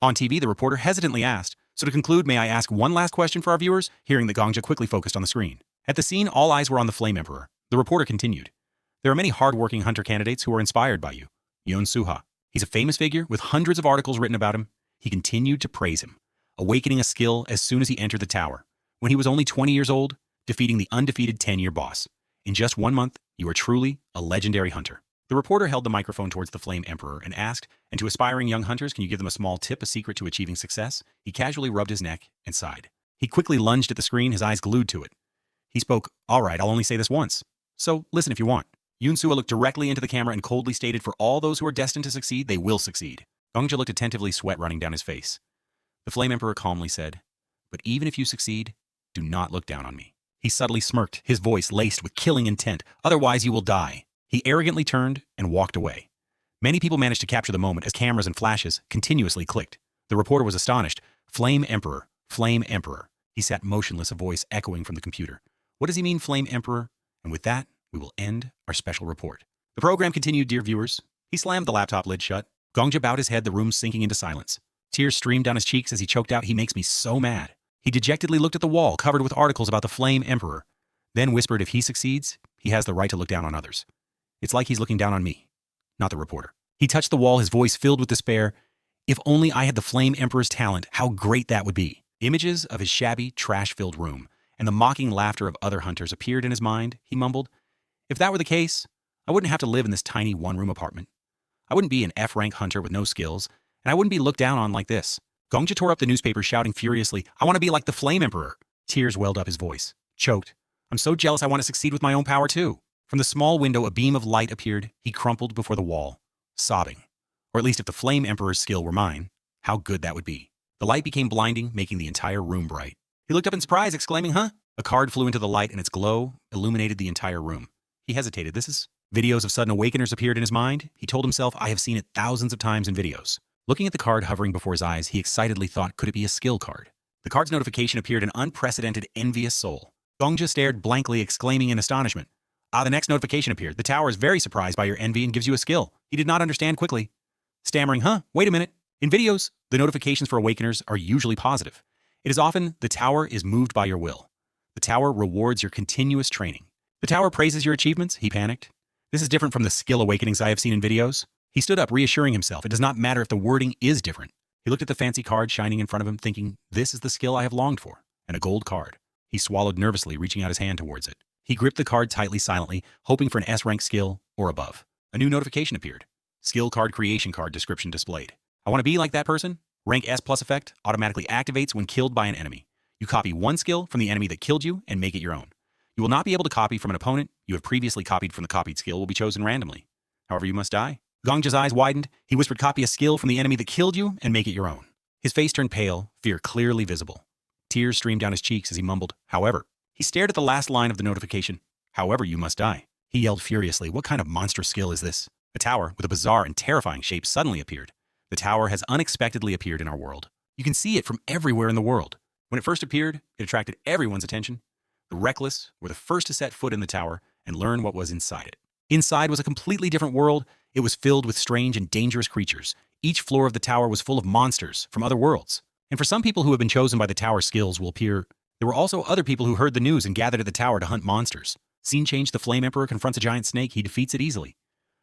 On TV, the reporter hesitantly asked, "So to conclude, may I ask one last question for our viewers?" Hearing that Gongja quickly focused on the screen. At the scene, all eyes were on the Flame Emperor. The reporter continued, "There are many hard-working hunter candidates who are inspired by you. Yoon Suha. He's a famous figure with hundreds of articles written about him. He continued to praise him, awakening a skill as soon as he entered the tower. When he was only 20 years old, defeating the undefeated 10-year boss. In just 1 month, you are truly a legendary hunter." The reporter held the microphone towards the Flame Emperor and asked, "And to aspiring young hunters, can you give them a small tip, a secret to achieving success?" He casually rubbed his neck and sighed. He quickly lunged at the screen, his eyes glued to it. He spoke, "All right, I'll only say this once. So listen if you want." Yoon Suha looked directly into the camera and coldly stated, "For all those who are destined to succeed, they will succeed." Gongja looked attentively, sweat running down his face. The Flame Emperor calmly said, "But even if you succeed, do not look down on me." He subtly smirked, his voice laced with killing intent. "Otherwise you will die." He arrogantly turned and walked away. Many people managed to capture the moment as cameras and flashes continuously clicked. The reporter was astonished. "Flame Emperor, Flame Emperor." He sat motionless, a voice echoing from the computer. "What does he mean, Flame Emperor?" And with that, we will end our special report. The program continued, dear viewers. He slammed the laptop lid shut. Gongja bowed his head, the room sinking into silence. Tears streamed down his cheeks as he choked out, "He makes me so mad." He dejectedly looked at the wall, covered with articles about the Flame Emperor, then whispered, "If he succeeds, he has the right to look down on others. It's like he's looking down on me, not the reporter." He touched the wall, his voice filled with despair. "If only I had the Flame Emperor's talent, how great that would be." Images of his shabby, trash-filled room and the mocking laughter of other hunters appeared in his mind. He mumbled, "If that were the case, I wouldn't have to live in this tiny one-room apartment. I wouldn't be an F-rank hunter with no skills, and I wouldn't be looked down on like this." Gongja tore up the newspaper, shouting furiously, "I want to be like the Flame Emperor." Tears welled up his voice. Choked. "I'm so jealous, I want to succeed with my own power too." From the small window, a beam of light appeared. He crumpled before the wall, sobbing. Or at least if the Flame Emperor's skill were mine, how good that would be. The light became blinding, making the entire room bright. He looked up in surprise, exclaiming, "Huh?" A card flew into the light, and its glow illuminated the entire room. He hesitated. Videos of sudden awakeners appeared in his mind. He told himself, "I have seen it thousands of times in videos." Looking at the card hovering before his eyes, he excitedly thought, could it be a skill card? The card's notification appeared, an unprecedented, envious soul. Gongja stared blankly, exclaiming in astonishment. The next notification appeared. "The tower is very surprised by your envy and gives you a skill." He did not understand quickly. Stammering, "Wait a minute." In videos, the notifications for awakeners are usually positive. It is often, "The tower is moved by your will." The tower rewards your continuous training. "The tower praises your achievements," he panicked. This is different from the skill awakenings I have seen in videos. He stood up, reassuring himself. It does not matter if the wording is different. He looked at the fancy card shining in front of him, thinking, "This is the skill I have longed for," and a gold card. He swallowed nervously, reaching out his hand towards it. He gripped the card tightly, silently, hoping for an S-rank skill or above. A new notification appeared. Skill card creation card description displayed. "I want to be like that person. Rank S+ effect automatically activates when killed by an enemy. You copy one skill from the enemy that killed you and make it your own. You will not be able to copy from an opponent you have previously copied from. The copied skill will be chosen randomly. However, you must die." Gongja's eyes widened. He whispered, "Copy a skill from the enemy that killed you and make it your own." His face turned pale, fear clearly visible. Tears streamed down his cheeks as he mumbled, "However." He stared at the last line of the notification. "However, you must die." He yelled furiously, "What kind of monstrous skill is this?" A tower with a bizarre and terrifying shape suddenly appeared. The tower has unexpectedly appeared in our world. You can see it from everywhere in the world. When it first appeared, it attracted everyone's attention. The reckless were the first to set foot in the tower and learn what was inside it. Inside was a completely different world. It was filled with strange and dangerous creatures. Each floor of the tower was full of monsters from other worlds. And for some people who have been chosen by the tower skills will appear, there were also other people who heard the news and gathered at the tower to hunt monsters. Scene change, the Flame Emperor confronts a giant snake. He defeats it easily.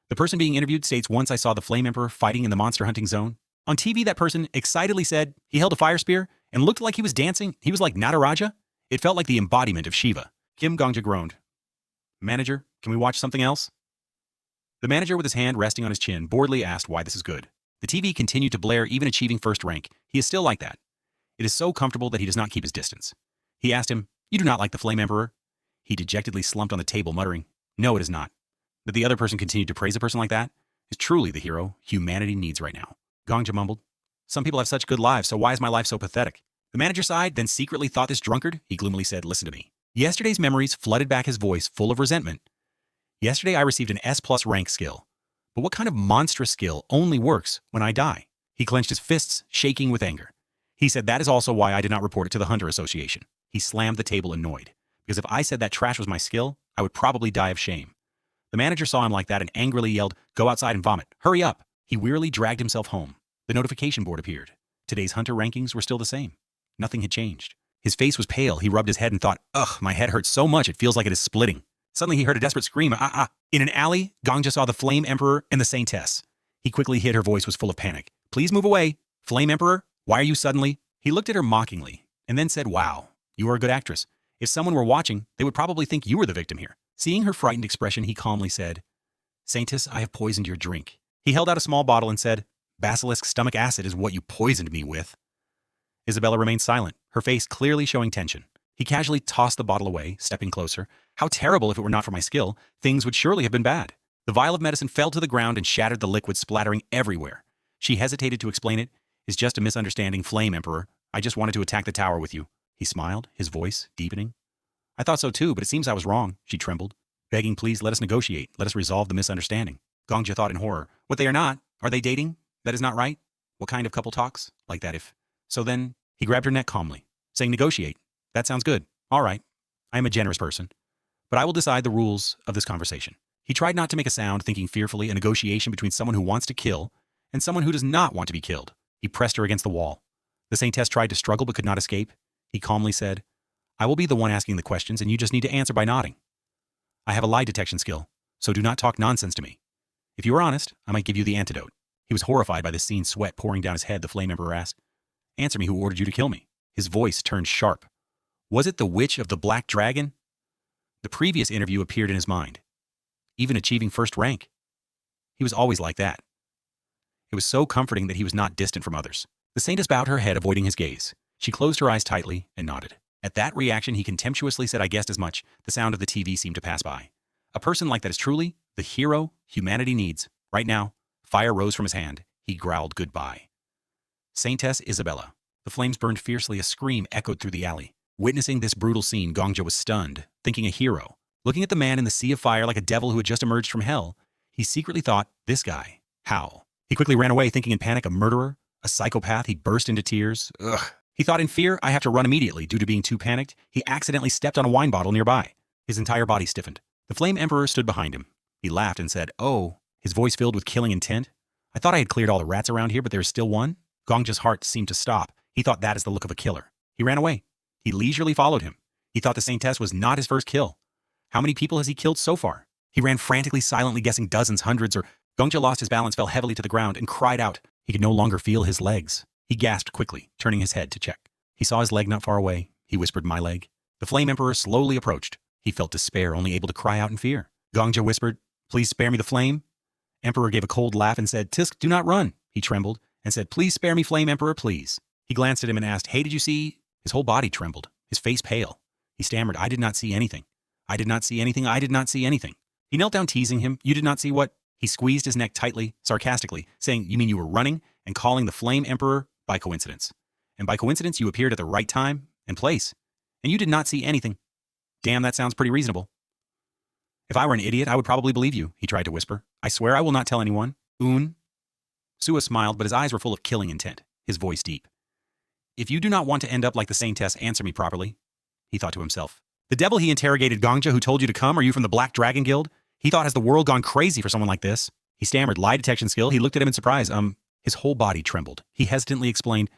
The person being interviewed states, "Once I saw the Flame Emperor fighting in the monster hunting zone." On TV, that person excitedly said he held a fire spear and looked like he was dancing. He was like Nataraja. It felt like the embodiment of Shiva. Kim Gongja groaned. "Manager, can we watch something else?" The manager, with his hand resting on his chin, boredly asked why this is good. The TV continued to blare, even achieving first rank. He is still like that. It is so comfortable that he does not keep his distance. He asked him, "You do not like the Flame Emperor?" He dejectedly slumped on the table, muttering, "No, it is not." That the other person continued to praise a person like that is truly the hero humanity needs right now. Gongja mumbled, "Some people have such good lives, so why is my life so pathetic?" The manager sighed, then secretly thought this drunkard. He gloomily said, "Listen to me." Yesterday's memories flooded back, his voice full of resentment. "Yesterday I received an S+ rank skill. But what kind of monstrous skill only works when I die?" He clenched his fists, shaking with anger. He said, "That is also why I did not report it to the Hunter Association." He slammed the table, annoyed. "Because if I said that trash was my skill, I would probably die of shame." The manager saw him like that and angrily yelled, "Go outside and vomit. Hurry up." He wearily dragged himself home. The notification board appeared. Today's hunter rankings were still the same. Nothing had changed. His face was pale. He rubbed his head and thought, ugh, my head hurts so much it feels like it is splitting. Suddenly he heard a desperate scream, ah, ah. In an alley, Gongja saw the Flame Emperor and the Saintess. He quickly hid. Her voice was full of panic. Please move away. Flame Emperor, why are you suddenly? He looked at her mockingly and then said, wow, you are a good actress. If someone were watching, they would probably think you were the victim here. Seeing her frightened expression, he calmly said, Saintess, I have poisoned your drink. He held out a small bottle and said, Basilisk stomach acid is what you poisoned me with. Isabella remained silent, her face clearly showing tension. He casually tossed the bottle away, stepping closer. How terrible! If it were not for my skill, things would surely have been bad. The vial of medicine fell to the ground and shattered, the liquid splattering everywhere. She hesitated to explain it. It's just a misunderstanding, Flame Emperor. I just wanted to attack the tower with you. He smiled, his voice deepening. I thought so too, but it seems I was wrong, she trembled. Begging, please let us negotiate. Let us resolve the misunderstanding. Gongja thought in horror. What, they are not? Are they dating? That is not right. What kind of couple talks? Like that if... So then, he grabbed her neck calmly, saying, negotiate. That sounds good. All right. I am a generous person. But I will decide the rules of this conversation. He tried not to make a sound, thinking fearfully, a negotiation between someone who wants to kill and someone who does not want to be killed. He pressed her against the wall. The Saintess tried to struggle but could not escape. He calmly said, I will be the one asking the questions and you just need to answer by nodding. I have a lie detection skill, so do not talk nonsense to me. If you are honest, I might give you the antidote. He was horrified by the scene, sweat pouring down his head. The Flame Emperor asked, answer me, who ordered you to kill me? His voice turned sharp. Was it the Witch of the Black Dragon? The previous interview appeared in his mind. Even achieving first rank. He was always like that. It was so comforting that he was not distant from others. The Saintess bowed her head, avoiding his gaze. She closed her eyes tightly and nodded. At that reaction, he contemptuously said, I guessed as much. The sound of the TV seemed to pass by. A person like that is truly the hero humanity needs. Right now, fire rose from his hand. He growled goodbye. Saintess Isabella. The flames burned fiercely. A scream echoed through the alley. Witnessing this brutal scene, Gongja was stunned, thinking a hero. Looking at the man in the sea of fire like a devil who had just emerged from hell, he secretly thought, this guy, how? He quickly ran away, thinking in panic, a murderer, a psychopath. He burst into tears. Ugh. He thought in fear, I have to run immediately. Due to being too panicked, he accidentally stepped on a wine bottle nearby. His entire body stiffened. The Flame Emperor stood behind him. He laughed and said, oh, his voice filled with killing intent. I thought I had cleared all the rats around here, but there is still one. Gongja's heart seemed to stop. He thought that is the look of a killer. He ran away. He leisurely followed him. He thought the Saintess was not his first kill. How many people has he killed so far? He ran frantically, silently guessing dozens, hundreds, or... Gongja lost his balance, fell heavily to the ground, and cried out. He could no longer feel his legs. He gasped quickly, turning his head to check. He saw his leg not far away. He whispered, my leg. The Flame Emperor slowly approached. He felt despair, only able to cry out in fear. Gongja whispered, please spare me the flame. Emperor gave a cold laugh and said, Tisk, do not run. He trembled and said, please spare me, Flame Emperor, please. He glanced at him and asked, hey, did you see? His whole body trembled, his face pale. He stammered, I did not see anything. I did not see anything. I did not see anything. He knelt down, teasing him. You did not see what? He squeezed his neck tightly, sarcastically, saying, you mean you were running and calling the Flame Emperor by coincidence? And by coincidence, you appeared at the right time and place, and you did not see anything. Damn, that sounds pretty reasonable. If I were an idiot, I would probably believe you, he tried to whisper. I swear I will not tell anyone. Sua smiled, but his eyes were full of killing intent, his voice deep. If you do not want to end up like the Saintess, answer me properly, he thought to himself. The devil, he interrogated. Gongja, who told you to come? Are you from the Black Dragon Guild? He thought, has the world gone crazy for someone like this? He stammered, lie detection skill. He looked at him in surprise. His whole body trembled. He hesitantly explained,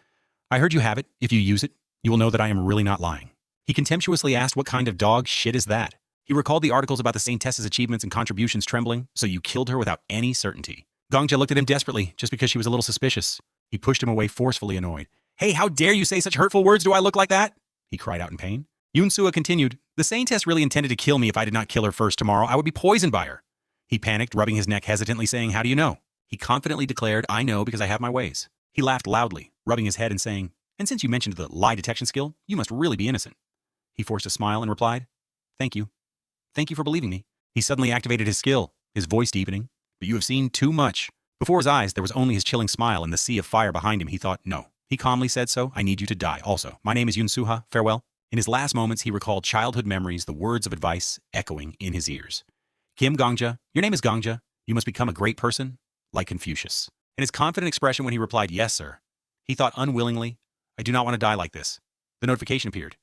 I heard you have it. If you use it, you will know that I am really not lying. He contemptuously asked, what kind of dog shit is that? He recalled the articles about the Saintess's achievements and contributions, trembling. So you killed her without any certainty. Gongja looked at him desperately, just because she was a little suspicious. He pushed him away, forcefully annoyed. Hey, how dare you say such hurtful words? Do I look like that? He cried out in pain. Sua continued, the Saintess really intended to kill me. If I did not kill her first tomorrow, I would be poisoned by her. He panicked, rubbing his neck hesitantly, saying, how do you know? He confidently declared, I know because I have my ways. He laughed loudly, rubbing his head and saying, and since you mentioned the lie detection skill, you must really be innocent. He forced a smile and replied, thank you. Thank you for believing me. He suddenly activated his skill, his voice deepening. But you have seen too much. Before his eyes, there was only his chilling smile and the sea of fire behind him. He thought, no. He calmly said so. I need you to die. Also, my name is Suha. Farewell. In his last moments, he recalled childhood memories, the words of advice echoing in his ears. Kim Gongja, your name is Gongja. You must become a great person, like Confucius. In his confident expression when he replied, yes, sir, he thought unwillingly, I do not want to die like this. The notification appeared.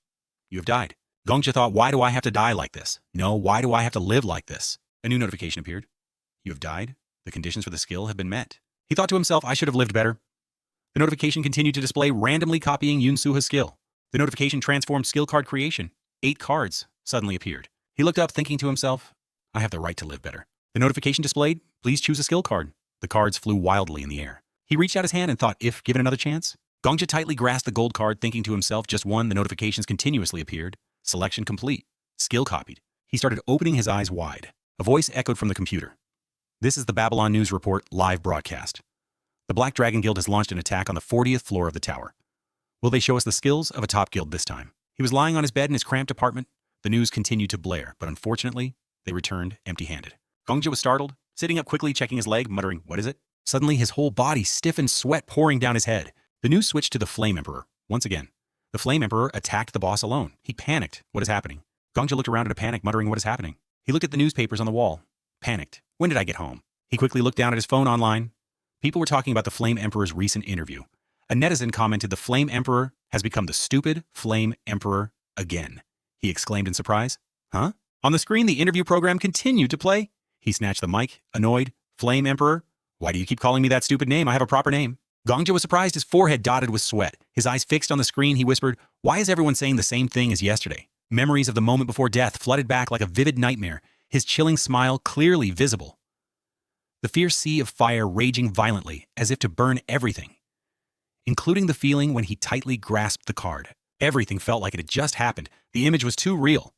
You have died. Gongja thought, why do I have to die like this? No, why do I have to live like this? A new notification appeared. You have died. The conditions for the skill have been met. He thought to himself, I should have lived better. The notification continued to display randomly copying Yunsuha's skill. The notification transformed skill card creation. 8 cards suddenly appeared. He looked up, thinking to himself, I have the right to live better. The notification displayed, please choose a skill card. The cards flew wildly in the air. He reached out his hand and thought, if given another chance? Gongja tightly grasped the gold card, thinking to himself, just one. The notifications continuously appeared. Selection complete. Skill copied. He started opening his eyes wide. A voice echoed from the computer. This is the Babylon News Report live broadcast. The Black Dragon Guild has launched an attack on the 40th floor of the tower. Will they show us the skills of a top guild this time? He was lying on his bed in his cramped apartment. The news continued to blare, but unfortunately, they returned empty-handed. Gongja was startled, sitting up quickly, checking his leg, muttering, what is it? Suddenly, his whole body stiffened, sweat pouring down his head. The news switched to the Flame Emperor. Once again, the Flame Emperor attacked the boss alone. He panicked. What is happening? Gongja looked around in a panic, muttering, what is happening? He looked at the newspapers on the wall. Panicked. When did I get home? He quickly looked down at his phone online. People were talking about the Flame Emperor's recent interview. A netizen commented, the Flame Emperor has become the stupid Flame Emperor again. He exclaimed in surprise. Huh? On the screen, the interview program continued to play. He snatched the mic, annoyed. Flame Emperor? Why do you keep calling me that stupid name? I have a proper name. Gongja was surprised, his forehead dotted with sweat. His eyes fixed on the screen, he whispered, why is everyone saying the same thing as yesterday? Memories of the moment before death flooded back like a vivid nightmare, his chilling smile clearly visible. The fierce sea of fire raging violently, as if to burn everything, including the feeling when he tightly grasped the card. Everything felt like it had just happened. The image was too real.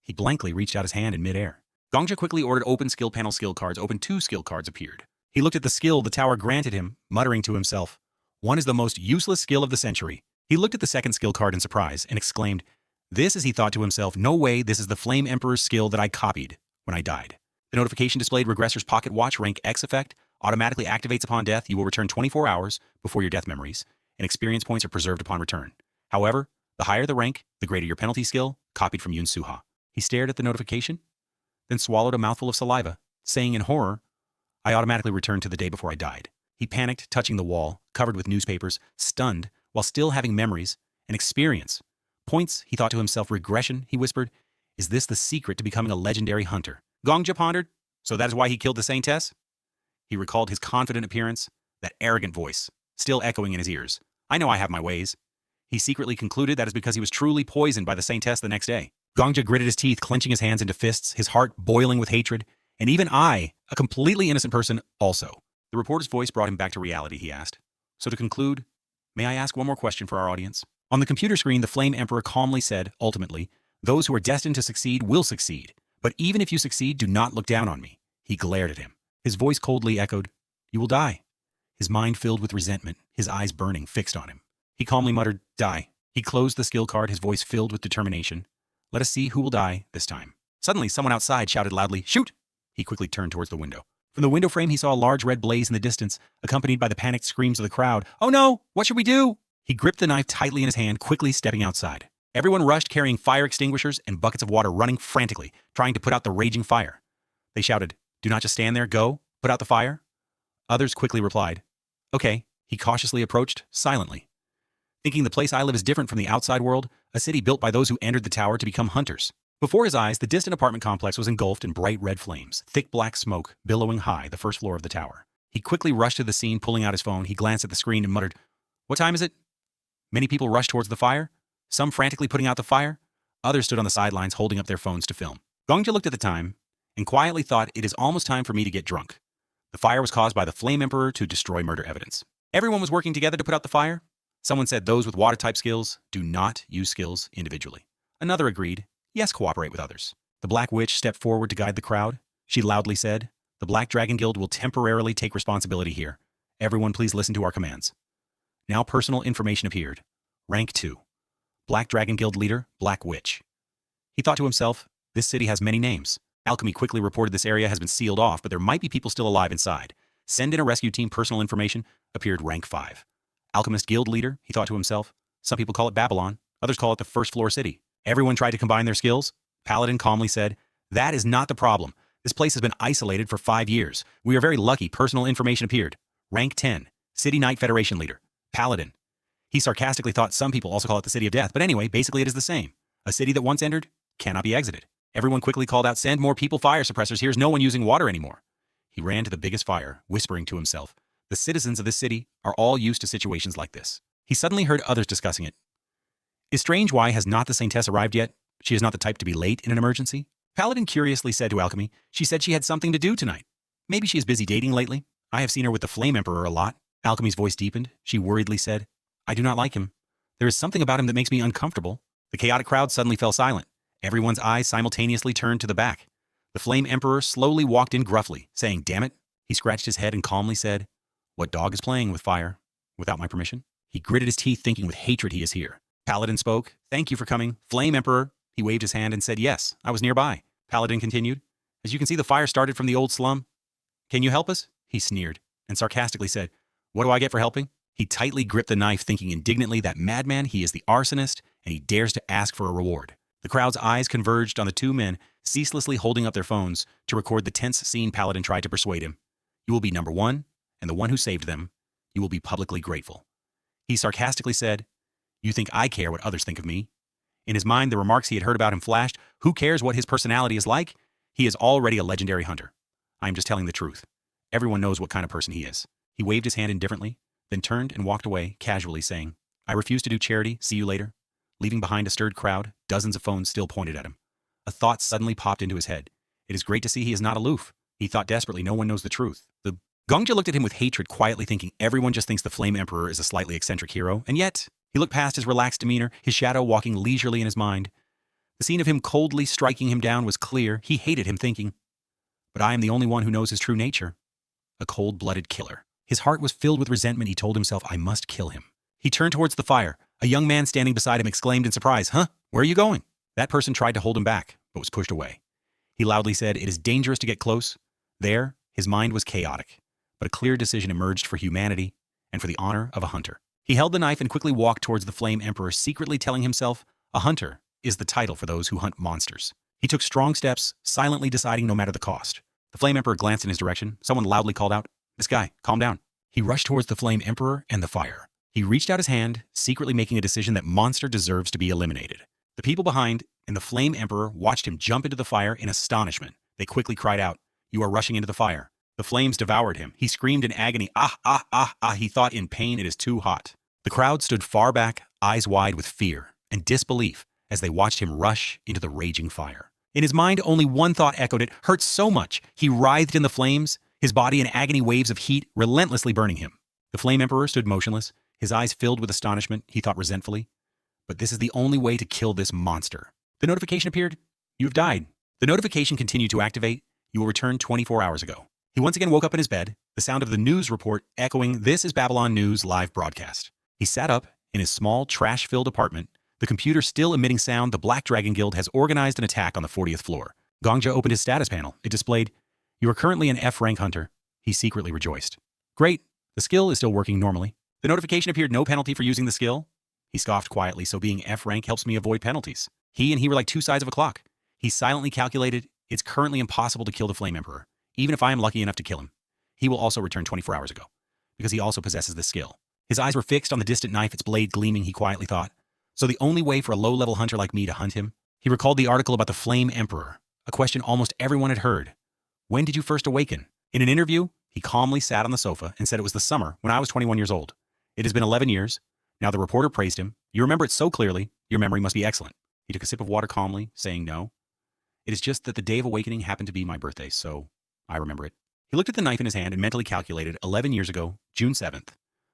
He blankly reached out his hand in midair. Gongja quickly ordered open skill panel skill cards. Open 2 skill cards appeared. He looked at the skill the tower granted him, muttering to himself, one is the most useless skill of the century. He looked at the second skill card in surprise and exclaimed, this, as he thought to himself, no way, this is the Flame Emperor's skill that I copied when I died. The notification displayed Regressor's Pocket Watch Rank X effect, automatically activates upon death. You will return 24 hours before your death memories, and experience points are preserved upon return. However, the higher the rank, the greater your penalty skill, copied from Yunsuha. He stared at the notification, then swallowed a mouthful of saliva, saying in horror, I automatically returned to the day before I died. He panicked, touching the wall, covered with newspapers, stunned, while still having memories and experience. Points, he thought to himself, regression, he whispered. Is this the secret to becoming a legendary hunter? Gongja pondered. So that is why he killed the Saintess? He recalled his confident appearance, that arrogant voice, still echoing in his ears. I know I have my ways. He secretly concluded that is because he was truly poisoned by the Saintess the next day. Gongja gritted his teeth, clenching his hands into fists, his heart boiling with hatred. And even I, a completely innocent person, also. The reporter's voice brought him back to reality, he asked. So to conclude, may I ask one more question for our audience? On the computer screen, the Flame Emperor calmly said, ultimately, those who are destined to succeed will succeed. But even if you succeed, do not look down on me. He glared at him. His voice coldly echoed, you will die. His mind filled with resentment, his eyes burning, fixed on him. He calmly muttered, die. He closed the skill card, his voice filled with determination. Let us see who will die this time. Suddenly, someone outside shouted loudly, shoot! He quickly turned towards the window. From the window frame, he saw a large red blaze in the distance, accompanied by the panicked screams of the crowd. Oh no! What should we do? He gripped the knife tightly in his hand, quickly stepping outside. Everyone rushed, carrying fire extinguishers and buckets of water, running frantically, trying to put out the raging fire. They shouted, do not just stand there, go, put out the fire. Others quickly replied, okay. He cautiously approached, silently. Thinking the place I live is different from the outside world, a city built by those who entered the tower to become hunters. Before his eyes, the distant apartment complex was engulfed in bright red flames, thick black smoke billowing high the first floor of the tower. He quickly rushed to the scene, pulling out his phone. He glanced at the screen and muttered, what time is it? Many people rushed towards the fire, some frantically putting out the fire. Others stood on the sidelines holding up their phones to film. Gongja looked at the time and quietly thought, it is almost time for me to get drunk. The fire was caused by the Flame Emperor to destroy murder evidence. Everyone was working together to put out the fire. Someone said those with water-type skills do not use skills individually. Another agreed, yes, cooperate with others. The Black Witch stepped forward to guide the crowd. She loudly said, the Black Dragon Guild will temporarily take responsibility here. Everyone please listen to our commands. Now personal information appeared. Rank 2. Black Dragon Guild leader, Black Witch. He thought to himself, this city has many names. Alchemy quickly reported this area has been sealed off, but there might be people still alive inside. Send in a rescue team. Personal information appeared. Rank 5. Alchemist Guild leader, he thought to himself. Some people call it Babylon, others call it the first floor city. Everyone tried to combine their skills. Paladin calmly said, that is not the problem. This place has been isolated for 5 years. We are very lucky. Personal information appeared. Rank 10. City Knight Federation leader, Paladin. He sarcastically thought some people also call it the City of Death, but anyway, basically it is the same. A city that once entered cannot be exited. Everyone quickly called out, send more people, fire suppressors. Here's no one using water anymore. He ran to the biggest fire, whispering to himself, The citizens of this city are all used to situations like this. He suddenly heard others discussing it. Is Strange Why has not the Saintess arrived yet? She is not the type to be late in an emergency. Paladin curiously said to Alchemy, she said she had something to do tonight. Maybe she is busy dating lately. I have seen her with the Flame Emperor a lot. Alchemy's voice deepened. She worriedly said, I do not like him. There is something about him that makes me uncomfortable. The chaotic crowd suddenly fell silent. Everyone's eyes simultaneously turned to the back. The Flame Emperor slowly walked in gruffly, saying, damn it. He scratched his head and calmly said, what dog is playing with fire? Without my permission? He gritted his teeth, thinking with hatred he is here. Paladin spoke. Thank you for coming. Flame Emperor. He waved his hand and said, yes, I was nearby. Paladin continued. As you can see, the fire started from the old slum. Can you help us? He sneered and sarcastically said, what do I get for helping? He tightly gripped the knife, thinking indignantly that madman, he is the arsonist, and he dares to ask for a reward. The crowd's eyes converged on the two men, ceaselessly holding up their phones to record the tense scene. Paladin tried to persuade him. You will be number one, and the one who saved them. You will be publicly grateful. He sarcastically said, you think I care what others think of me? In his mind, the remarks he had heard about him flashed. Who cares what his personality is like? He is already a legendary hunter. I am just telling the truth. Everyone knows what kind of person he is. He waved his hand indifferently, then turned and walked away, casually saying, I refuse to do charity. See you later. Leaving behind a stirred crowd, dozens of phones still pointed at him. A thought suddenly popped into his head. It is great to see he is not aloof. He thought desperately no one knows the truth. The Gongja looked at him with hatred, quietly thinking everyone just thinks the Flame Emperor is a slightly eccentric hero, and yet he looked past his relaxed demeanor, his shadow walking leisurely in his mind. The scene of him coldly striking him down was clear. He hated him, thinking, but I am the only one who knows his true nature. A cold-blooded killer. His heart was filled with resentment. He told himself, I must kill him. He turned towards the fire. A young man standing beside him exclaimed in surprise, huh? Where are you going? That person tried to hold him back, but was pushed away. He loudly said, it is dangerous to get close. There, his mind was chaotic, but a clear decision emerged for humanity and for the honor of a hunter. He held the knife and quickly walked towards the Flame Emperor, secretly telling himself, a hunter is the title for those who hunt monsters. He took strong steps, silently deciding no matter the cost. The Flame Emperor glanced in his direction. Someone loudly called out, this guy, calm down. He rushed towards the Flame Emperor and the fire. He reached out his hand, secretly making a decision that monster deserves to be eliminated. The people behind and the Flame Emperor watched him jump into the fire in astonishment. They quickly cried out, you are rushing into the fire. The flames devoured him. He screamed in agony, ah, ah, ah, ah. He thought in pain, it is too hot. The crowd stood far back, eyes wide with fear and disbelief as they watched him rush into the raging fire. In his mind, only one thought echoed, it hurt so much. He writhed in the flames, his body in agony waves of heat relentlessly burning him. The Flame Emperor stood motionless, his eyes filled with astonishment. He thought resentfully, but this is the only way to kill this monster. The notification appeared. You have died. The notification continued to activate. You will return 24 hours ago. He once again woke up in his bed, the sound of the news report echoing, this is Babylon News live broadcast. He sat up in his small, trash-filled apartment, the computer still emitting sound. The Black Dragon Guild has organized an attack on the 40th floor. Gongja opened his status panel. It displayed, you are currently an F-rank hunter. He secretly rejoiced. Great. The skill is still working normally. The notification appeared, no penalty for using the skill. He scoffed quietly, so being F-rank helps me avoid penalties. He were like two sides of a clock. He silently calculated, it's currently impossible to kill the Flame Emperor, even if I am lucky enough to kill him. He will also return 24 hours ago, because he also possesses this skill. His eyes were fixed on the distant knife, its blade gleaming, he quietly thought. So the only way for a low-level hunter like me to hunt him? He recalled the article about the Flame Emperor, a question almost everyone had heard. When did you first awaken? In an interview, he calmly sat on the sofa and said it was the summer when I was 21 years old. It has been 11 years. Now the reporter praised him. You remember it so clearly, your memory must be excellent. He took a sip of water calmly, saying no. It is just that the day of awakening happened to be my birthday, so I remember it. He looked at the knife in his hand and mentally calculated 11 years ago, June 7th.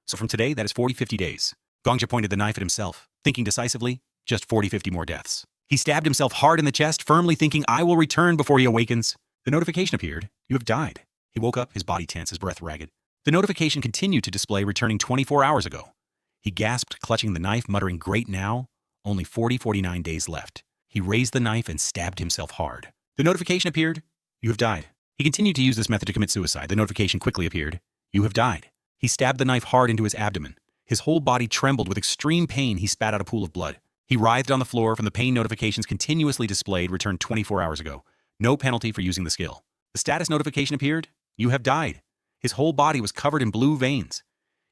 So from today, that is 40-50 days. Gongja pointed the knife at himself, thinking decisively, just 40-50 more deaths. He stabbed himself hard in the chest, firmly thinking, I will return before he awakens. The notification appeared. You have died. He woke up, his body tense, his breath ragged. The notification continued to display, returning 24 hours ago. He gasped, clutching the knife, muttering, great now, only 49 days left. He raised the knife and stabbed himself hard. The notification appeared. You have died. He continued to use this method to commit suicide. The notification quickly appeared. You have died. He stabbed the knife hard into his abdomen. His whole body trembled with extreme pain. He spat out a pool of blood. He writhed on the floor from the pain notifications continuously displayed, returned 24 hours ago. No penalty for using the skill. The status notification appeared. You have died. His whole body was covered in blue veins.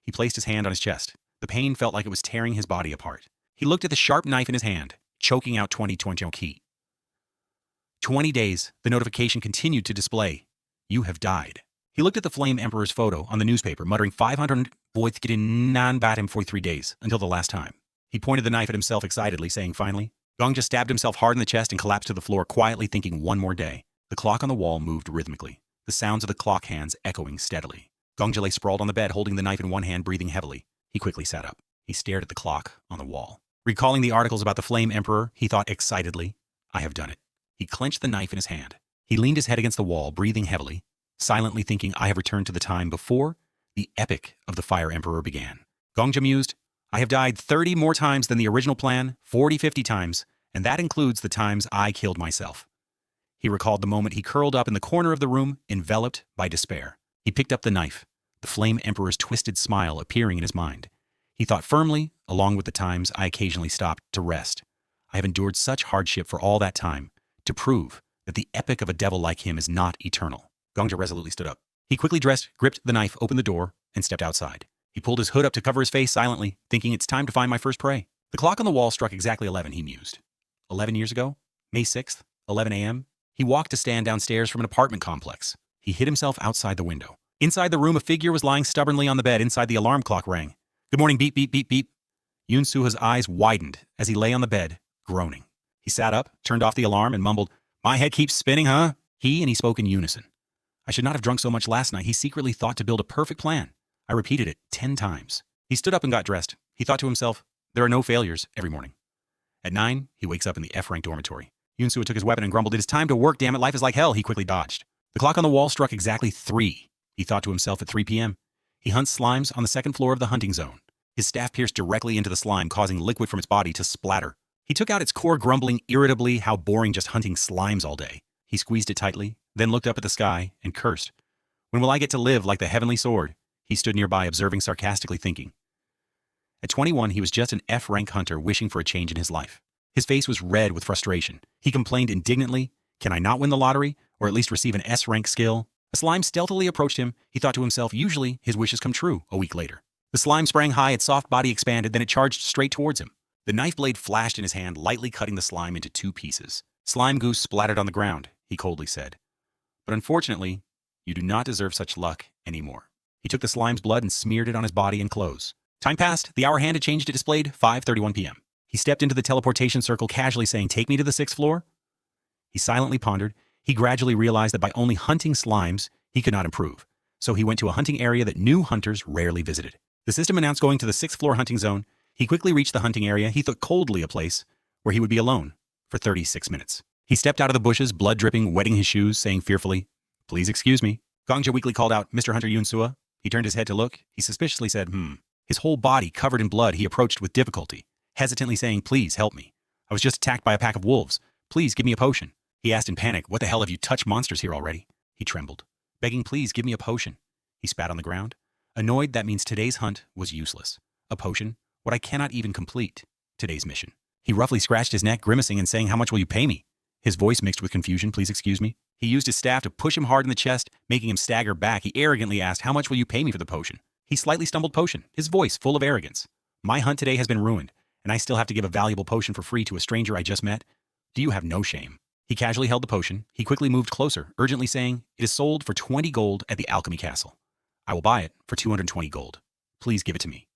He placed his hand on his chest. The pain felt like it was tearing his body apart. He looked at the sharp knife in his hand, choking out 20 key. 20 days, the notification continued to display. You have died. He looked at the Flame Emperor's photo on the newspaper, muttering 500 nan bat him 43 days, until the last time. He pointed the knife at himself excitedly, saying finally, Gongja stabbed himself hard in the chest and collapsed to the floor, quietly thinking one more day. The clock on the wall moved rhythmically, the sounds of the clock hands echoing steadily. Gongja lay sprawled on the bed, holding the knife in one hand, breathing heavily. He quickly sat up. He stared at the clock on the wall. Recalling the articles about the Flame Emperor, he thought excitedly, I have done it. He clenched the knife in his hand. He leaned his head against the wall, breathing heavily, silently thinking, I have returned to the time before the epic of the Fire Emperor began. Gongja mused, I have died 30 more times than the original plan, 40, 50 times, and that includes the times I killed myself. He recalled the moment he curled up in the corner of the room, enveloped by despair. He picked up the knife, the Flame Emperor's twisted smile appearing in his mind. He thought firmly, along with the times I occasionally stopped to rest. I have endured such hardship for all that time, to prove that the epic of a devil like him is not eternal. Gongja resolutely stood up. He quickly dressed, gripped the knife, opened the door, and stepped outside. He pulled his hood up to cover his face silently, thinking it's time to find my first prey. The clock on the wall struck exactly 11, he mused. 11 years ago? May 6th, 11 a.m.? He walked to stand downstairs from an apartment complex. He hid himself outside the window. Inside the room, a figure was lying stubbornly on the bed. Inside, the alarm clock rang. Good morning, beep, beep, beep, beep. Yoon Suha's eyes widened as he lay on the bed, groaning. He sat up, turned off the alarm, and mumbled, My head keeps spinning, huh? He spoke in unison. I should not have drunk so much last night. He secretly thought to build a perfect plan. I repeated it 10 times. He stood up and got dressed. He thought to himself, there are no failures every morning. At 9, he wakes up in the F-rank dormitory. Yoon Suha took his weapon and grumbled, It is time to work, damn it, life is like hell. He quickly dodged. The clock on the wall struck exactly 3. He thought to himself at 3 p.m. He hunts slimes on the second floor of the hunting zone. His staff pierced directly into the slime, causing liquid from its body to splatter. He took out its core, grumbling irritably how boring just hunting slimes all day. He squeezed it tightly, then looked up at the sky and cursed. When will I get to live like the heavenly sword? He stood nearby, observing, sarcastically thinking. At 21, he was just an F-rank hunter wishing for a change in his life. His face was red with frustration. He complained indignantly, Can I not win the lottery, or at least receive an S-rank skill? A slime stealthily approached him. He thought to himself, usually his wishes come true a week later. The slime sprang high, its soft body expanded, then it charged straight towards him. The knife blade flashed in his hand, lightly cutting the slime into 2 pieces. Slime goose splattered on the ground, he coldly said. But unfortunately, you do not deserve such luck anymore. He took the slime's blood and smeared it on his body and clothes. Time passed. The hour hand had changed. It displayed 5:31 p.m. He stepped into the teleportation circle, casually saying, Take me to the 6th floor. He silently pondered. He gradually realized that by only hunting slimes, he could not improve. So he went to a hunting area that new hunters rarely visited. The system announced going to the 6th floor hunting zone. He quickly reached the hunting area. He thought coldly a place where he would be alone for 36 minutes. He stepped out of the bushes, blood dripping, wetting his shoes, saying fearfully, Please excuse me. Gongja weakly called out, Mr. Hunter Yoon Suha. He turned his head to look. He suspiciously said, His whole body covered in blood, he approached with difficulty, hesitantly saying, Please help me. I was just attacked by a pack of wolves. Please give me a potion. He asked in panic, What the hell have you touched monsters here already? He trembled, begging, Please give me a potion. He spat on the ground. Annoyed, that means today's hunt was useless. A potion? What I cannot even complete. Today's mission. He roughly scratched his neck, grimacing and saying, How much will you pay me? His voice mixed with confusion. Please excuse me. He used his staff to push him hard in the chest, making him stagger back. He arrogantly asked, How much will you pay me for the potion? He slightly stumbled potion, his voice full of arrogance. My hunt today has been ruined, and I still have to give a valuable potion for free to a stranger I just met? Do you have no shame? He casually held the potion. He quickly moved closer, urgently saying, It is sold for 20 gold at the Alchemy Castle. I will buy it for 220 gold. Please give it to me.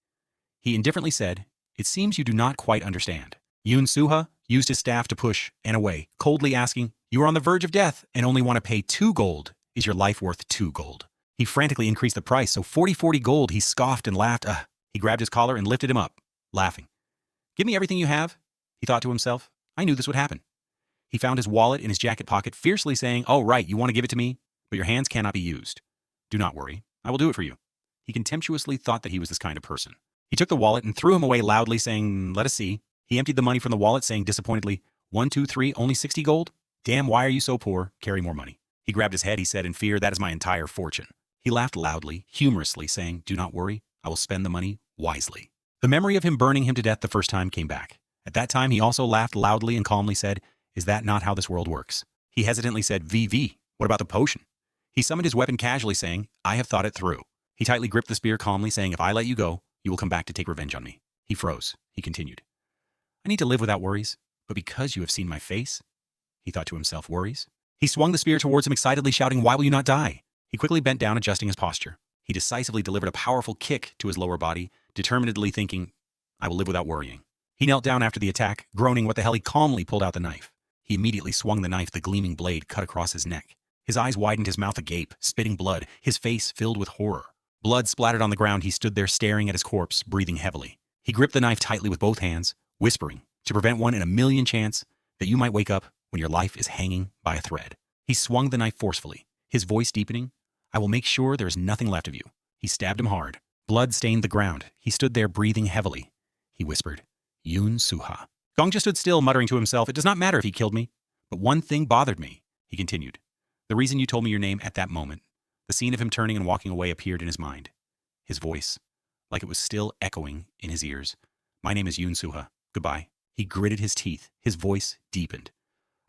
He indifferently said, It seems you do not quite understand. Yoon Suha used his staff to push and away, coldly asking, You are on the verge of death and only want to pay 2 gold. Is your life worth 2 gold? He frantically increased the price, so 40 gold. He scoffed and laughed. He grabbed his collar and lifted him up, laughing. Give me everything you have, he thought to himself. I knew this would happen. He found his wallet in his jacket pocket, fiercely saying, Oh, right, you want to give it to me, but your hands cannot be used. Do not worry, I will do it for you. He contemptuously thought that he was this kind of person. He took the wallet and threw him away loudly, saying, Let us see. He emptied the money from the wallet, saying disappointedly, 1, 2, 3, only 60 gold? Damn, why are you so poor? Carry more money. He grabbed his head, he said in fear, That is my entire fortune. He laughed loudly, humorously, saying, Do not worry, I will spend the money wisely. The memory of him burning him to death the first time came back. At that time, he also laughed loudly and calmly said, Is that not how this world works? He hesitantly said, VV, what about the potion? He summoned his weapon casually, saying, I have thought it through. He tightly gripped the spear calmly, saying, If I let you go, you will come back to take revenge on me. He froze. He continued, I need to live without worries, but because you have seen my face, he thought to himself, worries? He swung the spear towards him excitedly, shouting, Why will you not die? He quickly bent down, adjusting his posture. He decisively delivered a powerful kick to his lower body, determinedly thinking, I will live without worrying. He knelt down after the attack, groaning what the hell. He calmly pulled out the knife. He immediately swung the knife, the gleaming blade cut across his neck. His eyes widened, his mouth agape, spitting blood, his face filled with horror. Blood splattered on the ground. He stood there staring at his corpse, breathing heavily. He gripped the knife tightly with both hands, whispering, to prevent one in a million chance that you might wake up when your life is hanging by a thread. He swung the knife forcefully, his voice deepening. I will make sure there is nothing left of you. He stabbed him hard. Blood stained the ground. He stood there breathing heavily. He whispered, Yoon Suha. Gongja stood still, muttering to himself, it does not matter if he killed me. But one thing bothered me, he continued. The reason you told me your name at that moment. The scene of him turning and walking away appeared in his mind. His voice, like it was still echoing in his ears. My name is Yoon Suha. Goodbye. He gritted his teeth. His voice deepened.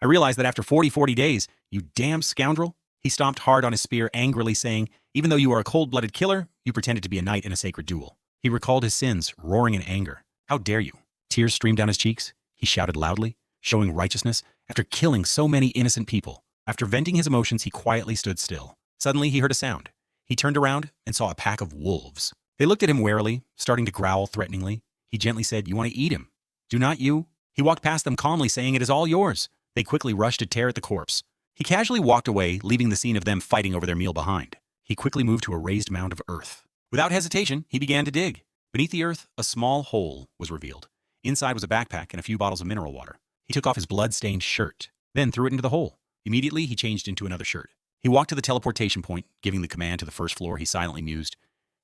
I realized that after 40 days, you damn scoundrel. He stomped hard on his spear, angrily saying, even though you are a cold-blooded killer, you pretended to be a knight in a sacred duel. He recalled his sins, roaring in anger. How dare you? Tears streamed down his cheeks. He shouted loudly, showing righteousness after killing so many innocent people. After venting his emotions, he quietly stood still. Suddenly, he heard a sound. He turned around and saw a pack of wolves. They looked at him warily, starting to growl threateningly. He gently said, you want to eat him? Do not you? He walked past them calmly, saying, it is all yours. They quickly rushed to tear at the corpse. He casually walked away, leaving the scene of them fighting over their meal behind. He quickly moved to a raised mound of earth. Without hesitation, he began to dig. Beneath the earth, a small hole was revealed. Inside was a backpack and a few bottles of mineral water. He took off his blood-stained shirt, then threw it into the hole. Immediately, he changed into another shirt. He walked to the teleportation point, giving the command to the first floor. He silently mused,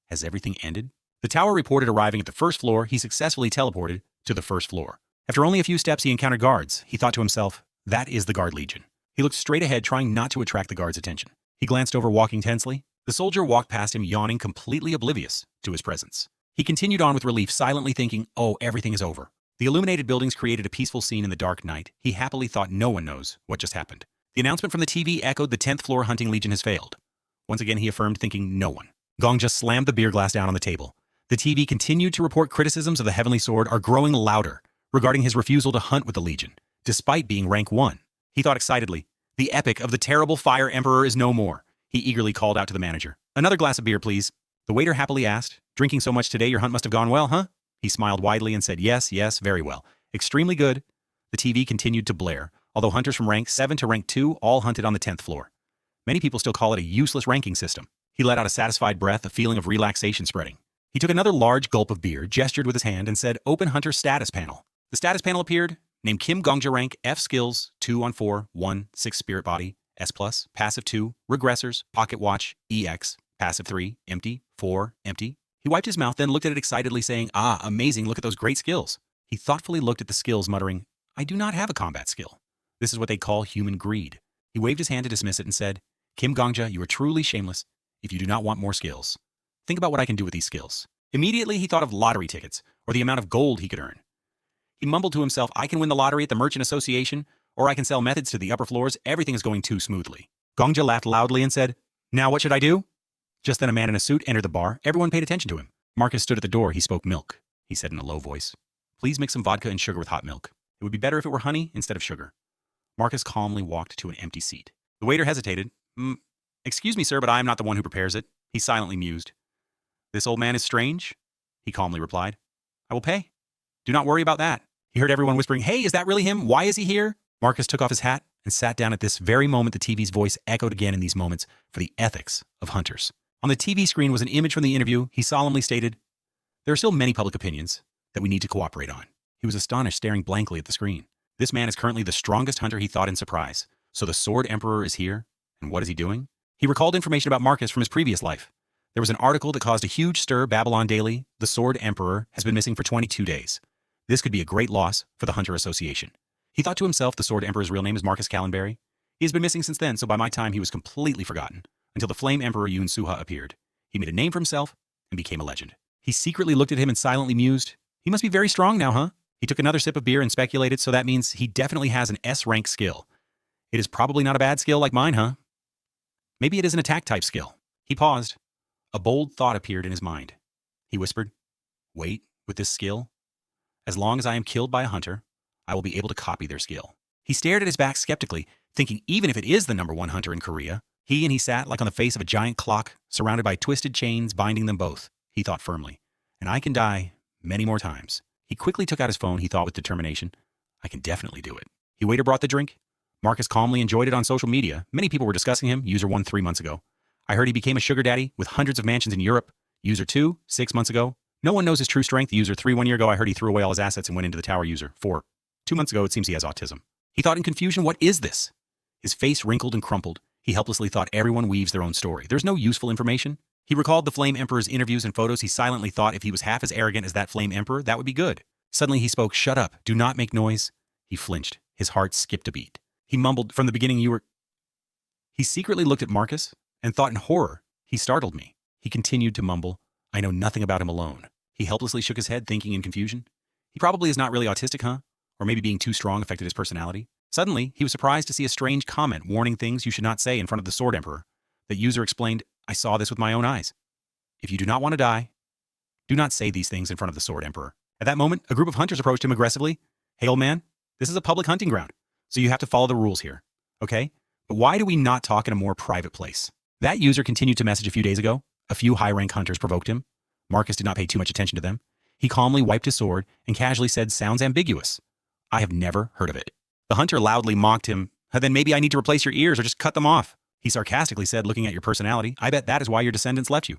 has everything ended? The tower reported arriving at the first floor. He successfully teleported to the first floor. After only a few steps, he encountered guards. He thought to himself, that is the guard legion. He looked straight ahead, trying not to attract the guard's attention. He glanced over, walking tensely. The soldier walked past him, yawning, completely oblivious to his presence. He continued on with relief, silently thinking, oh, everything is over. The illuminated buildings created a peaceful scene in the dark night. He happily thought no one knows what just happened. The announcement from the TV echoed, the 10th floor hunting legion has failed. Once again, he affirmed, thinking no one. Gong just slammed the beer glass down on the table. The TV continued to report criticisms of the Heavenly Sword are growing louder regarding his refusal to hunt with the Legion, despite being rank 1. He thought excitedly, the epic of the terrible Fire Emperor is no more. He eagerly called out to the manager. Another glass of beer, please. The waiter happily asked, drinking so much today your hunt must have gone well, huh? He smiled widely and said, yes, very well. Extremely good. The TV continued to blare, although hunters from rank 7 to rank 2 all hunted on the 10th floor. Many people still call it a useless ranking system. He let out a satisfied breath, a feeling of relaxation spreading. He took another large gulp of beer, gestured with his hand, and said, open hunter status panel. The status panel appeared. Name Kim Gongja rank, F skills, 2 on 4, 1, 6 spirit body, S+, passive 2, regressors, pocket watch, EX, passive 3, empty, 4, empty. He wiped his mouth, then looked at it excitedly, saying, ah, amazing, look at those great skills. He thoughtfully looked at the skills, muttering, I do not have a combat skill. This is what they call human greed. He waved his hand to dismiss it and said, Kim Gongja, you are truly shameless if you do not want more skills. Think about what I can do with these skills. Immediately, he thought of lottery tickets, or the amount of gold he could earn. He mumbled to himself, I can win the lottery at the Merchant Association, or I can sell methods to the upper floors. Everything is going too smoothly. Gongja laughed loudly and said, now what should I do? Just then a man in a suit entered the bar. Everyone paid attention to him. Marcus stood at the door. He spoke. Milk, he said in a low voice. Please mix some vodka and sugar with hot milk. It would be better if it were honey instead of sugar. Marcus calmly walked to an empty seat. The waiter hesitated. Excuse me, sir, but I am not the one who prepares it. He silently mused. This old man is strange, he calmly replied. I will pay. Do not worry about that. He heard everyone whispering, hey, is that really him? Why is he here? Marcus took off his hat and sat down. At this very moment. The TV's voice echoed again in these moments for the ethics of hunters. On the TV screen was an image from the interview. He solemnly stated, there are still many public opinions that we need to cooperate on. He was astonished, staring blankly at the screen. This man is currently the strongest hunter, he thought in surprise. So the Sword Emperor is here, and what is he doing? He recalled information about Marcus from his previous life. There was an article that caused a huge stir. Babylon Daily, the Sword Emperor, has been missing for 22 days. This could be a great loss for the Hunter Association. He thought to himself, the Sword Emperor's real name is Marcus Callenberry. He has been missing since then, so by my time he was completely forgotten, until the Flame Emperor Yoon Suha appeared. He made a name for himself and became a legend. He secretly looked at him and silently mused, he must be very strong now, huh? He took another sip of beer and speculated, so that means he definitely has an S-rank skill. It is probably not a bad skill like mine, huh? Maybe it is an attack-type skill. He paused. A bold thought appeared in his mind. He whispered, wait, with this skill? As long as I am killed by a hunter, I will be able to copy their skill. He stared at his back skeptically, thinking even if it is the #1 hunter in Korea, He sat like on the face of a giant clock, surrounded by twisted chains binding them both, he thought firmly. And I can die many more times. He quickly took out his phone, he thought with determination. I can definitely do it. He waiter brought the drink. Marcus calmly enjoyed it on social media. Many people were discussing him, user 1 3 months ago. I heard he became a sugar daddy with hundreds of mansions in Europe. User 2, 6 months ago. No one knows his true strength. User 3, 1 year ago, I heard he threw away all his assets and went into the tower. User 4, 2 months ago, it seems he has autism. He thought in confusion, what is this? His face wrinkled and crumpled. He helplessly thought everyone weaves their own story. There's no useful information. He recalled the Flame Emperor's interviews and photos. He silently thought if he was half as arrogant as that Flame Emperor, that would be good. Suddenly he spoke, shut up, do not make noise. He flinched. His heart skipped a beat. He mumbled, from the beginning you were... He secretly looked at Marcus and thought in horror, he startled me. He continued to mumble, I know nothing about him alone. He helplessly shook his head, thinking in confusion. He probably is not really autistic, huh? Or maybe being too strong affected his personality. Suddenly, he was surprised to see a strange comment warning things you should not say in front of the Sword Emperor. The user explained, I saw this with my own eyes. If you do not want to die, do not say these things in front of the Sword Emperor. At that moment, a group of hunters approached him aggressively. Hey, old man, this is a public hunting ground, so you have to follow the rules here, okay? But why do we not talk in a more private place? That user continued to message a few days ago. A few high-rank hunters provoked him. Marcus did not pay too much attention to them. He calmly wiped his sword and casually said, sounds ambiguous. I have never heard of it. The hunter loudly mocked him. Then maybe I need to replace your ears or just cut them off. He sarcastically said, looking at your personality, I bet that is why your descendants left you.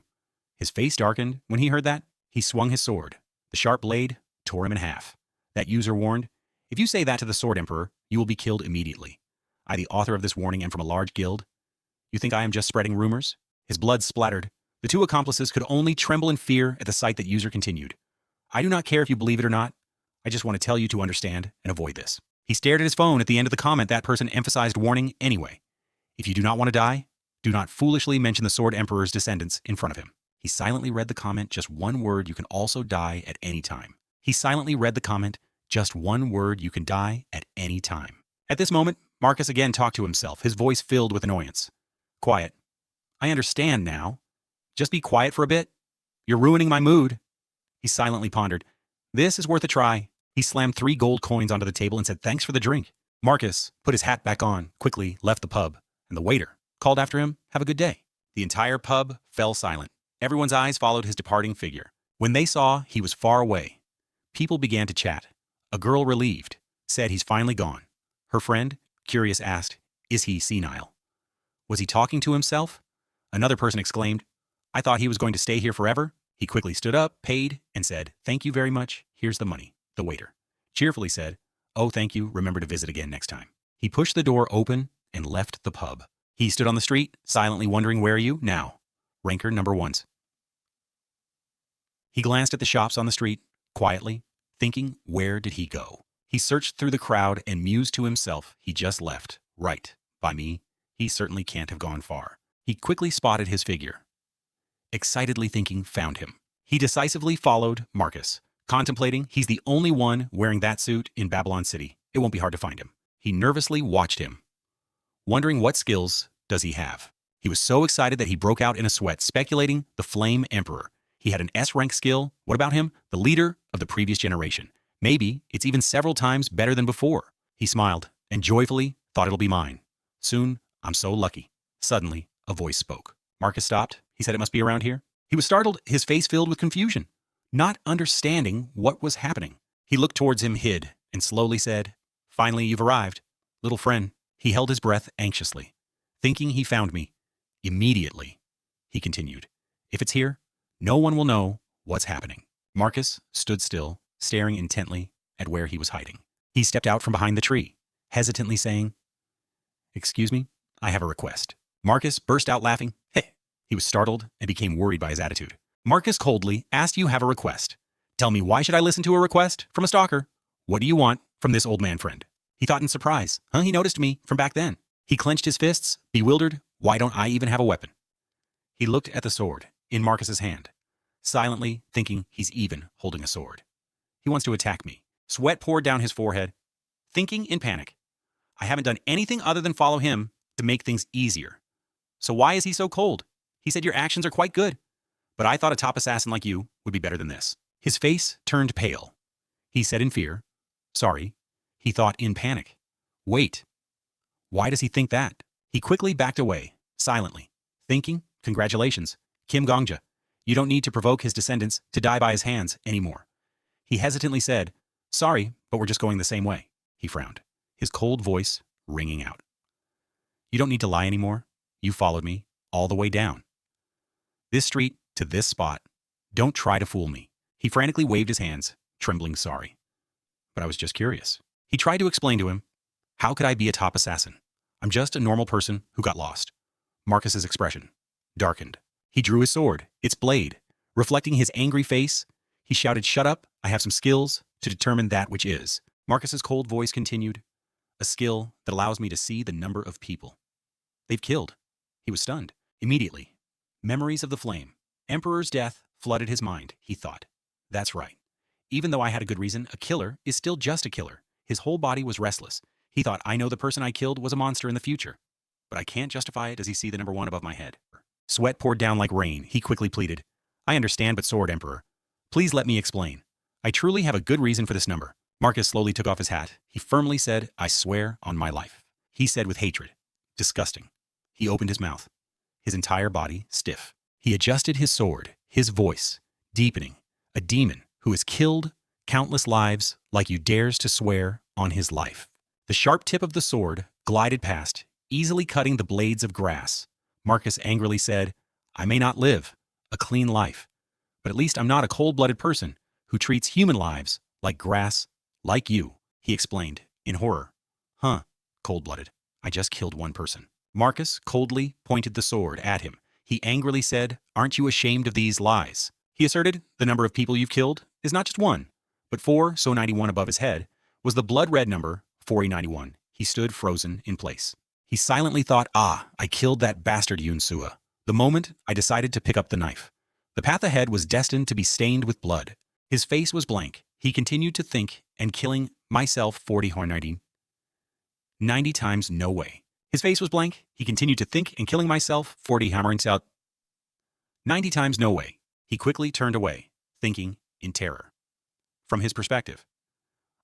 His face darkened. When he heard that, he swung his sword. The sharp blade tore him in half. That user warned, if you say that to the Sword Emperor, you will be killed immediately. I, the author of this warning, am from a large guild. You think I am just spreading rumors? His blood splattered. The two accomplices could only tremble in fear at the sight that user continued. I do not care if you believe it or not. I just want to tell you to understand and avoid this. He stared at his phone. At the end of the comment, that person emphasized warning anyway. If you do not want to die, do not foolishly mention the Sword Emperor's descendants in front of him. He silently read the comment, just one word, you can also die at any time. He silently read the comment, just one word, you can die at any time. At this moment, Marcus again talked to himself, his voice filled with annoyance. Quiet. I understand now. Just be quiet for a bit. You're ruining my mood. He silently pondered. This is worth a try. He slammed 3 gold coins onto the table and said, thanks for the drink. Marcus put his hat back on, quickly left the pub, and the waiter called after him, have a good day. The entire pub fell silent. Everyone's eyes followed his departing figure. When they saw he was far away, people began to chat. A girl, relieved, said he's finally gone. Her friend, curious, asked, is he senile? Was he talking to himself? Another person exclaimed, I thought he was going to stay here forever. He quickly stood up, paid, and said, thank you very much. Here's the money. The waiter cheerfully said, oh, thank you. Remember to visit again next time. He pushed the door open and left the pub. He stood on the street, silently wondering, where are you now? Ranker number 1s. He glanced at the shops on the street, quietly, thinking, where did he go? He searched through the crowd and mused to himself, he just left. Right. By me, he certainly can't have gone far. He quickly spotted his figure. Excitedly thinking, found him. He decisively followed Marcus, contemplating he's the only one wearing that suit in Babylon City. It won't be hard to find him. He nervously watched him, wondering what skills does he have. He was so excited that he broke out in a sweat, speculating the Flame Emperor. He had an S-rank skill. What about him? The leader of the previous generation. Maybe it's even several times better than before. He smiled and joyfully thought it'll be mine. Soon, I'm so lucky. Suddenly, a voice spoke. Marcus stopped. He said it must be around here. He was startled, his face filled with confusion, not understanding what was happening. He looked towards him, hid, and slowly said, finally, you've arrived. Little friend. He held his breath anxiously, thinking he found me. Immediately, he continued, if it's here, no one will know what's happening. Marcus stood still, staring intently at where he was hiding. He stepped out from behind the tree, hesitantly saying, excuse me, I have a request. Marcus burst out laughing. Hey! He was startled and became worried by his attitude. Marcus coldly asked, you have a request. Tell me, why should I listen to a request from a stalker? What do you want from this old man friend? He thought in surprise. He noticed me from back then. He clenched his fists, bewildered. Why don't I even have a weapon? He looked at the sword in Marcus's hand, silently thinking he's even holding a sword. He wants to attack me. Sweat poured down his forehead, thinking in panic. I haven't done anything other than follow him to make things easier. So why is he so cold? He said your actions are quite good, but I thought a top assassin like you would be better than this. His face turned pale. He said in fear, sorry. He thought in panic. Wait. Why does he think that? He quickly backed away, silently, thinking, congratulations, Kim Gongja. You don't need to provoke his descendants to die by his hands anymore. He hesitantly said, sorry, but we're just going the same way. He frowned, his cold voice ringing out. You don't need to lie anymore. You followed me all the way down this street to this spot. Don't try to fool me. He frantically waved his hands, trembling sorry. But I was just curious. He tried to explain to him, how could I be a top assassin? I'm just a normal person who got lost. Marcus's expression darkened. He drew his sword, its blade, reflecting his angry face. He shouted, shut up, I have some skills to determine that which is. Marcus's cold voice continued, a skill that allows me to see the number of people they've killed. He was stunned. Immediately, memories of the flame, Emperor's death, flooded his mind. He thought, that's right. Even though I had a good reason, a killer is still just a killer. His whole body was restless. He thought, I know the person I killed was a monster in the future, but I can't justify it. Does he see the number 1 above my head? Sweat poured down like rain. He quickly pleaded, I understand, but Sword Emperor, please let me explain. I truly have a good reason for this number. Marcus slowly took off his hat. He firmly said, I swear on my life. He said with hatred, disgusting. He opened his mouth, his entire body stiff. He adjusted his sword, his voice deepening. A demon who has killed countless lives like you dares to swear on his life. The sharp tip of the sword glided past, easily cutting the blades of grass. Marcus angrily said, I may not live a clean life, but at least I'm not a cold-blooded person who treats human lives like grass, like you, he explained in horror. Huh, cold-blooded. I just killed one person. Marcus coldly pointed the sword at him. He angrily said, aren't you ashamed of these lies? He asserted, the number of people you've killed is not just 1, but 4, so 91 above his head was the blood-red number, 4091. He stood frozen in place. He silently thought, I killed that bastard Yun Sua. The moment I decided to pick up the knife. The path ahead was destined to be stained with blood. His face was blank. He continued to think, and killing myself 90 times, no way. His face was blank. He continued to think, and killing myself 90 times, no way. He quickly turned away, thinking in terror. From his perspective,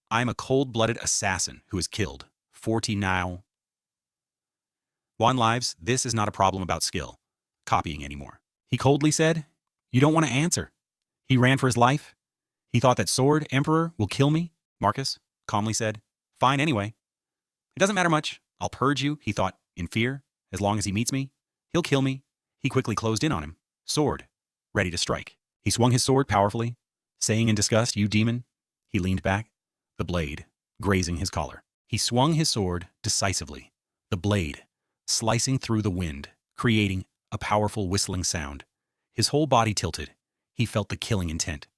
I'm a cold-blooded assassin who has killed 49 lives. This is not a problem about skill, copying anymore. He coldly said, you don't want to answer. He ran for his life. He thought that Sword Emperor will kill me. Marcus calmly said, fine anyway. It doesn't matter much. I'll purge you, he thought, in fear. As long as he meets me, he'll kill me. He quickly closed in on him, sword, ready to strike. He swung his sword powerfully, saying in disgust, you demon. He leaned back, the blade grazing his collar. He swung his sword decisively, the blade slicing through the wind, creating a powerful whistling sound. His whole body tilted. He felt the killing intent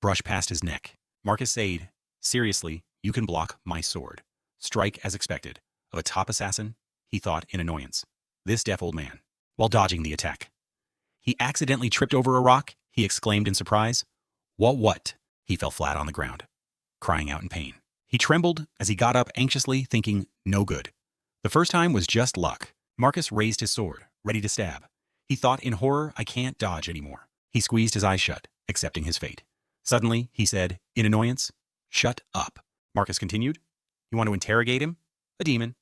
brush past his neck. Marcus said, seriously, you can block my sword. Strike as expected. Of a top assassin, he thought in annoyance. This deaf old man, while dodging the attack. He accidentally tripped over a rock, he exclaimed in surprise. What? He fell flat on the ground, crying out in pain. He trembled as he got up anxiously, thinking, no good. The first time was just luck. Marcus raised his sword, ready to stab. He thought in horror, I can't dodge anymore. He squeezed his eyes shut, accepting his fate. Suddenly, he said, in annoyance, shut up. Marcus continued, you want to interrogate him? A demon.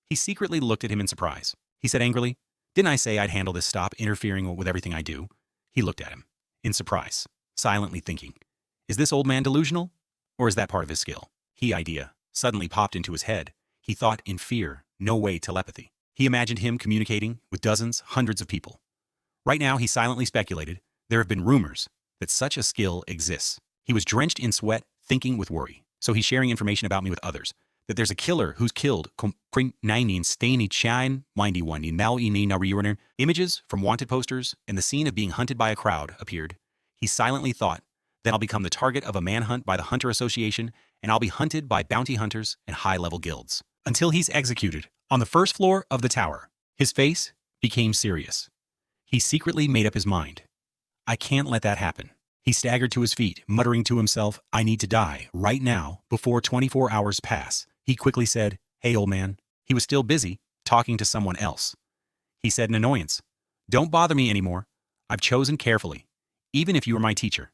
He secretly looked at him in surprise. He said angrily, didn't I say I'd handle this? Stop interfering with everything I do. He looked at him, in surprise, silently thinking, is this old man delusional? Or is that part of his skill? Idea suddenly popped into his head. He thought in fear, no way telepathy. He imagined him communicating with dozens, hundreds of people. Right now, he silently speculated, there have been rumors that such a skill exists. He was drenched in sweat, thinking with worry. So he's sharing information about me with others. That there's a killer who's killed images from wanted posters and the scene of being hunted by a crowd appeared. He silently thought, then I'll become the target of a manhunt by the Hunter Association, and I'll be hunted by bounty hunters and high-level guilds. Until he's executed on the first floor of the tower. His face became serious. He secretly made up his mind. I can't let that happen. He staggered to his feet, muttering to himself, I need to die right now before 24 hours pass. He quickly said, hey, old man. He was still busy talking to someone else. He said in annoyance, don't bother me anymore. I've chosen carefully, even if you were my teacher.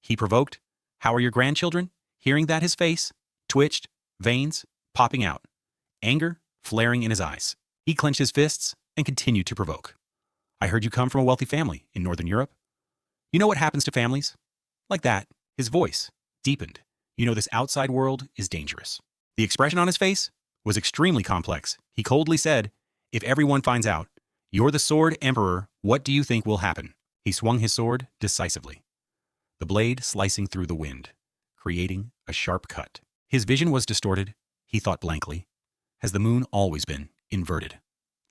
He provoked, how are your grandchildren? Hearing that, his face twitched, veins popping out, anger flaring in his eyes. He clenched his fists and continued to provoke. I heard you come from a wealthy family in Northern Europe. You know what happens to families? Like that, his voice deepened. You know this outside world is dangerous. The expression on his face was extremely complex. He coldly said, if everyone finds out, you're the Sword Emperor, what do you think will happen? He swung his sword decisively, the blade slicing through the wind, creating a sharp cut. His vision was distorted, he thought blankly. Has the moon always been inverted?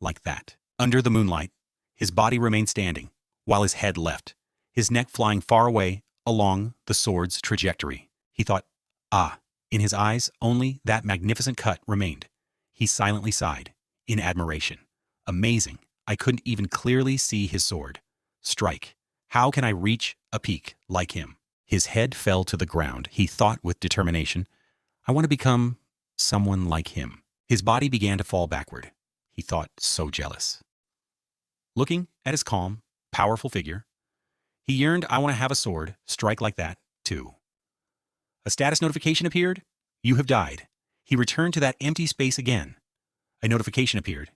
Like that. Under the moonlight, his body remained standing, while his head left, his neck flying far away along the sword's trajectory. He thought, ah, in his eyes only that magnificent cut remained. He silently sighed, in admiration. Amazing, I couldn't even clearly see his sword. Strike. How can I reach a peak like him? His head fell to the ground. He thought with determination, I want to become someone like him. His body began to fall backward. He thought, so jealous. Looking at his calm, powerful figure, he yearned, I want to have a sword, strike like that, too. A status notification appeared. You have died. He returned to that empty space again. A notification appeared.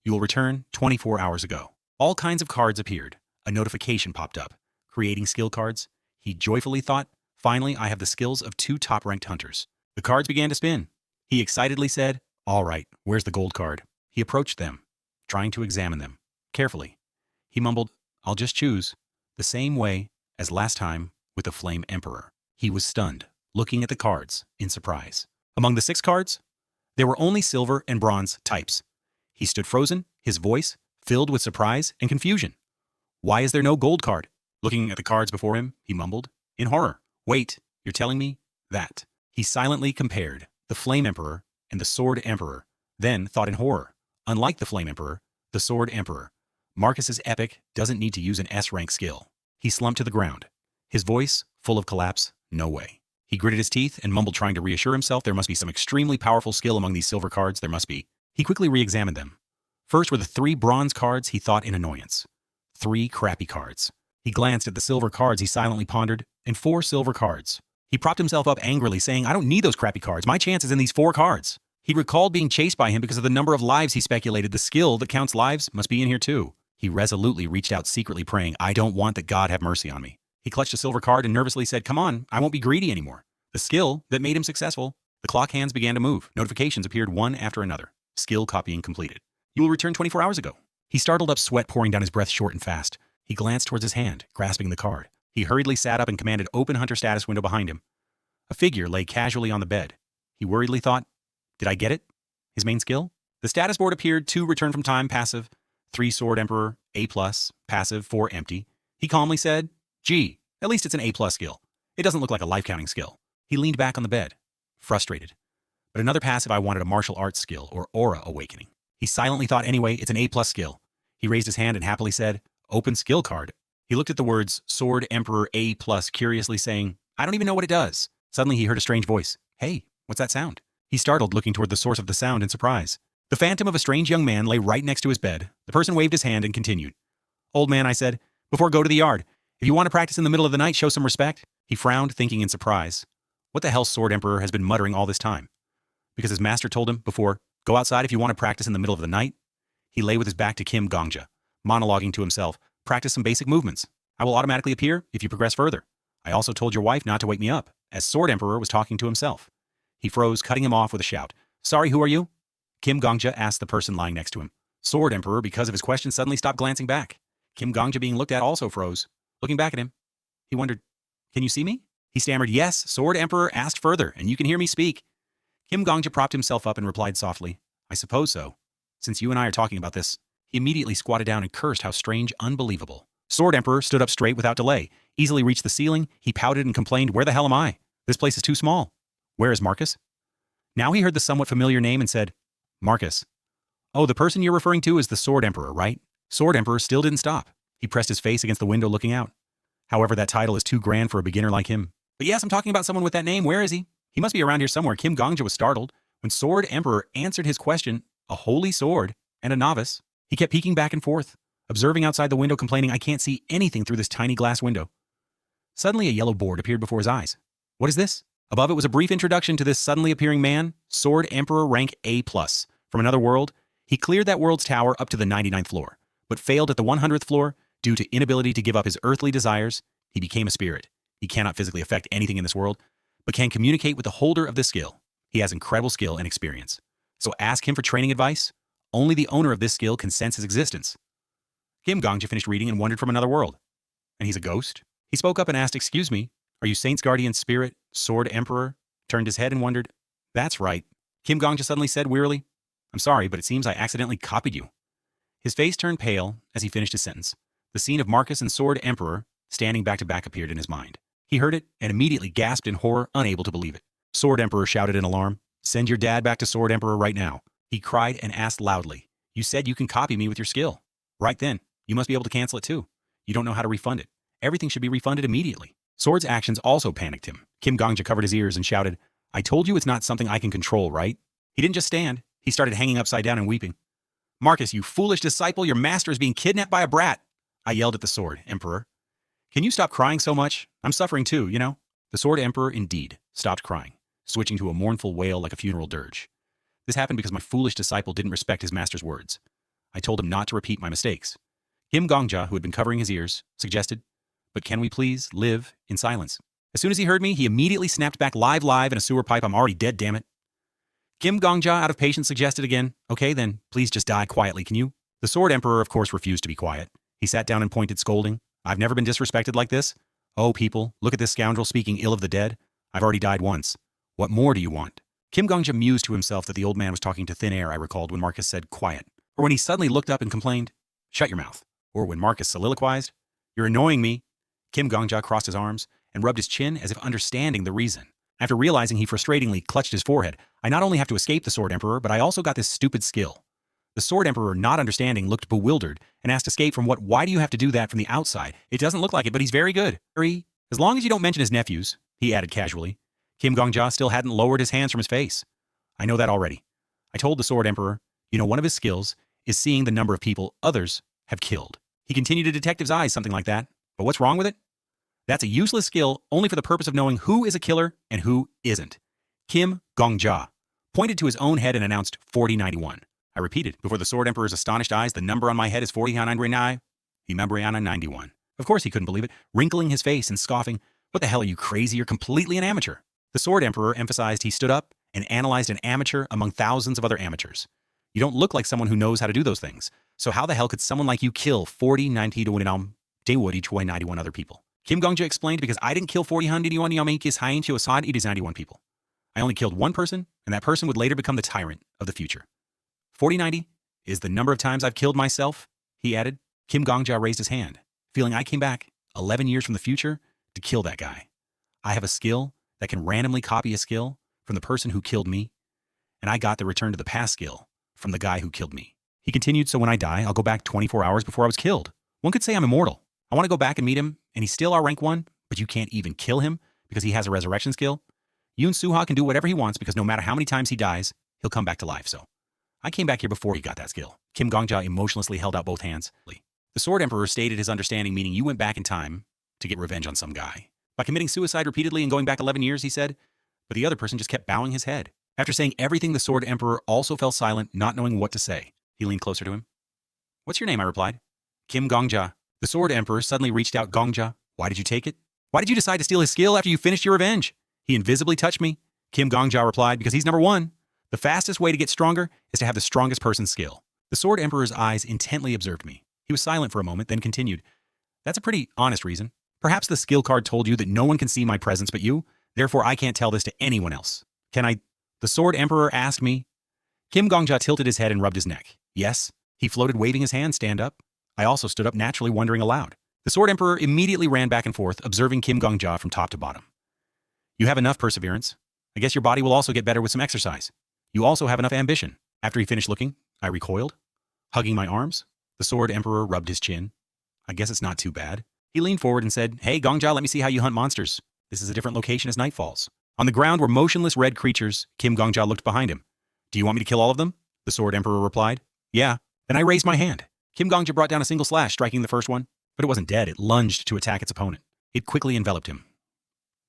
You will return 24 hours ago. All kinds of cards appeared. A notification popped up, creating skill cards. He joyfully thought, finally, I have the skills of 2 top-ranked hunters. The cards began to spin. He excitedly said, all right, where's the gold card? He approached them, trying to examine them carefully. He mumbled, I'll just choose, the same way as last time with the Flame Emperor. He was stunned, looking at the cards in surprise. Among the 6 cards, there were only silver and bronze types. He stood frozen, his voice filled with surprise and confusion. Why is there no gold card? Looking at the cards before him, he mumbled, in horror. Wait, you're telling me that? He silently compared the Flame Emperor and the Sword Emperor, then thought in horror. Unlike the Flame Emperor, the Sword Emperor, Marcus's epic doesn't need to use an S-rank skill. He slumped to the ground, his voice full of collapse. No way. He gritted his teeth and mumbled, trying to reassure himself there must be some extremely powerful skill among these silver cards. There must be. He quickly re-examined them. First were the 3 bronze cards, he thought in annoyance. 3 crappy cards. He glanced at the silver cards he silently pondered, and 4 silver cards. He propped himself up angrily, saying, I don't need those crappy cards. My chance is in these 4 cards. He recalled being chased by him because of the number of lives. He speculated the skill that counts lives must be in here too. He resolutely reached out, secretly praying, I don't want that God have mercy on me. He clutched a silver card and nervously said, come on, I won't be greedy anymore. The skill that made him successful. The clock hands began to move. Notifications appeared one after another. Skill copying completed. You will return 24 hours ago. He startled up, sweat pouring down his breath short and fast. He glanced towards his hand, grasping the card. He hurriedly sat up and commanded open hunter status window behind him. A figure lay casually on the bed. He worriedly thought, did I get it? His main skill? The status board appeared: 2 return from time, passive. 3 Sword Emperor, A+, passive. 4 empty. He calmly said, gee, at least it's an A+ skill. It doesn't look like a life-counting skill. He leaned back on the bed, frustrated. But another passive, I wanted a martial arts skill or aura awakening. He silently thought, anyway, it's an A+ skill. He raised his hand and happily said, open skill card. He looked at the words Sword Emperor A+, curiously saying, I don't even know what it does. Suddenly he heard a strange voice. Hey, what's that sound? He startled, looking toward the source of the sound in surprise. The phantom of a strange young man lay right next to his bed. The person waved his hand and continued. Old man, I said, before go to the yard. If you want to practice in the middle of the night, show some respect. He frowned, thinking in surprise. What the hell Sword Emperor has been muttering all this time? Because his master told him before, go outside if you want to practice in the middle of the night. He lay with his back to Kim Gongja, monologuing to himself, practice some basic movements. I will automatically appear if you progress further. I also told your wife not to wake me up, as Sword Emperor was talking to himself. He froze, cutting him off with a shout. Sorry, who are you? Kim Gongja asked the person lying next to him. Sword Emperor, because of his question, suddenly stopped glancing back. Kim Gongja, being looked at, also froze, looking back at him. He wondered, can you see me? He stammered, yes. Sword Emperor asked further, and you can hear me speak. Kim Gongja propped himself up and replied softly, I suppose so. Since you and I are talking about this. He immediately squatted down and cursed, how strange, unbelievable. Sword Emperor stood up straight without delay, easily reached the ceiling. He pouted and complained, where the hell am I? This place is too small. Where is Marcus? Now he heard the somewhat familiar name and said, Marcus. Oh, the person you're referring to is the Sword Emperor, right? Sword Emperor still didn't stop. He pressed his face against the window, looking out. However, that title is too grand for a beginner like him. But yes, I'm talking about someone with that name. Where is he? He must be around here somewhere. Kim Gongja was startled when Sword Emperor answered his question, a holy sword and a novice. He kept peeking back and forth, observing outside the window, complaining, I can't see anything through this tiny glass window. Suddenly, a yellow board appeared before his eyes. What is this? Above it was a brief introduction to this suddenly appearing man, Sword Emperor rank A+. From another world, he cleared that world's tower up to the 99th floor. but failed at the 100th floor due to inability to give up his earthly desires. He became a spirit. He cannot physically affect anything in this world, but can communicate with the holder of this skill. He has incredible skill and experience. So ask him for training advice. Only the owner of this skill can sense his existence. Kim Gongja finished reading and wandered from another world. And he's a ghost? He spoke up and asked, "Excuse me, are you Saint's guardian spirit, Sword Emperor?" Turned his head and wondered. "That's right." Kim Gongja suddenly said wearily, "I'm sorry, but it seems I accidentally copied you." His face turned pale as he finished his sentence. The scene of Marcus and Sword Emperor standing back to back appeared in his mind. He heard it and immediately gasped in horror, unable to believe it. Sword Emperor shouted in alarm, "Send your dad back to Sword Emperor right now." He cried and asked loudly, "You said you can copy me with your skill. Right then, you must be able to cancel it too. You don't know how to refund it. Everything should be refunded immediately." Sword's actions also panicked him. Kim Gongja covered his ears and shouted, "I told you it's not something I can control, right?" He didn't just stand. He started hanging upside down and weeping. "Marcus, you foolish disciple, your master is being kidnapped by a brat," I yelled at the Sword Emperor. "Can you stop crying so much? I'm suffering too, you know?" The Sword Emperor indeed stopped crying, switching to a mournful wail like a funeral dirge. This happened because my foolish disciple didn't respect his master's words. I told him not to repeat my mistakes. Kim Gongja, who had been covering his ears, suggested, "But can we please live in silence?" As soon as he heard me, he immediately snapped back, live in a sewer pipe. "I'm already dead, damn it." Kim Gongja, out of patience, suggested again, "Okay, then please just die quietly, can you?" The Sword Emperor, of course, refused to be quiet. He sat down and pointed, scolding, "I've never been disrespected like this. Oh, people, look at this scoundrel speaking ill of the dead. I've already died once. What more do you want?" Kim Gongja mused to himself that the old man was talking to thin air, I recalled when Marcus said, "Quiet." Or when he suddenly looked up and complained, "Shut your mouth." Or when Marcus soliloquized, "You're annoying me." Kim Gongja crossed his arms and rubbed his chin as if understanding the reason. After realizing he frustratingly clutched his forehead, I not only have to escape the Sword Emperor, but I also got this stupid skill. The Sword Emperor, not understanding, looked bewildered and asked escape from what? "Why do you have to do that from the outside? It doesn't look like it, but he's very good. As long as you don't mention his nephews," he added casually. Kim Gongja still hadn't lowered his hands from his face. "I know that already." I told the Sword Emperor, "You know, one of his skills is seeing the number of people others have killed." He continued to detective's eyes, something like that. "But what's wrong with it?" "That's a useless skill only for the purpose of knowing who is a killer and who isn't." Kim Gongja pointed to his own head and announced 4091. I repeated before the Sword Emperor's astonished eyes, "The number on my head is 4091. Of course he couldn't believe it, wrinkling his face and scoffing, "What the hell are you, crazy? You're completely an amateur." The Sword Emperor emphasized he stood up and analyzed an amateur among thousands of other amateurs. "You don't look like someone who knows how to do those things. So how the hell could someone like you kill 4091 other people?" Kim Gongja explained, "Because I didn't kill 4091 people. I only killed one person, and that person would later become the tyrant of the future. 4090 is the number of times I've killed myself," he added. Kim Gongja raised his hand, feeling I came back 11 years from the future to kill that guy. I have a skill that can randomly copy a skill from the person who killed me, and I got the return to the past skill from the guy who killed me. He continued, "So when I die, I'll go back 24 hours before I was killed. One could say I'm immortal. I want to go back and meet him, and he's still our rank 1, but you can't even kill him because he has a resurrection skill. Yoon Suha can do whatever he wants because no matter how many times he dies, he'll come back to life. So I came back here before he got that skill." Kim Gongja emotionlessly held out both hands. The Sword Emperor stated his understanding, meaning you went back in time to get revenge on some guy. By committing suicide repeatedly and going back 11 years, he said, but the other person just kept bowing his head. After saying everything, the Sword Emperor also fell silent, not knowing what to say. He leaned closer to him. "What's your name?" I replied. "Kim Gongja." The Sword Emperor suddenly reached out. "Gongja, why did you take it? Why did you decide to steal his skill after you finished your revenge?" "He invisibly touched me," Kim Gongja replied, "because he's number 1. The fastest way to get stronger is to have the strongest person's skill." The Sword Emperor's eyes intently observed me. He was silent for a moment, then continued, "That's a pretty honest reason. Perhaps the skill card told you that no one can see my presence but you, therefore I can't tell this to anyone else. Can I?" The Sword Emperor asked me. Kim Gongja tilted his head and rubbed his neck. "Yes." He floated, waving his hand, "Stand up." I also stood up, naturally wondering aloud. The Sword Emperor immediately ran back and forth, observing Kim Gongja from top to bottom. "You have enough perseverance. I guess your body will also get better with some exercise. You also have enough ambition." After he finished looking, I recoiled, hugging my arms. The Sword Emperor rubbed his chin. "I guess it's not too bad." He leaned forward and said, "Hey, Gongja, let me see how you hunt monsters. This is a different location as night falls." On the ground were motionless red creatures. Kim Gongja looked behind him. "Do you want me to kill all of them?" The Sword Emperor replied. "Yeah." Then I raised my hand. Kim Gongja brought down a single slash, striking the first one, but it wasn't dead. It lunged to attack its opponent. It quickly enveloped him.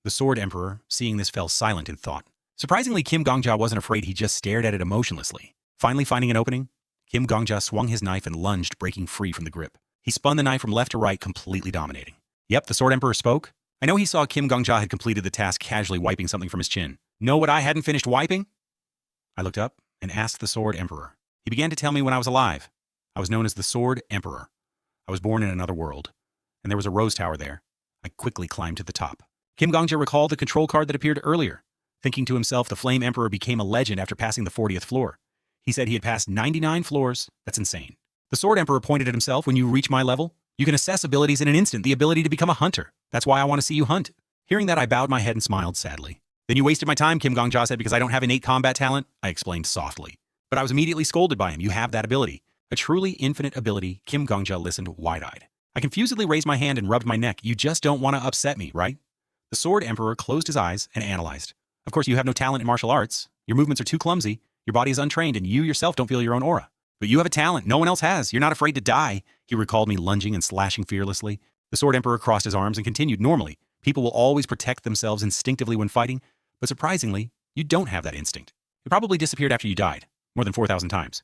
The Sword Emperor, seeing this, fell silent in thought. Surprisingly, Kim Gongja wasn't afraid. He just stared at it emotionlessly. Finally finding an opening, Kim Gongja swung his knife and lunged, breaking free from the grip. He spun the knife from left to right, completely dominating. Yep, the Sword Emperor spoke. I know he saw Kim Gongja had completed the task, casually wiping something from his chin. Know what I hadn't finished wiping? I looked up and asked the Sword Emperor. He began to tell me when I was alive. I was known as the Sword Emperor. I was born in another world, and there was a rose tower there. I quickly climbed to the top. Kim Gongja recalled the control card that appeared earlier. Thinking to himself, the Flame Emperor became a legend after passing the 40th floor. He said he had passed 99 floors. That's insane. The Sword Emperor pointed at himself. When you reach my level, you can assess abilities in an instant, the ability to become a hunter. That's why I want to see you hunt. Hearing that, I bowed my head and smiled sadly. Then you wasted my time, Kim Gongja said, because I don't have innate combat talent, I explained softly. But I was immediately scolded by him. You have that ability. A truly infinite ability. Kim Gongja listened wide-eyed. I confusedly raised my hand and rubbed my neck. You just don't want to upset me, right? The Sword Emperor closed his eyes and analyzed. Of course, you have no talent in martial arts. Your movements are too clumsy. Your body is untrained, and you yourself don't feel your own aura. But you have a talent no one else has. You're not afraid to die. He recalled me lunging and slashing fearlessly. The Sword Emperor crossed his arms and continued. Normally, people will always protect themselves instinctively when fighting, but surprisingly, you don't have that instinct. It probably disappeared after you died, more than 4,000 times.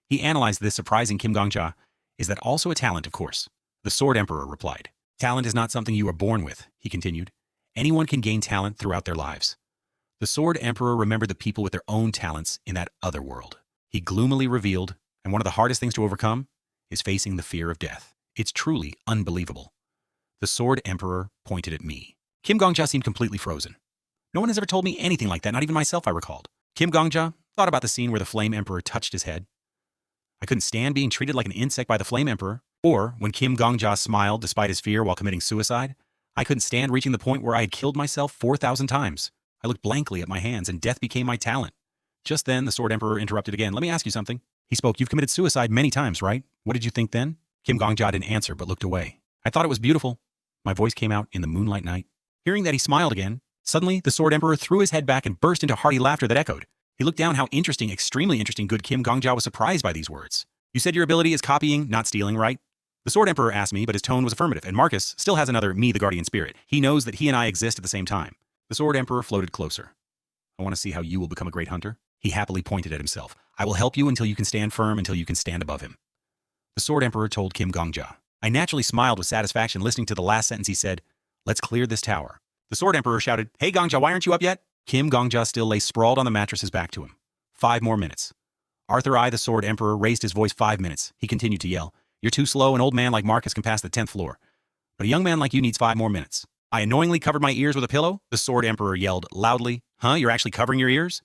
He analyzed this, surprising Kim Gongja. Is that also a talent, of course? The Sword Emperor replied. Talent is not something you are born with, he continued. Anyone can gain talent throughout their lives. The Sword Emperor remembered the people with their own talents in that other world. He gloomily revealed, and one of the hardest things to overcome is facing the fear of death. It's truly unbelievable. The Sword Emperor pointed at me. Kim Gongja seemed completely frozen. No one has ever told me anything like that, not even myself, I recalled. Kim Gongja thought about the scene where the Flame Emperor touched his head. I couldn't stand being treated like an insect by the Flame Emperor, or when Kim Gongja smiled despite his fear while committing suicide. I couldn't stand reaching the point where I had killed myself 4,000 times. I looked blankly at my hands, and death became my talent. Just then, the Sword Emperor interrupted again. Let me ask you something. He spoke. You've committed suicide many times, right? What did you think then? Kim Gongja didn't answer, but looked away. I thought it was beautiful. My voice came out in the moonlight night. Hearing that he smiled again, suddenly the Sword Emperor threw his head back and burst into hearty laughter that echoed. He looked down. How interesting, extremely interesting. Good. Kim Gongja was surprised by these words. You said your ability is copying, not stealing, right? The Sword Emperor asked me, but his tone was affirmative, and Marcus still has another me, the Guardian Spirit. He knows that he and I exist at the same time. The Sword Emperor floated closer. I want to see how you will become a great hunter. He happily pointed at himself. I will help you until you can stand firm, until you can stand above him. The Sword Emperor told Kim Gongja. I naturally smiled with satisfaction listening to the last sentence he said. Let's clear this tower. The Sword Emperor shouted, Hey Gongja, why aren't you up yet? Kim Gongja still lay sprawled on the mattress, his back to him. 5 more minutes. Arthur I, the Sword Emperor, raised his voice. 5 minutes. He continued to yell. You're too slow. An old man like Marcus can pass the 10th floor. But a young man like you needs 5 more minutes. I annoyingly covered my ears with a pillow. The Sword Emperor yelled loudly. Huh? You're actually covering your ears?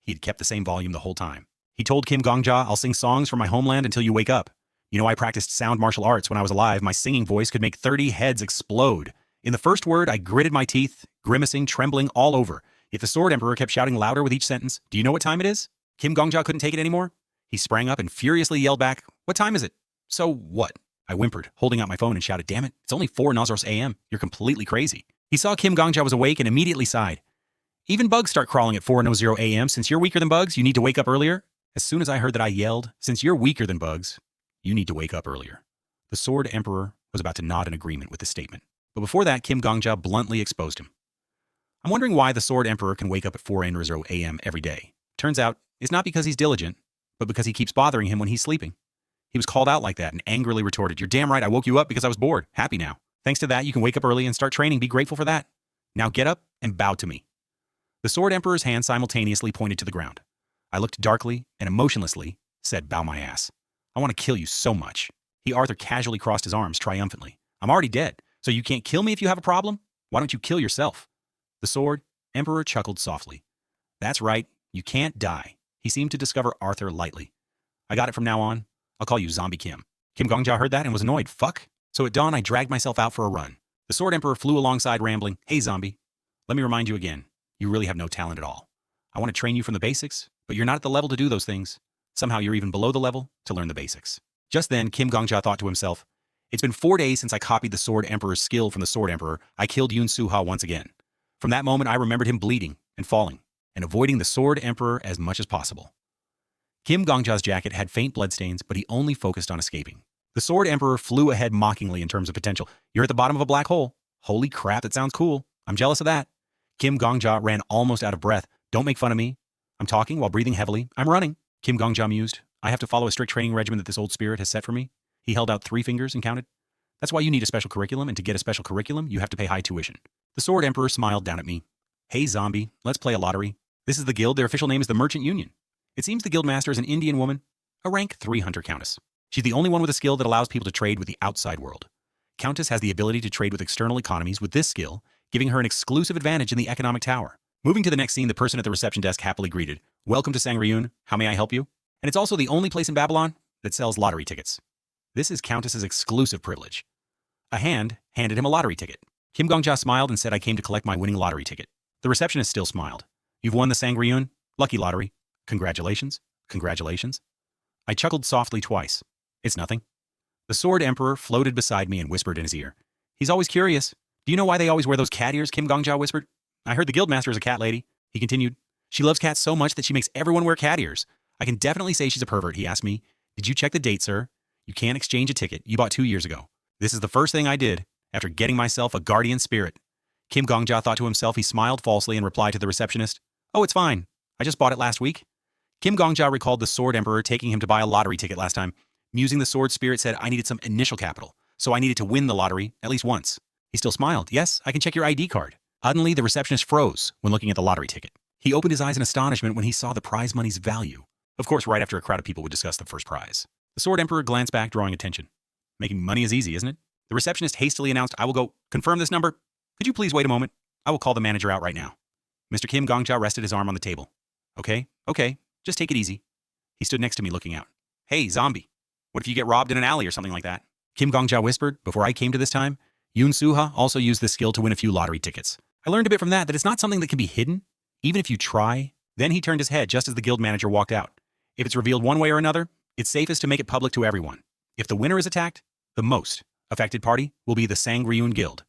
He'd kept the same volume the whole time. He told Kim Gongja, I'll sing songs from my homeland until you wake up. You know, I practiced sound martial arts when I was alive. My singing voice could make 30 heads explode. In the first word, I gritted my teeth, grimacing, trembling all over. Yet the Sword Emperor kept shouting louder with each sentence. Do you know what time it is? Kim Gongja couldn't take it anymore. He sprang up and furiously yelled back, What time is it? So what? I whimpered, holding out my phone and shouted, Damn it, it's only 4 Nosros a.m. You're completely crazy. He saw Kim Gongja was awake and immediately sighed. Even bugs start crawling at 4:00 a.m. Since you're weaker than bugs, you need to wake up earlier. As soon as I heard that, I yelled, Since you're weaker than bugs, you need to wake up earlier. The Sword Emperor was about to nod in agreement with the statement. But before that, Kim Gongja bluntly exposed him. I'm wondering why the Sword Emperor can wake up at 4:00 a.m. every day. Turns out, it's not because he's diligent, but because he keeps bothering him when he's sleeping. He was called out like that and angrily retorted, You're damn right, I woke you up because I was bored. Happy now. Thanks to that, you can wake up early and start training. Be grateful for that. Now get up and bow to me. The Sword Emperor's hand simultaneously pointed to the ground. I looked darkly and emotionlessly, said, Bow my ass. I want to kill you so much. Arthur casually crossed his arms triumphantly. I'm already dead, so you can't kill me if you have a problem? Why don't you kill yourself? The Sword Emperor chuckled softly. That's right, you can't die. He seemed to discover Arthur lightly. I got it from now on. I'll call you Zombie Kim. Kim Gongja heard that and was annoyed. Fuck. So at dawn, I dragged myself out for a run. The Sword Emperor flew alongside rambling, Hey Zombie, let me remind you again, you really have no talent at all. I want to train you from the basics, but you're not at the level to do those things. Somehow you're even below the level to learn the basics. Just then, Kim Gongja thought to himself, It's been 4 days since I copied the Sword Emperor's skill from the Sword Emperor. I killed Yoon Suha once again. From that moment, I remembered him bleeding and falling and avoiding the Sword Emperor as much as possible. Kim Gongja's jacket had faint bloodstains, but he only focused on escaping. The Sword Emperor flew ahead mockingly in terms of potential. You're at the bottom of a black hole. Holy crap, that sounds cool. I'm jealous of that. Kim Gongja ran almost out of breath. Don't make fun of me. I'm talking while breathing heavily. I'm running. Kim Gongja mused. I have to follow a strict training regimen that this old spirit has set for me. He held out 3 fingers and counted. That's why you need a special curriculum, and to get a special curriculum, you have to pay high tuition. The Sword Emperor smiled down at me. Hey, zombie, let's play a lottery. This is the guild. Their official name is the Merchant Union. It seems the guild master is an Indian woman, a rank 3 hunter countess. She's the only one with a skill that allows people to trade with the outside world. Countess has the ability to trade with external economies with this skill, giving her an exclusive advantage in the economic tower. Moving to the next scene, the person at the reception desk happily greeted, "Welcome to Sangryun. How may I help you?" And it's also the only place in Babylon that sells lottery tickets. This is Countess's exclusive privilege. A hand handed him a lottery ticket. Kim Gongja smiled and said, "I came to collect my winning lottery ticket." The receptionist still smiled. "You've won the Sangryun Lucky Lottery. Congratulations. Congratulations." I chuckled softly twice. "It's nothing." The Sword Emperor floated beside me and whispered in his ear, "He's always curious. Do you know why they always wear those cat ears?" Kim Gongja whispered. "I heard the guildmaster is a cat lady." He continued, "She loves cats so much that she makes everyone wear cat ears. I can definitely say she's a pervert." He asked me, "Did you check the date, sir? You can't exchange a ticket you bought 2 years ago." This is the first thing I did after getting myself a guardian spirit. Kim Gongja thought to himself. He smiled falsely and replied to the receptionist, "Oh, it's fine. I just bought it last week." Kim Gongja recalled the Sword Emperor taking him to buy a lottery ticket last time. Musing, the Sword Spirit said, "I needed some initial capital, so I needed to win the lottery at least once." He still smiled. "Yes, I can check your ID card." Suddenly, the receptionist froze when looking at the lottery ticket. He opened his eyes in astonishment when he saw the prize money's value. Of course, right after a crowd of people would discuss the first prize. The Sword Emperor glanced back, drawing attention. "Making money is easy, isn't it?" The receptionist hastily announced, "I will go confirm this number. Could you please wait a moment? I will call the manager out right now." Mr. Kim Gongja rested his arm on the table. Okay, just take it easy." He stood next to me looking out. "Hey, zombie. What if you get robbed in an alley or something like that?" Kim Gongja whispered. "Before I came to this time, Yoon Suha also used this skill to win a few lottery tickets. I learned a bit from that it's not something that can be hidden, even if you try." Then he turned his head just as the guild manager walked out. "If it's revealed one way or another, it's safest to make it public to everyone. If the winner is attacked, the most affected party will be the Sangryun Guild."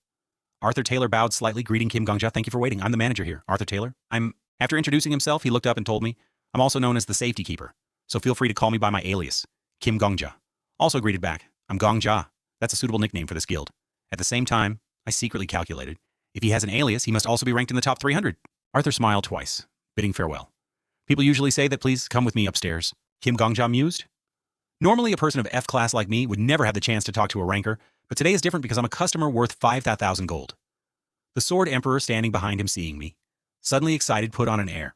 Arthur Taylor bowed slightly, greeting Kim Gongja. "Thank you for waiting. I'm the manager here, Arthur Taylor. After introducing himself, he looked up and told me, "I'm also known as the Safety Keeper, so feel free to call me by my alias, Kim Gongja." Also greeted back, "I'm Gongja. That's a suitable nickname for this guild." At the same time, I secretly calculated, if he has an alias, he must also be ranked in the top 300. Arthur smiled twice, bidding farewell. "People usually say that please come with me upstairs," Kim Gongja mused. "Normally, a person of F class like me would never have the chance to talk to a ranker, but today is different because I'm a customer worth 5,000 gold. The Sword Emperor, standing behind him seeing me, suddenly excited, put on an air.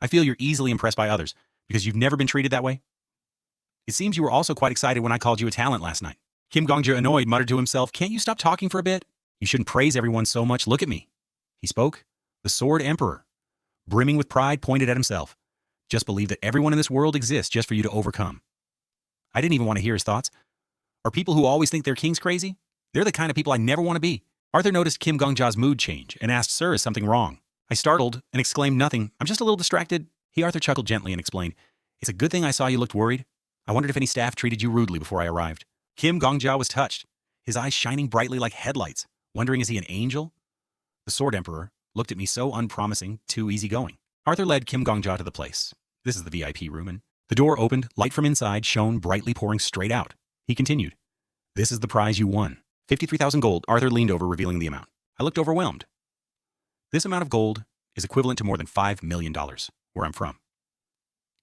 "I feel you're easily impressed by others, because you've never been treated that way. It seems you were also quite excited when I called you a talent last night." Kim Gongja, annoyed, muttered to himself, "Can't you stop talking for a bit? You shouldn't praise everyone so much. Look at me." He spoke. The Sword Emperor, brimming with pride, pointed at himself. "Just believe that everyone in this world exists just for you to overcome." I didn't even want to hear his thoughts. Are people who always think their king's crazy? They're the kind of people I never want to be. Arthur noticed Kim Gongja's mood change and asked, "Sir, is something wrong?" I startled and exclaimed, "Nothing. I'm just a little distracted." Arthur chuckled gently and explained, "It's a good thing I saw you looked worried. I wondered if any staff treated you rudely before I arrived." Kim Gongja was touched, his eyes shining brightly like headlights, wondering, is he an angel? The Sword Emperor looked at me so unpromising, too easygoing. Arthur led Kim Gongja to the place. This is the VIP room, and the door opened, light from inside shone brightly, pouring straight out. He continued, "This is the prize you won. 53,000 gold. Arthur leaned over, revealing the amount. I looked overwhelmed. This amount of gold is equivalent to more than $5 million, where I'm from.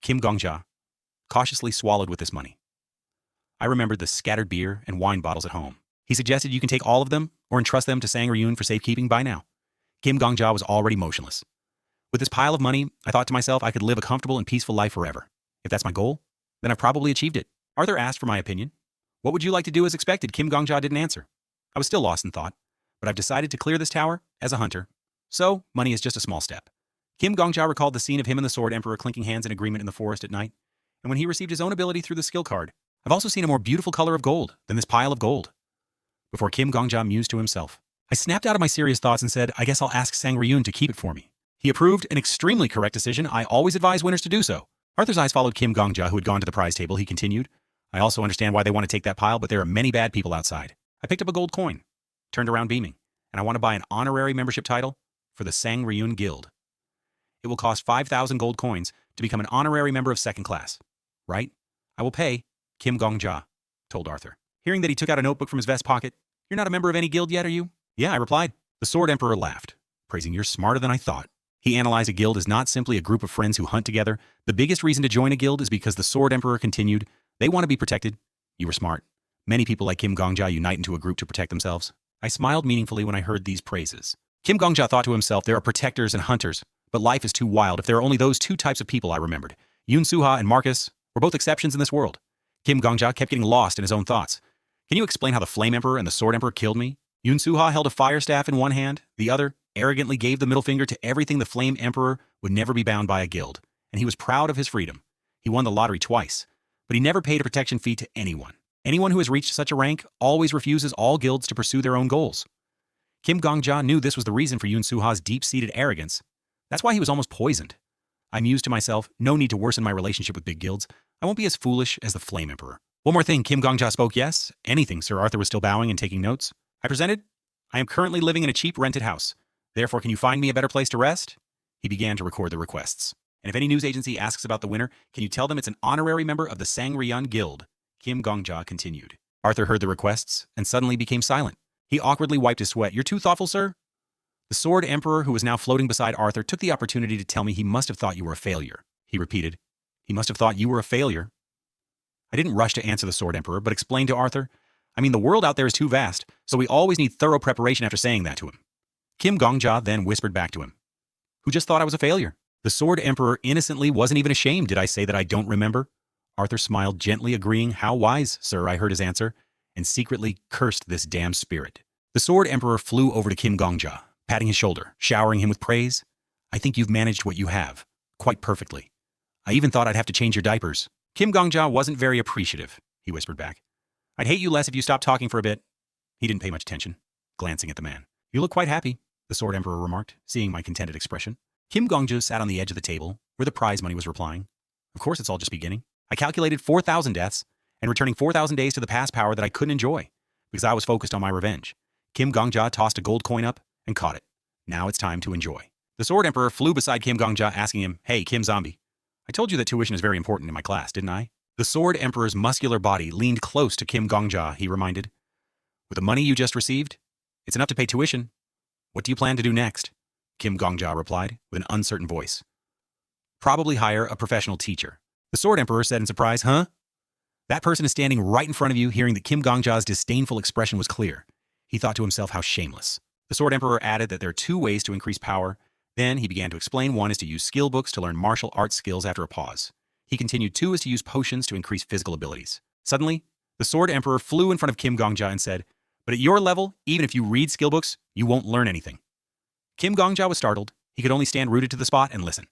Kim Gongja cautiously swallowed with this money. I remembered the scattered beer and wine bottles at home. He suggested you can take all of them or entrust them to Sangryun for safekeeping. By now, Kim Gongja was already motionless. With this pile of money, I thought to myself I could live a comfortable and peaceful life forever. If that's my goal, then I've probably achieved it. Arthur asked for my opinion. What would you like to do as expected? Kim Gongja didn't answer. I was still lost in thought, but I've decided to clear this tower as a hunter. So, money is just a small step. Kim Gongja recalled the scene of him and the Sword Emperor clinking hands in agreement in the forest at night, and when he received his own ability through the skill card. I've also seen a more beautiful color of gold than this pile of gold. Before Kim Gongja mused to himself, I snapped out of my serious thoughts and said, I guess I'll ask Sangryun to keep it for me. He approved, an extremely correct decision. I always advise winners to do so. Arthur's eyes followed Kim Gongja, who had gone to the prize table. He continued, I also understand why they want to take that pile, but there are many bad people outside. I picked up a gold coin, turned around beaming, and I want to buy an honorary membership title for the Sangryun Guild. It will cost 5,000 gold coins to become an honorary member of second class. Right? I will pay, Kim Gongja told Arthur. Hearing that he took out a notebook from his vest pocket, You're not a member of any guild yet, are you? Yeah, I replied. The Sword Emperor laughed, praising, You're smarter than I thought. He analyzed a guild as not simply a group of friends who hunt together. The biggest reason to join a guild is because the Sword Emperor continued. They want to be protected. You were smart. Many people like Kim Gongja unite into a group to protect themselves. I smiled meaningfully when I heard these praises. Kim Gongja thought to himself, there are protectors and hunters, but life is too wild if there are only those two types of people. I remembered. Yoon Suha and Marcus were both exceptions in this world. Kim Gongja kept getting lost in his own thoughts. Can you explain how the Flame Emperor and the Sword Emperor killed me? Yoon Suha held a fire staff in one hand, the other arrogantly gave the middle finger to everything. The Flame Emperor would never be bound by a guild, and he was proud of his freedom. He won the lottery twice, but he never paid a protection fee to anyone. Anyone who has reached such a rank always refuses all guilds to pursue their own goals. Kim Gongja knew this was the reason for Yoon Suha's deep-seated arrogance. That's why he was almost poisoned. I mused to myself, no need to worsen my relationship with big guilds. I won't be as foolish as the Flame Emperor. One more thing, Kim Gongja spoke. Yes, anything. Sir Arthur was still bowing and taking notes. I presented, I am currently living in a cheap rented house. Therefore, can you find me a better place to rest? He began to record the requests. And if any news agency asks about the winner, can you tell them it's an honorary member of the Sangryun Guild? Kim Gongja continued. Arthur heard the requests and suddenly became silent. He awkwardly wiped his sweat. You're too thoughtful, sir? The Sword Emperor, who was now floating beside Arthur, took the opportunity to tell me he must have thought you were a failure. He repeated. He must have thought you were a failure. I didn't rush to answer the Sword Emperor, but explained to Arthur, I mean, the world out there is too vast, so we always need thorough preparation. After saying that to him, Kim Gongja then whispered back to him, who just thought I was a failure. The Sword Emperor innocently wasn't even ashamed. Did I say that I don't remember? Arthur smiled, gently agreeing. How wise, sir, I heard his answer, and secretly cursed this damn spirit. The Sword Emperor flew over to Kim Gongja, patting his shoulder, showering him with praise. I think you've managed what you have, quite perfectly. I even thought I'd have to change your diapers. Kim Gongja wasn't very appreciative, he whispered back. I'd hate you less if you stopped talking for a bit. He didn't pay much attention, glancing at the man. You look quite happy, the Sword Emperor remarked, seeing my contented expression. Kim Gongja sat on the edge of the table, where the prize money was replying. Of course, it's all just beginning. I calculated 4,000 deaths, and returning 4,000 days to the past power that I couldn't enjoy, because I was focused on my revenge. Kim Gongja tossed a gold coin up and caught it. Now it's time to enjoy. The Sword Emperor flew beside Kim Gongja, asking him, Hey, Kim Zombie, I told you that tuition is very important in my class, didn't I? The Sword Emperor's muscular body leaned close to Kim Gongja, he reminded. With the money you just received, it's enough to pay tuition. What do you plan to do next? Kim Gongja replied, with an uncertain voice. Probably hire a professional teacher. The Sword Emperor said in surprise, Huh? That person is standing right in front of you. Hearing that Kim Gongja's disdainful expression was clear, he thought to himself, how shameless. The Sword Emperor added that there are two ways to increase power. Then he began to explain. One is to use skill books to learn martial arts skills. After a pause, he continued. Two is to use potions to increase physical abilities. Suddenly, the Sword Emperor flew in front of Kim Gongja and said, But at your level, even if you read skill books, you won't learn anything. Kim Gongja was startled. He could only stand rooted to the spot and listen.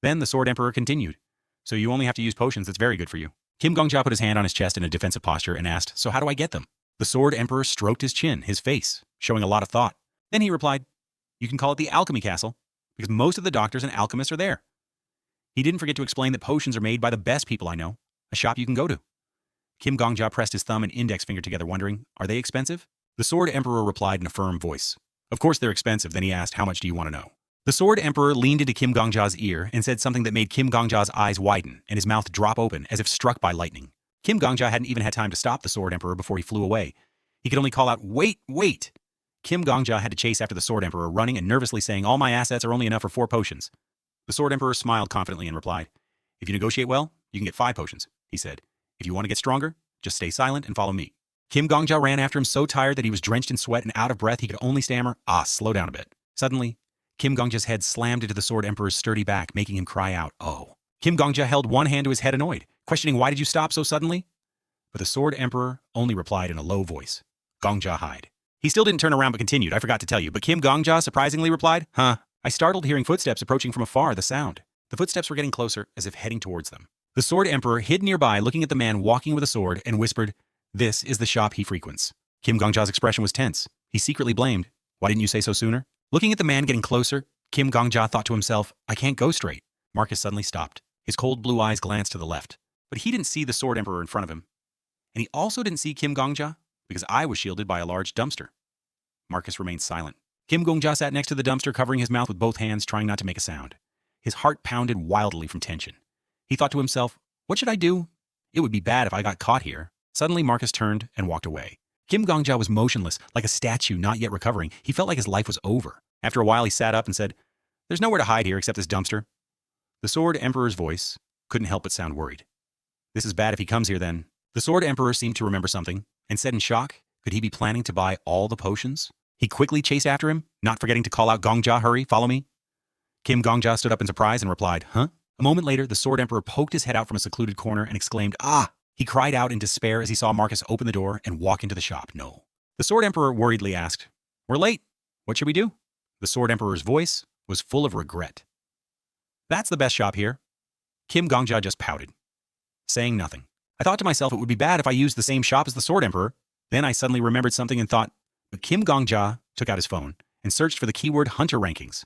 Then the Sword Emperor continued. So you only have to use potions. That's very good for you. Kim Gongja put his hand on his chest in a defensive posture and asked, So how do I get them? The Sword Emperor stroked his chin, his face showing a lot of thought. Then he replied, You can call it the Alchemy Castle, because most of the doctors and alchemists are there. He didn't forget to explain that potions are made by the best people I know, a shop you can go to. Kim Gongja pressed his thumb and index finger together, wondering, Are they expensive? The Sword Emperor replied in a firm voice, Of course they're expensive. Then he asked, How much do you want to know? The Sword Emperor leaned into Kim Gongja's ear and said something that made Kim Gongja's eyes widen and his mouth drop open as if struck by lightning. Kim Gongja hadn't even had time to stop the Sword Emperor before he flew away. He could only call out, Wait, wait! Kim Gongja had to chase after the Sword Emperor, running and nervously saying, All my assets are only enough for 4 potions. The Sword Emperor smiled confidently and replied, If you negotiate well, you can get 5 potions, he said. If you want to get stronger, just stay silent and follow me. Kim Gongja ran after him, so tired that he was drenched in sweat and out of breath he could only stammer, Slow down a bit. Suddenly, Kim Gongja's head slammed into the Sword Emperor's sturdy back, making him cry out, Oh. Kim Gongja held one hand to his head, annoyed, questioning, Why did you stop so suddenly? But the Sword Emperor only replied in a low voice, Gongja, hide. He still didn't turn around but continued, I forgot to tell you, but Kim Gongja surprisingly replied, Huh. I startled hearing footsteps approaching from afar. The sound. The footsteps were getting closer, as if heading towards them. The Sword Emperor hid nearby, looking at the man walking with a sword, and whispered, This is the shop he frequents. Kim Gongja's expression was tense. He secretly blamed, Why didn't you say so sooner? Looking at the man getting closer, Kim Gongja thought to himself, I can't go straight. Marcus suddenly stopped. His cold blue eyes glanced to the left. But he didn't see the Sword Emperor in front of him. And he also didn't see Kim Gongja, because I was shielded by a large dumpster. Marcus remained silent. Kim Gongja sat next to the dumpster, covering his mouth with both hands, trying not to make a sound. His heart pounded wildly from tension. He thought to himself, What should I do? It would be bad if I got caught here. Suddenly, Marcus turned and walked away. Kim Gongja was motionless, like a statue not yet recovering. He felt like his life was over. After a while, he sat up and said, There's nowhere to hide here except this dumpster. The Sword Emperor's voice couldn't help but sound worried. This is bad if he comes here then. The Sword Emperor seemed to remember something and said in shock, could he be planning to buy all the potions? He quickly chased after him, not forgetting to call out Gongja, hurry, follow me. Kim Gongja stood up in surprise and replied, huh? A moment later, the Sword Emperor poked his head out from a secluded corner and exclaimed, ah! He cried out in despair as he saw Marcus open the door and walk into the shop. No. The Sword Emperor worriedly asked, we're late. What should we do? The Sword Emperor's voice was full of regret. That's the best shop here. Kim Gongja just pouted, saying nothing. I thought to myself it would be bad if I used the same shop as the Sword Emperor. Then I suddenly remembered something and thought, but Kim Gongja took out his phone and searched for the keyword Hunter rankings.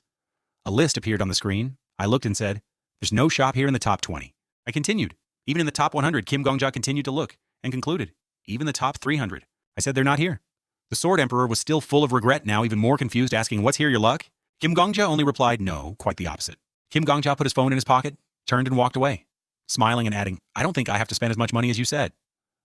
A list appeared on the screen. I looked and said, there's no shop here in the top 20. I continued. Even in the top 100, Kim Gongja continued to look and concluded, even the top 300. I said, they're not here. The Sword Emperor was still full of regret now, even more confused, asking, what's here, your luck? Kim Gongja only replied, no, quite the opposite. Kim Gongja put his phone in his pocket, turned and walked away, smiling and adding, I don't think I have to spend as much money as you said.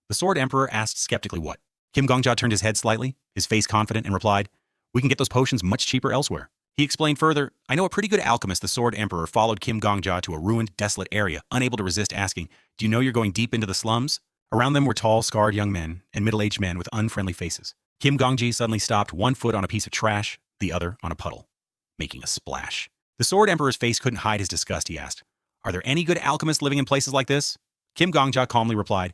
The Sword Emperor asked skeptically what. Kim Gongja turned his head slightly, his face confident, and replied, we can get those potions much cheaper elsewhere. He explained further, I know a pretty good alchemist. The Sword Emperor followed Kim Gongja to a ruined, desolate area, unable to resist asking, do you know you're going deep into the slums? Around them were tall, scarred young men and middle-aged men with unfriendly faces. Kim Gongji suddenly stopped, one foot on a piece of trash, the other on a puddle, making a splash. The Sword Emperor's face couldn't hide his disgust. He asked, are there any good alchemists living in places like this? Kim Gongja calmly replied,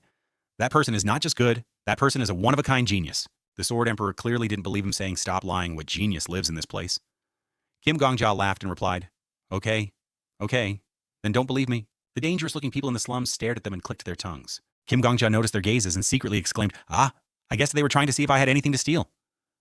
that person is not just good, that person is a one-of-a-kind genius. The Sword Emperor clearly didn't believe him, saying, stop lying, what genius lives in this place? Kim Gongja laughed and replied, okay, then don't believe me. The dangerous-looking people in the slums stared at them and clicked their tongues. Kim Gongja noticed their gazes and secretly exclaimed, ah, I guess they were trying to see if I had anything to steal.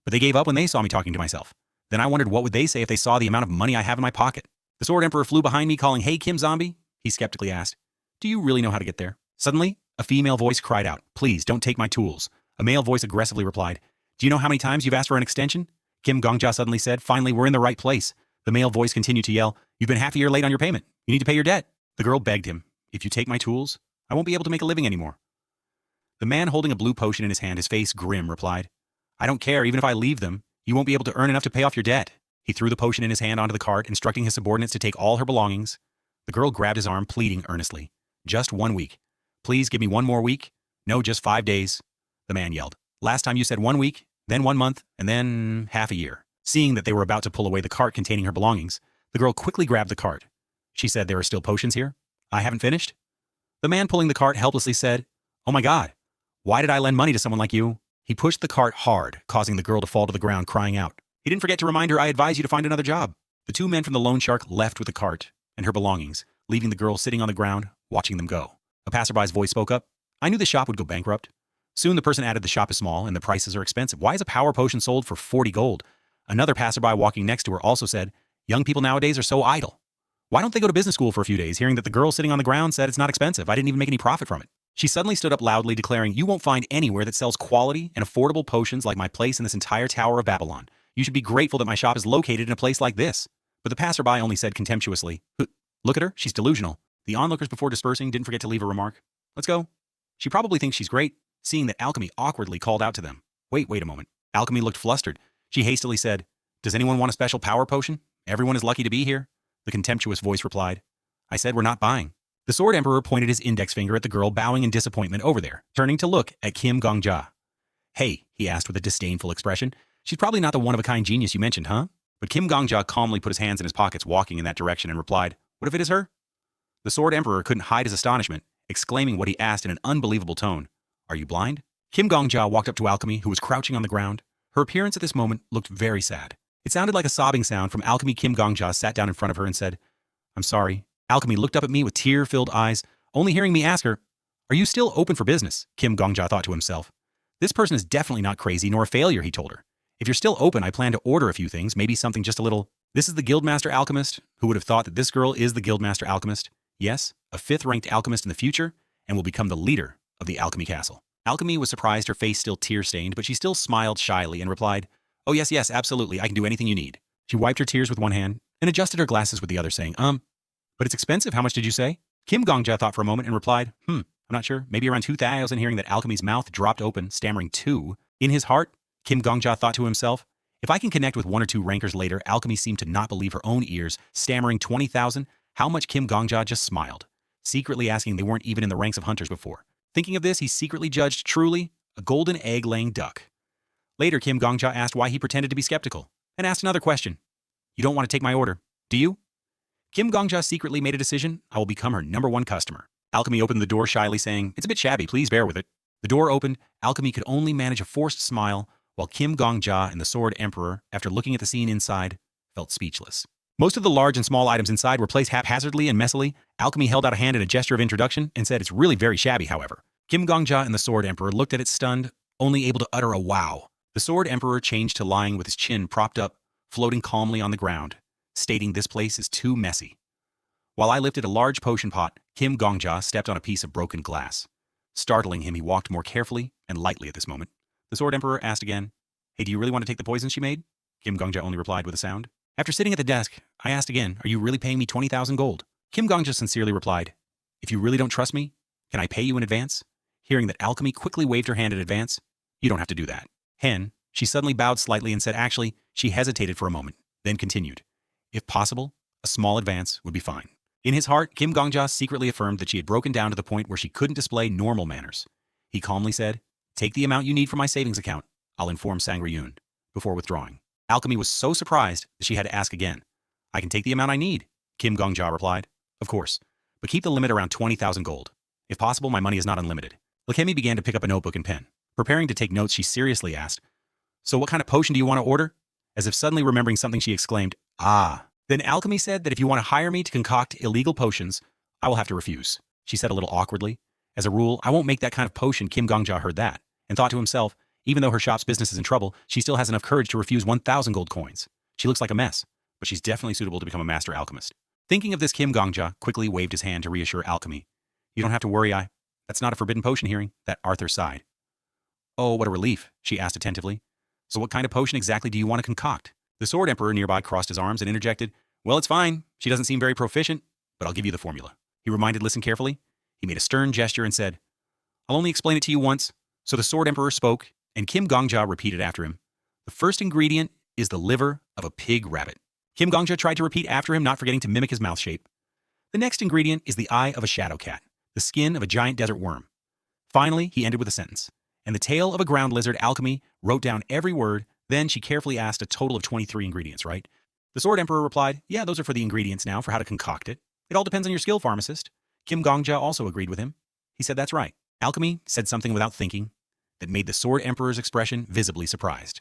But they gave up when they saw me talking to myself. Then I wondered what would they say if they saw the amount of money I have in my pocket. The Sword Emperor flew behind me, calling, hey, Kim Zombie. He skeptically asked, do you really know how to get there? Suddenly, a female voice cried out, please don't take my tools. A male voice aggressively replied, do you know how many times you've asked for an extension? Kim Gongja suddenly said, finally, we're in the right place. The male voice continued to yell, you've been half a year late on your payment. You need to pay your debt. The girl begged him, if you take my tools, I won't be able to make a living anymore. The man holding a blue potion in his hand, his face grim, replied, I don't care, even if I leave them, you won't be able to earn enough to pay off your debt. He threw the potion in his hand onto the cart, instructing his subordinates to take all her belongings. The girl grabbed his arm, pleading earnestly, just 1 week. Please give me 1 more week. No, just 5 days. The man yelled, last time you said 1 week, then 1 month, and then half a year. Seeing that they were about to pull away the cart containing her belongings, the girl quickly grabbed the cart. She said, there are still potions here? I haven't finished? The man pulling the cart helplessly said, oh my God, why did I lend money to someone like you? He pushed the cart hard, causing the girl to fall to the ground, crying out. He didn't forget to remind her, I advise you to find another job. The 2 men from the loan shark left with the cart and her belongings, leaving the girl sitting on the ground, watching them go. A passerby's voice spoke up. I knew the shop would go bankrupt. Soon the person added, the shop is small and the prices are expensive. Why is a power potion sold for 40 gold? Another passerby walking next to her also said, young people nowadays are so idle. Why don't they go to business school for a few days? Hearing that the girl sitting on the ground said it's not expensive. I didn't even make any profit from it. She suddenly stood up loudly, declaring, you won't find anywhere that sells quality and affordable potions like my place in this entire Tower of Babylon. You should be grateful that my shop is located in a place like this. But the passerby only said contemptuously, look at her, she's delusional. The onlookers before dispersing didn't forget to leave a remark. Let's go. She probably thinks she's great, seeing that Alchemy awkwardly called out to them. Wait a moment. Alchemy looked flustered. She hastily said, does anyone want a special power potion? Everyone is lucky to be here. The contemptuous voice replied, I said we're not buying. The Sword Emperor pointed his index finger at the girl bowing in disappointment over there, turning to look at Kim Gongja. Hey, he asked with a disdainful expression, she's probably not the one-of-a-kind genius you mentioned, huh? But Kim Gongja calmly put his hands in his pockets, walking in that direction, and replied, what if it is her? The Sword Emperor couldn't hide his astonishment, exclaiming what he asked in an unbelievable tone. Are you blind? Kim Gongja walked up to Alchemy, who was crouching on the ground. Her appearance at this moment looked very sad. It sounded like a sobbing sound from Alchemy. Kim Gongja sat down in front of her and said, I'm sorry. Alchemy looked up at me with tear-filled eyes, only hearing me ask her, are you still open for business? Kim Gongja thought to himself. This person is definitely not crazy nor a failure, he told her. If you're still open, I plan to order a few things, maybe something just a little. This is the Guildmaster Alchemist. Who would have thought that this girl is the Guildmaster Alchemist? Yes, a 5th-ranked alchemist in the future, and will become the leader of the Alchemy Castle. Alchemy was surprised, her face still tear-stained, but she still smiled shyly and replied, oh yes, absolutely, I can do anything you need. She wiped her tears with one hand and adjusted her glasses with the other, saying, but it's expensive, how much did you say? Kim Gongja thought for a moment and replied, I'm not sure, maybe around 2,000. Hearing that Alchemy's mouth dropped open, stammering 2. In his heart, Kim Gongja thought to himself, If I can connect with one or two rankers later, Alchemy seemed to not believe her own ears, stammering 20,000, how much Kim Gongja just smiled, secretly asking they weren't even in the ranks of hunters before. Thinking of this, he secretly judged truly a golden egg-laying duck. Later, Kim Gongja asked why he pretended to be skeptical, and asked another question. You don't want to take my order, do you? Kim Gongja secretly made a decision. I will become her #1 customer. Alchemy opened the door shyly, saying, it's a bit shabby, please bear with it. The door opened. Alchemy could only manage a forced smile, while Kim Gongja and the Sword Emperor, after looking at the scene inside, felt speechless. Most of the large and small items inside were placed haphazardly and messily. Alchemy held out a hand in a gesture of introduction and said, it's really very shabby, however. Kim Gongja and the Sword Emperor looked at it stunned, only able to utter a wow. The Sword Emperor changed to lying with his chin propped up, floating calmly on the ground, stating this place is too messy. While I lifted a large potion pot, Kim Gongja stepped on a piece of broken glass. Startling him, he walked more carefully and lightly at this moment. The Sword Emperor asked again, hey, do you really want to take the poison she made? Kim Gongja only replied with a sound. After sitting at the desk, I asked again, are you really paying me 20,000 gold? Kim Gongja sincerely replied, if you really don't trust me, can I pay you in advance? Hearing that, Alchemy quickly waved her hand in advance. You don't have to do that. Hen, she suddenly bowed slightly and said actually, she hesitated for a moment, then continued. If possible, a small advance would be fine. In his heart, Kim Gongja secretly affirmed that she had broken down to the point where she couldn't display normal manners. He calmly said, take the amount you need from my savings account. I'll inform Sangryun, before withdrawing. Alchemy was so surprised that she had to ask again. I can take the amount I need, Kim Gongja replied. Of course, but keep the limit around 20,000 gold. If possible, my money is not unlimited. Alchemy began to pick up a notebook and pen. Preparing to take notes, she seriously asked, so what kind of potion do you want to order? As if suddenly remembering something, she exclaimed, ah. Then Alchemy said that if you want to hire me to concoct illegal potions, I will have to refuse. She said a little awkwardly. As a rule, I won't make that kind of potion. Kim Gongja heard that, and thought to himself, even though her shop's business is in trouble, she still has enough courage to refuse 1,000 gold coins. She looks like a mess, but she's definitely suitable to become a master alchemist. Thinking of this, Kim Gongja quickly waved his hand to reassure Alchemy. You don't have to worry, that's not a forbidden potion hearing, that Arthur sighed. Oh, what a relief, she asked attentively. So what kind of potion exactly do you want to concoct? The Sword Emperor nearby crossed his arms and interjected, well, it's fine. She doesn't seem very proficient, but I'll give you the formula. He reminded, listen carefully. He made a stern gesture and said, I'll only explain it to you once. So the Sword Emperor spoke, and Kim Gongja repeated after him. The first ingredient is the liver of a pig rabbit. Kim Gongja tried to repeat after him, not forgetting to mimic his mouth shape. The next ingredient is the eye of a shadow cat, the skin of a giant desert worm. Finally, he ended with a sentence. And the tail of a ground lizard. Alchemy wrote down every word. Then she carefully asked, a total of 23 ingredients, right? The Sword Emperor replied, yeah, those are for the ingredients now, for how to concoct it. It all depends on your skill, pharmacist. Kim Gongja also agreed with him. He said that's right. Alchemy said something without thinking that made the Sword Emperor's expression visibly surprised.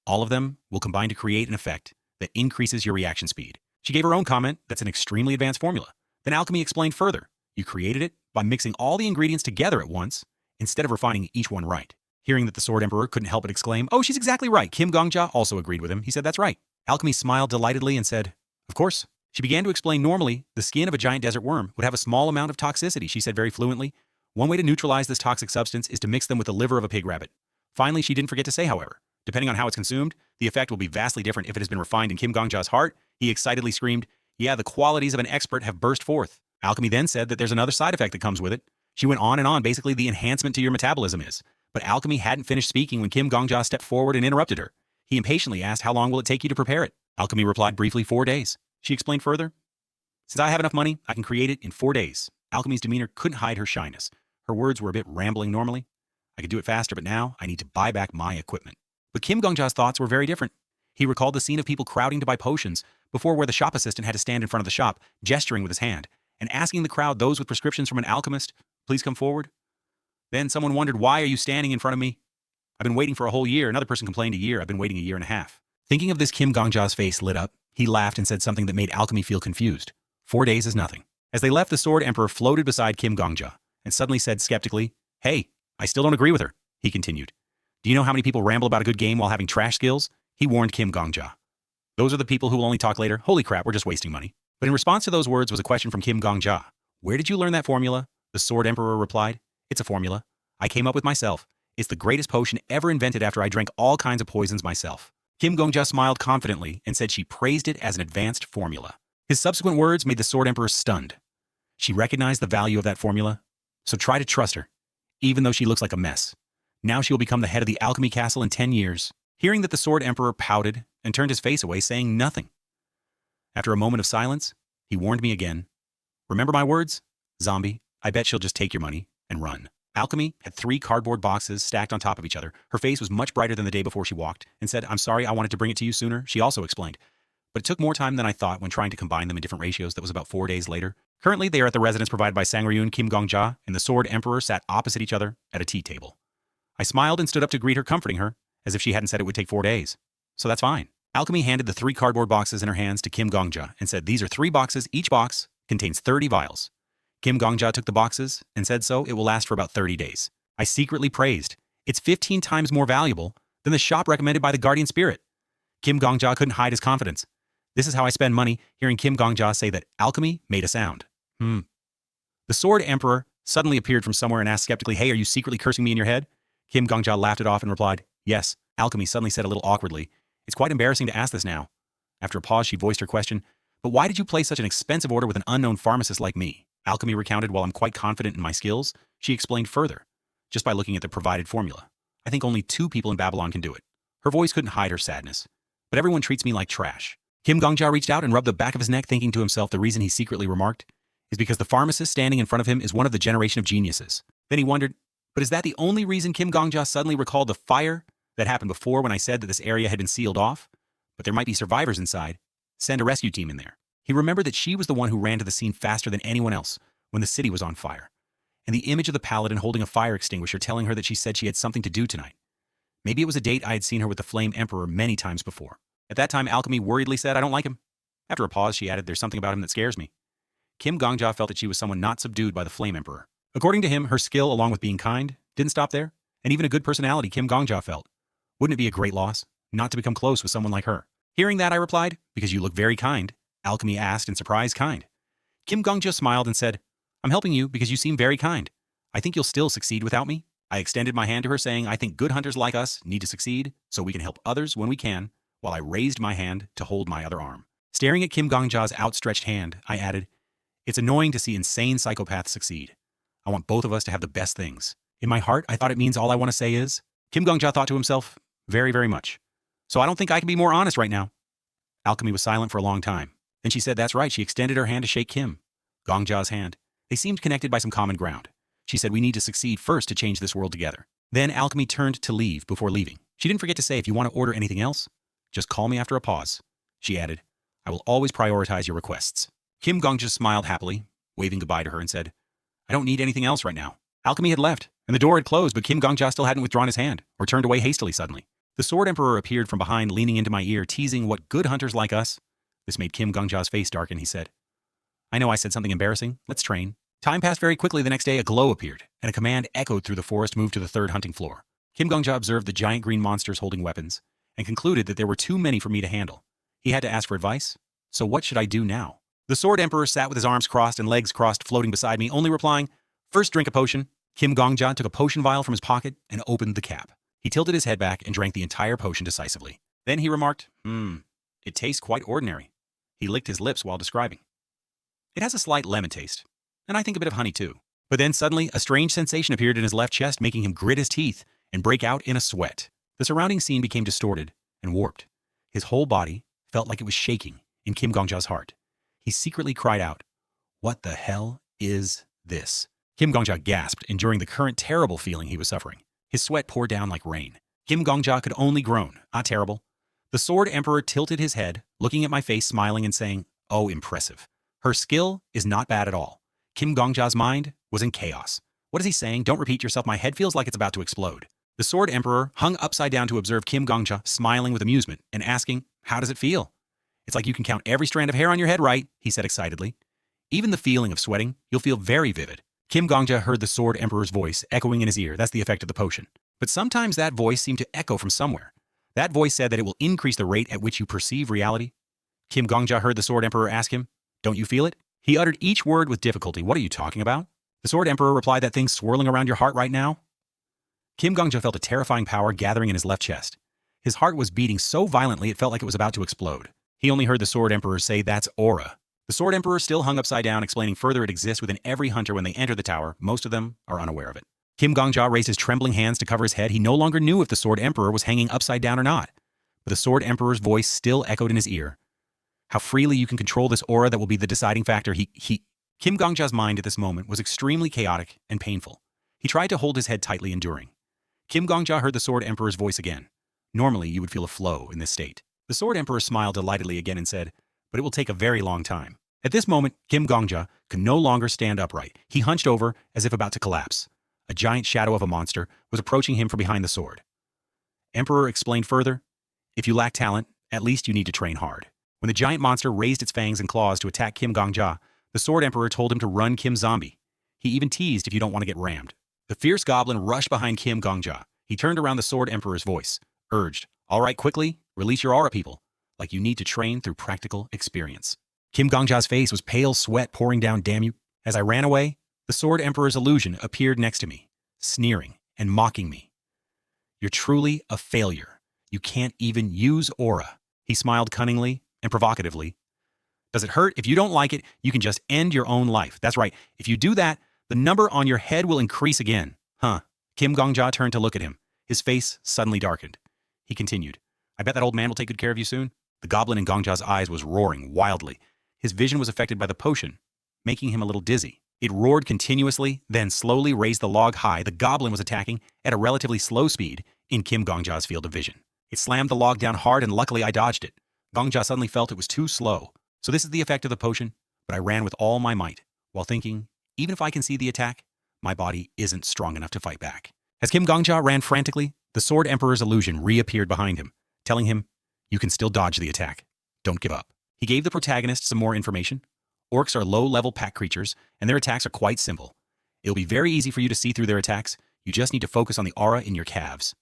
All of them will combine to create an effect that increases your reaction speed. She gave her own comment, that's an extremely advanced formula. Then Alchemy explained further. You created it by mixing all the ingredients together at once, instead of refining each one right. Hearing that, the Sword Emperor couldn't help but exclaim, oh, she's exactly right. Kim Gongja also agreed with him. He said that's right. Alchemy smiled delightedly and said, of course. She began to explain normally, the skin of a giant desert worm would have a small amount of toxicity, she said very fluently. One way to neutralize this toxic substance is to mix them with the liver of a pig rabbit. Finally, she didn't forget to say, however, depending on how it's consumed, the effect will be vastly different if it has been refined. In Kim Gongja's heart, he excitedly screamed, yeah, the qualities of an expert have burst forth. Alchemy then said that there's another side effect that comes with it. She went on and on, basically the enhancement to your metabolism is. But Alchemy hadn't finished speaking when Kim Gongja stepped forward and interrupted her. He impatiently asked, how long will it take you to prepare it? Alchemy replied briefly, 4 days. She explained further, since I have enough money, I can create it in 4 days. Alchemy's demeanor couldn't hide her shyness. Her words were a bit rambling normally. I could do it faster, but now I need to buy back my equipment. But Kim Gongja's thoughts were very different. He recalled the scene of people crowding to buy potions before, where the shop assistant had to stand in front of the shop, gesturing with his hand, and asking the crowd, those with prescriptions from an alchemist, please come forward. Then someone wondered, why are you standing in front of me? I've been waiting for a whole year. Another person complained, a year. I've been waiting a year and a half. Thinking of this, Kim Gongja's face lit up. He laughed and said something that made Alchemy feel confused. 4 days is nothing. As they left, the Sword Emperor floated beside Kim Gongja and suddenly said skeptically, hey, I still don't agree with her. He continued, do you know how many people ramble about a good game while having trash skills? He warned Kim Gongja. Those are the people who will only talk later. Holy crap, we're just wasting money. But in response to those words was a question from Kim Gongja. Where did you learn that formula? The Sword Emperor replied, it's a formula I came up with myself. It's the greatest potion ever invented after I drank all kinds of poisons myself. Kim Gongja smiled confidently and said she praised it as an advanced formula. His subsequent words made the Sword Emperor stunned. She recognized the value of that formula, so try to trust her, even though she looks like a mess. Now she will become the head of the alchemy castle in 10 years. Hearing that, the Sword Emperor pouted and turned his face away, saying nothing. After a moment of silence, he warned me again. Remember my words? Zombie, I bet she'll just take your money and run. Alchemy had 3 cardboard boxes stacked on top of each other. Her face was much brighter than the day before she walked and said, I'm sorry I wanted to bring it to you sooner, she also explained. But it took more time than I thought when trying to combine them in different ratios. That was about 4 days later. Currently, they are at the residence provided by Sangryun Kim Gongja, and the Sword Emperor sat opposite each other at a tea table. I smiled and stood up to greet her, comforting her, as if she hadn't said it would take 4 days. So that's fine. Alchemy handed the 3 cardboard boxes in her hands to Kim Gongja and said, these are 3 boxes. Each box contains 30 vials. Kim Gongja took the boxes and said so it will last for about 30 days. I secretly praised. It's 15 times more valuable than the shop recommended by the Guardian Spirit. Kim Gongja couldn't hide his confidence. This is how I spend money, hearing Kim Gongja say that alchemy made a sound. The Sword Emperor suddenly appeared from somewhere and asked skeptically, hey, are you secretly cursing me in your head? Kim Gongja laughed it off and replied, yes. Alchemy suddenly said a little awkwardly, it's quite embarrassing to ask this now. After a pause, she voiced her question, but why did you place such an expensive order with an unknown pharmacist like me? Alchemy recounted, while I'm quite confident in my skills, she explained further, just by looking at the provided formula. I think only 2 people in Babylon can do it. Her voice couldn't hide her sadness. But everyone treats me like trash. Kim Gongja reached out and rubbed the back of his neck, thinking to himself the reason he secretly remarked is because the pharmacist standing in front of him is one of the generation of geniuses. Then he wondered, but is that the only reason Kim Gongja suddenly recalled the fire that happened before when I said that this area had been sealed off? But there might be survivors inside. Send a rescue team in there. He remembered that she was the one who ran to the scene faster than anyone else when the city was on fire. And the image of the paladin holding a fire extinguisher telling her that she said she had something to do tonight. Maybe it was a date I had seen her with the Flame Emperor many times before. At that time, Alchemy worriedly said, I don't like him. After a pause, she added, there's something about him that scares me. Kim Gongja felt that she was someone not subdued by the Flame Emperor. According to him, her skill, along with being kind, didn't stop there, and even a good personality, Kim Gongja felt. Wouldn't it be a great loss not to become close with someone like her? Hearing that, I replied, because you look very kind. Alchemy asked in surprise, kind. Kim Gongja smiled and said, I'm helping you because you seem very kind. I think you'll still succeed without me. I extended my hand to her, saying, I think good hunters like us need to succeed so we can help others when we can, while I raised my hand to hold my other arm. Staring at Kim Gongja's outstretched hand, I added, it's annoying to see insane psychopaths succeed. I want both of us to have the best things. In my heart, I thought it means all I want to say is, Kim Gongja thought to himself, very, very much. So I don't think I can be more honest right now. Alchemy was silent for a long time. Then she said, that's right. She extended her hand to shake Kim Gongja's hand. They seemed connected by some common ground. She said, we need to succeed first to change this world together. Then Alchemy turned to leave before leaving. She didn't forget to say, if you want to order anything else, just call me after a pause. She added, I will always prioritize your requests. Kim Gongja smiled happily, waving goodbye to her, and said, I don't need anything else right now. Alchemy had left, and the door had closed, but Kim Gongja still hadn't withdrawn his hand, or turned away hastily suddenly. The Sword Emperor appeared from behind, leaning into my ear, teasing what good hunters like us. This made Kim Gongja's face darken. He said, I know I said something embarrassing. Let's train. Time passed very quickly. The next day, a glow appeared, and a command echoed through the forest, moved to the 3rd hunting floor. Kim Gongja observed the giant green monsters holding weapons, and concluded that there were too many for me to handle. He had to ask for advice. So what should I do now? The Sword Emperor sat with his arms crossed and legs crossed, floating beside me, only replying, first drink a potion. Kim Gongja took a potion vial from his pocket and opened the cap. He tilted his head back and drank the entire potion decisively. Then he remarked, it tastes quite ordinary. He licked his lips while describing. It has a slight lemon taste, and I think a bit of honey too. But then suddenly, a strange sensation appeared in his left chest, making him grit his teeth and break out in a sweat. The surrounding scene became distorted and warped. His whole body felt like it was shaking in Kim Gongja's heart. He secretly cried out, what the hell is this? Kim Gongja gasped, enduring the current terrible feeling he was suffering. His sweat poured down like rain. Kim Gongja could only groan, terrible. The Sword Emperor tilted his head, looking at my face, smiling and saying, oh, impressive. Her skill is not bad at all. Kim Gongja's mind was in chaos. What is he saying? Don't repeat yourself. My head feels like it's about to explode. The Sword Emperor hung upside down to observe Kim Gongja, smiling with amusement and asking, how does it feel? It's like you can count every strand of hair on your head, right? He said excitedly. Even the feeling of sweating, you'll feel very vivid. Kim Gongja heard the Sword Emperor's voice echoing in his ear. That's the effect of the potion. But sometimes that voice seemed to echo from somewhere. That voice said that it will increase the rate at which you perceive reality. Kim Gongja heard the Sword Emperor ask him, don't you feel it? He uttered each word with difficulty. What are you talking about? The Sword Emperor replied, that thing swirling around your heart right now. Kim Gongja felt a terrifying power gathering in his left chest. His heart was beating so violently it felt like it was about to explode. He only heard the Sword Emperor say, that's aura. The Sword Emperor still hung upside down, explaining further it exists within every hunter when they enter the tower. Most of them are unaware of it. Kim Gongja raised his trembling hands to cover his head. He no longer knew if the Sword Emperor was hanging upside down or not. But the Sword Emperor's voice still echoed in his ear. How freely you can control this aura that will be the deciding factor. Kim Gongja's mind at this moment was extremely chaotic and painful. He tried to hold his head tightly, enduring. Kim Gongja heard the Sword Emperor's voice again. Normally, you would feel a flow in this state. The Sword Emperor smiled delightedly again and said, but it will take a very long time. At this moment, Kim Gongja could no longer stand upright. He hunched over as if about to collapse. A giant shadow of a monster was approaching him from behind the sword. Emperor explained further, if you lack talent, at least you need to train hard. When the giant monster raised its fangs and claws to attack Kim Gongja, the Sword Emperor told him to run Kim Zombie. He even teased if you don't want to get rammed. The fierce goblin rushed behind Kim Gongja. He turned around the Sword Emperor's voice, urged, all right, quickly, release your aura, people. Like you need to train through practical experience. Kim Gongja's face was pale, sweat pouring down. Damn you. As I ran away, the Sword Emperor's illusion appeared next to me, sneering and mocking me. You're truly a failure. You can't even use aura. He smiled cunningly and provocatively. Does it hurt? If you don't like it, you can just end your own life. That's right. If you do that, the number on your head will increase again. Huh. Kim Gongja turned to look at him. His face suddenly darkened. He continued, I bet that old man will take good care of you soon. The goblin in Gongja's eyes was roaring wildly. His vision was affected by the potion, making him a little dizzy. It roared continuously, then slowly raised the log high. The goblin was attacking at a relatively slow speed in Kim Gongja's field of vision. It slammed the log down hard, and luckily I dodged it. Gongja suddenly felt it was too slow. So this is the effect of the potion, but I ran with all my might, while thinking, even if I can see the attack, my body isn't strong enough to fight back. As Kim Gongja ran frantically, the Sword Emperor's illusion reappeared behind him, telling him, you can still dodge the attack. Don't give up. He gave the protagonist some more information. Orcs are low-level pack creatures, and their attacks are quite simple. It'll be very easy for you to see through their attacks. You just need to focus on the aura in your calves.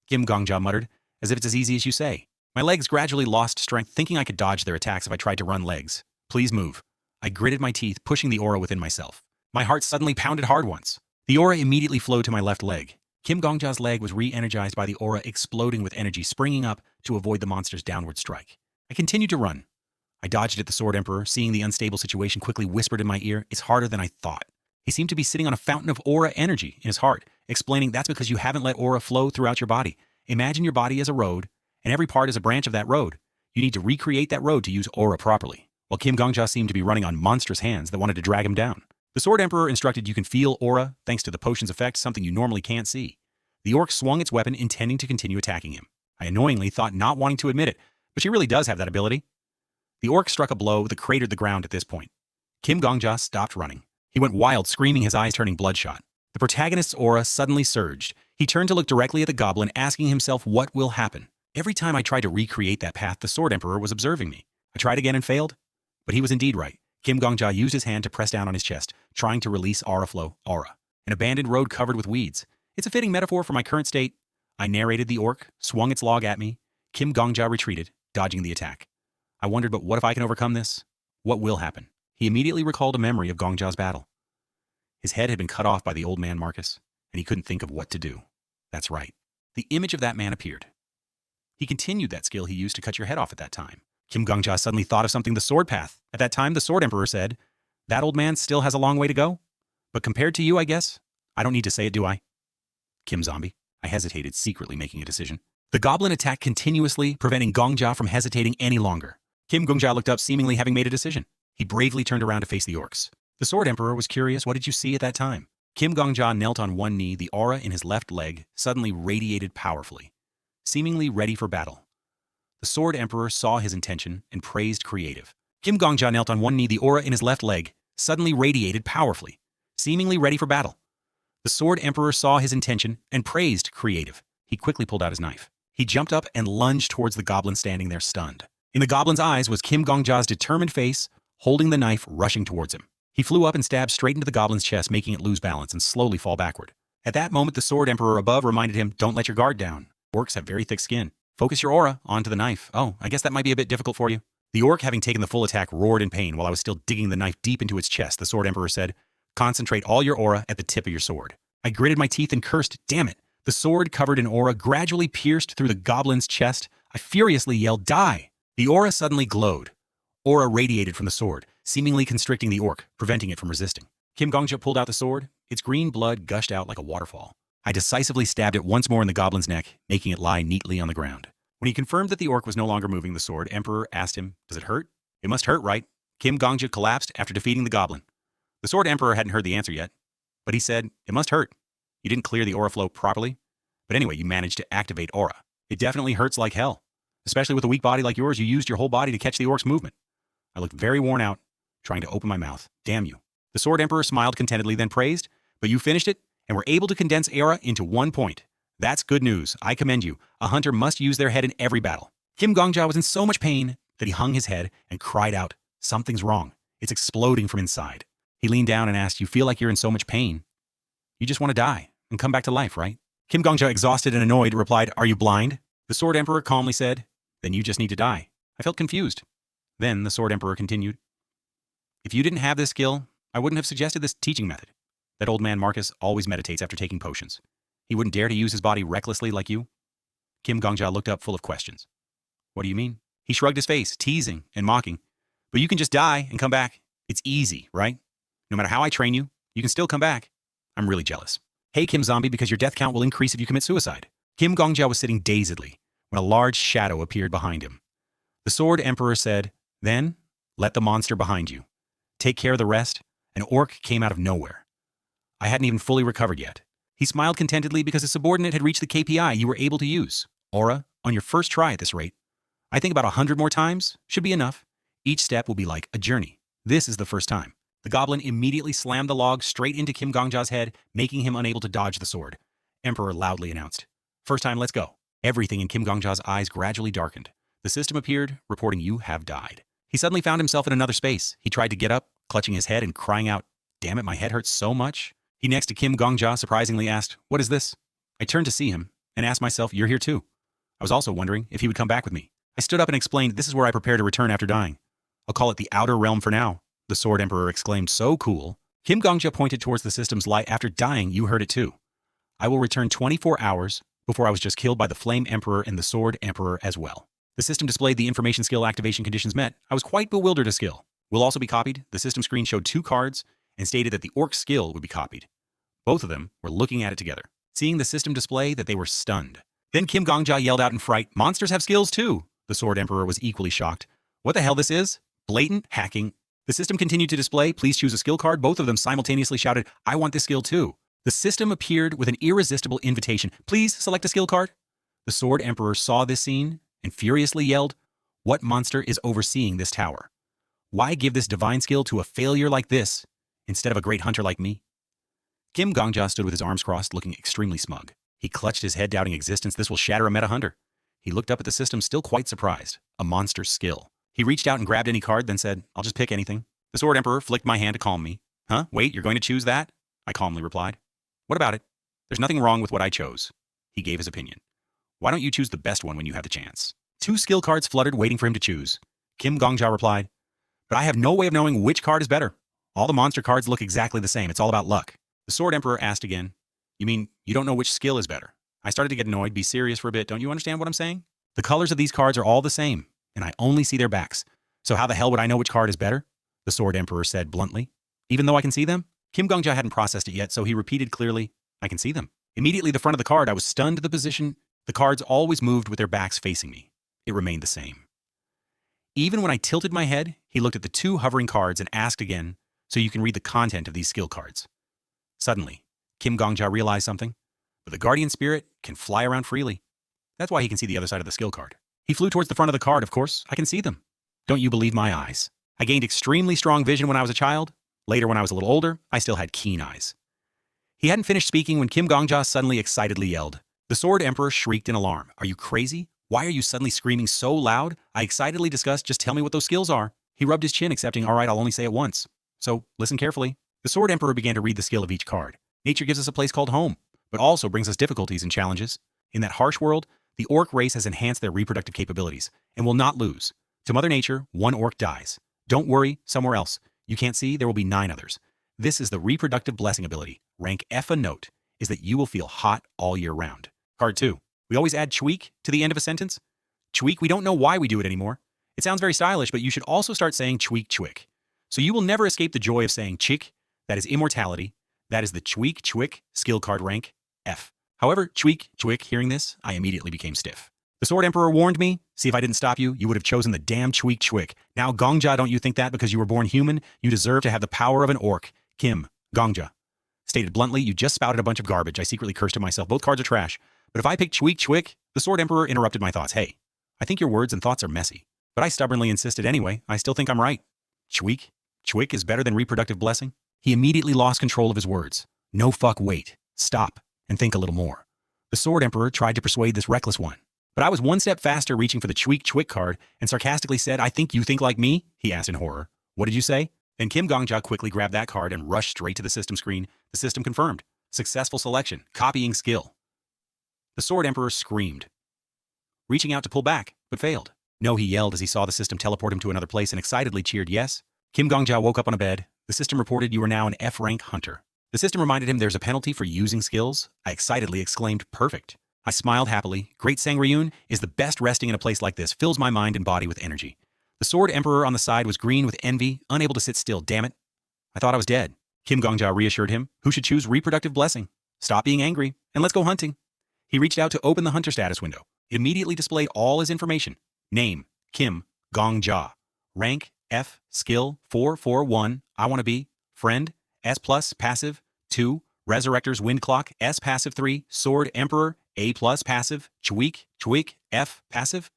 Kim Gongja muttered, as if it's as easy as you say. My legs gradually lost strength, thinking I could dodge their attacks if I tried to run legs. Please move. I gritted my teeth, pushing the aura within myself. My heart suddenly pounded hard once. The aura immediately flowed to my left leg. Kim Gongja's leg was re-energized by the aura exploding with energy, springing up to avoid the monster's downward strike. I continued to run. I dodged at the Sword Emperor, seeing the unstable situation, quickly whispered in my ear, it's harder than I thought. He seemed to be sitting on a fountain of aura energy in his heart, explaining that's because you haven't let aura flow throughout your body. Imagine your body as a road, and every part is a branch of that road. You need to recreate that road to use aura properly. While Kim Gongja seemed to be running on monstrous hands that wanted to drag him down. The Sword Emperor instructed you can feel aura thanks to the potion's effect, something you normally can't see. The orc swung its weapon, intending to continue attacking him. I annoyingly thought, not wanting to admit it, but she really does have that ability. The orc struck a blow that cratered the ground at this point. Kim Gongja stopped running. He went wild, screaming, his eyes turning bloodshot. The protagonist's aura suddenly surged. He turned to look directly at the goblin, asking himself what will happen. Every time I tried to recreate that path, the Sword Emperor was observing me. I tried again and failed, but he was indeed right. Kim Gongja used his hand to press down on his chest, trying to release aura flow, aura. An abandoned road covered with weeds. It's a fitting metaphor for my current state. I narrated the orc, swung its log at me. Kim Gongja retreated, dodging the attack. I wondered, but what if I can overcome this? What will happen? He immediately recalled a memory of Gongja's battle. His head had been cut off by the old man Marcus, and he couldn't think of what to do. That's right. The image of that man appeared. He continued that skill he used to cut your head off at that time. Kim Gongja suddenly thought of something, the sword path. At that time, the Sword Emperor said, that old man still has a long way to go. But compared to you, I guess, I don't need to say it, do I? Kim Zombie. I hesitated, secretly making a decision. The goblin attacked continuously, preventing Gongja from hesitating any longer. Kim Gongja looked up, seemingly having made a decision. He bravely turned around to face the orcs. The Sword Emperor was curious, what did you see at that time? Kim Gongja knelt on one knee, the aura in his left leg suddenly radiated powerfully, seemingly ready for battle. The Sword Emperor saw his intention and praised creative. Kim Gongja knelt on one knee, the aura in his left leg suddenly radiated powerfully, seemingly ready for battle. The Sword Emperor saw his intention and praised creative. He quickly pulled out his knife. He jumped up and lunged towards the goblin standing there stunned. In the goblin's eyes was Kim Gongja's determined face, holding the knife, rushing towards him. He flew up and stabbed straight into the goblin's chest, making it lose balance and slowly fall backward. At that moment, the Sword Emperor above reminded him, don't let your guard down. Orcs have very thick skin. Focus your aura onto the knife. Oh, I guess that might be a bit difficult for you. The orc, having taken the full attack, roared in pain while I was still digging the knife deep into its chest. The Sword Emperor said, concentrate all your aura at the tip of your sword. I gritted my teeth and cursed, damn it. The sword, covered in aura, gradually pierced through the goblin's chest. I furiously yelled, die! The aura suddenly glowed. Aura radiated from the sword, seemingly constricting the orc, preventing it from resisting. Kim Gongja pulled out the sword. Its green blood gushed out like a waterfall. I decisively stabbed it once more in the goblin's neck, making it lie neatly on the ground. When he confirmed that the orc was no longer moving, the sword emperor asked him, "Does it hurt?" "It must hurt, right?" Kim Gongja collapsed after defeating the goblin. The sword emperor hadn't heard the answer yet, but he said, "It must hurt. You didn't clear the aura flow properly. But anyway, you managed to activate aura. It definitely hurts like hell. Especially with a weak body like yours, you used your whole body to catch the orc's movement." I looked very worn out, trying to open my mouth. "Damn you." The sword emperor smiled contentedly, then praised, "But you finished it and were able to condense aura into 1 point. That's good news. I commend you. A hunter must use their head in every battle." Kim Gongja was in so much pain that he hung his head and cried out, "Something's wrong. It's exploding from inside." He leaned down and asked, "You feel like you're in so much pain? You just want to die and come back to life, right?" Kim Gongja, exhausted and annoyed, replied, "Are you blind?" The sword emperor calmly said, "Then you just need to die." I felt confused. Then the sword emperor continued, "If you didn't have this skill, I wouldn't have suggested this teaching method. That old man Marcus always meditates after taking potions. He wouldn't dare to use his body recklessly like you." Kim Gongja looked up full of questions. "What do you mean?" He shrugged his face, teasing and mocking. "But you can just die and come back. It's easy, right? No matter how I train you, you can still come back. I'm really jealous. Hey, Kim Zombie, because your death count will increase if you commit suicide." Kim Gongja was sitting dazedly when a large shadow appeared behind him. The sword emperor said, "Then, let the monster behind you. Take care of the rest." An orc came out of nowhere. I hadn't even fully recovered yet. He smiled contentedly because his subordinate had reached the KPI you were able to use. "Aura, on your first try at this rate. I think about 100 more times should be enough. Each step will be like a journey. This is the first time." The goblin immediately slammed the log straight into Kim Gongja's head, making him unable to dodge the sword. Emperor loudly announced, "First time, let's go." Everything in Kim Gongja's eyes gradually darkened. The system appeared, reporting, "You have died." He suddenly found himself in another space. He tried to get up, clutching his head and crying out, "Damn it, my head hurts so much." He next to Kim Gongja surprisingly asked, "What is this?" I turned to see him and asked myself, "You're here too." I was also wondering if he would come back with me. I stood up and explained, "This is where I prepare to return after dying. I'll call it the Outer Realm for now." The sword emperor exclaimed, "So cool." Kim Gongja pointed towards the system's light. "After dying, you heard it too. I will return 24 hours before I was just killed by the Flame Emperor and the Sword Emperor as well." The system displayed the information skill activation conditions met. I was quite bewildered a skill will also be copied. The system screen showed 2 cards and stated that the orc skill would be copied. Both of them were looking at it together, seeing the system display that they were stunned. Then Kim Gongja yelled out in fright, "Monsters have skills too!" The sword emperor was equally shocked. "What the hell this is? Blatant hacking." The system continued to display, "Please choose a skill card." Both of them simultaneously shouted, "I want this skill too." The system appeared with an irresistible invitation, "Please select a skill card." The sword emperor saw this scene and furiously yelled, "What monster is overseeing this tower? Why give this divine skill to a failure like this instead of a great hunter like me?" Kim Gongja stood with his arms crossed, looking extremely smug. He clutched his head, doubting existence. This will shatter a meta hunter. He looked up at the system, still quite surprised. A monster's skill. He reached out and grabbed any card, then said, "I'll just pick anything." The sword emperor flicked my hand to calm me. "Huh? Wait, you're going to choose that?" I calmly replied. "What about it? There's nothing wrong with what I chose." He gave his opinion. "Why don't you choose the best one when you have the chance?" 2 skill cards fluttered, waiting for him to choose. Kim Gongja replied, "But I have no way of knowing which card is better. All the monster cards look exactly the same. It's all about luck." The sword emperor asked again, "You mean you don't know which skill is better?" I started to get annoyed. "Be serious for a bit. Don't you understand what I'm saying? The colors of these cards are all the same, and I only see their backs. So how the hell would I know which card is better?" The sword emperor said bluntly. "Even though I can see them?" Kim Gongja hadn't processed it yet, so he repeated clearly, "I can see them." Immediately the front of the card, I was stunned to the position. The cards always moved with their backs facing me. It remained the same. Even when I tilted my head, he looked at the 2 hovering cards and asked again, "So you can read the content of these skill cards." Suddenly, Kim Gongja realized something. But the guardian spirit can fly around freely. That's why he can see the other side of the skill card. He flew towards the front of the card, of course. I can see them. Don't you believe my eyes? I gained extremely strong vision when I was a child. Later, when I was a little older, I still had keen eyes. He hadn't finished speaking when Kim Gongja suddenly excitedly yelled. The sword emperor shrieked in alarm. "Are you crazy? Why are you suddenly screaming so loud?" I excitedly discussed, "Just tell me what those skills are." He rubbed his chin, accepting, "All right, I'll only say it once. So listen carefully." The sword emperor began to read the skill of each card. "Nature gives us a place called home, but also brings us difficulties and challenges. In that harsh world, the orc race has enhanced their reproductive capabilities and will not lose. To Mother Nature, 1 orc dies. Don't worry, somewhere else. You can't see, there will be 9 others. This is the reproductive blessing ability. Rank F. A note is that you will feel hot all year round." Card 2. We always add chweek to the end of a sentence. Chweek, we don't know why we do it anymore. It sounds very stylish, but you should also start saying chweek chwick. So you will never escape the joy of saying chick, that is immortality, That is the Chweek Chwick skill card rank F. However, Chweek Chwick, hearing this, I immediately became stiff. The Sword Emperor warned me, see if I didn't stop you, you would have chosen the damn Chweek Chwick. Now, Gongja, don't you think that because you were born human, you deserve to have the power of an orc? Kim, Gongja. Stated bluntly, you just spouted a bunch of garbage. I secretly cursed to myself. Both cards are trash. But if I pick Chweek Chwick, the Sword Emperor interrupted my thoughts. Hey, I think your words and thoughts are messy. But I stubbornly insisted anyway. I still think I'm right. Chweek Chwick is better than reproductive blessing? He immediately lost control of his words. No fuck, wait. Stop and think a little more. The Sword Emperor tried to persuade this reckless one. But I was one step faster, reaching for the Chweek Chwick card and sarcastically said, I think you think like me? He asked in horror. What did you say? Then Kim Gongja quickly grabbed that card and rushed straight to the system screen. The system confirmed. Successful selection. Copying skill. The Sword Emperor screamed, reaching out to pull back, but failed. No, he yelled as he saw the system teleport him to another place and excitedly cheered yes. Kim Gongja woke up on a bed. The system reported you are now an F-rank hunter. The system reminded him there's a penalty for using skills. I excitedly exclaimed, perfect. I smiled happily. Great Sangryun is the best resting in a place like this, fills my mind and body with energy. The Sword Emperor on the side was green with envy, unable to sit still, damn it. I thought I was dead. Kim Gongja reassured him, who should choose reproductive blessing. Stop being angry, and let's go hunting. He reached out to open the hunter status window. It immediately displayed all his information. Name, Kim Gongja. Rank, F, skill, 441, I wanna be. Friend, S+, passive, 2, Resurrector's Wind Clock, S passive 3, Sword Emperor, A+, passive, Chweek, F, passive.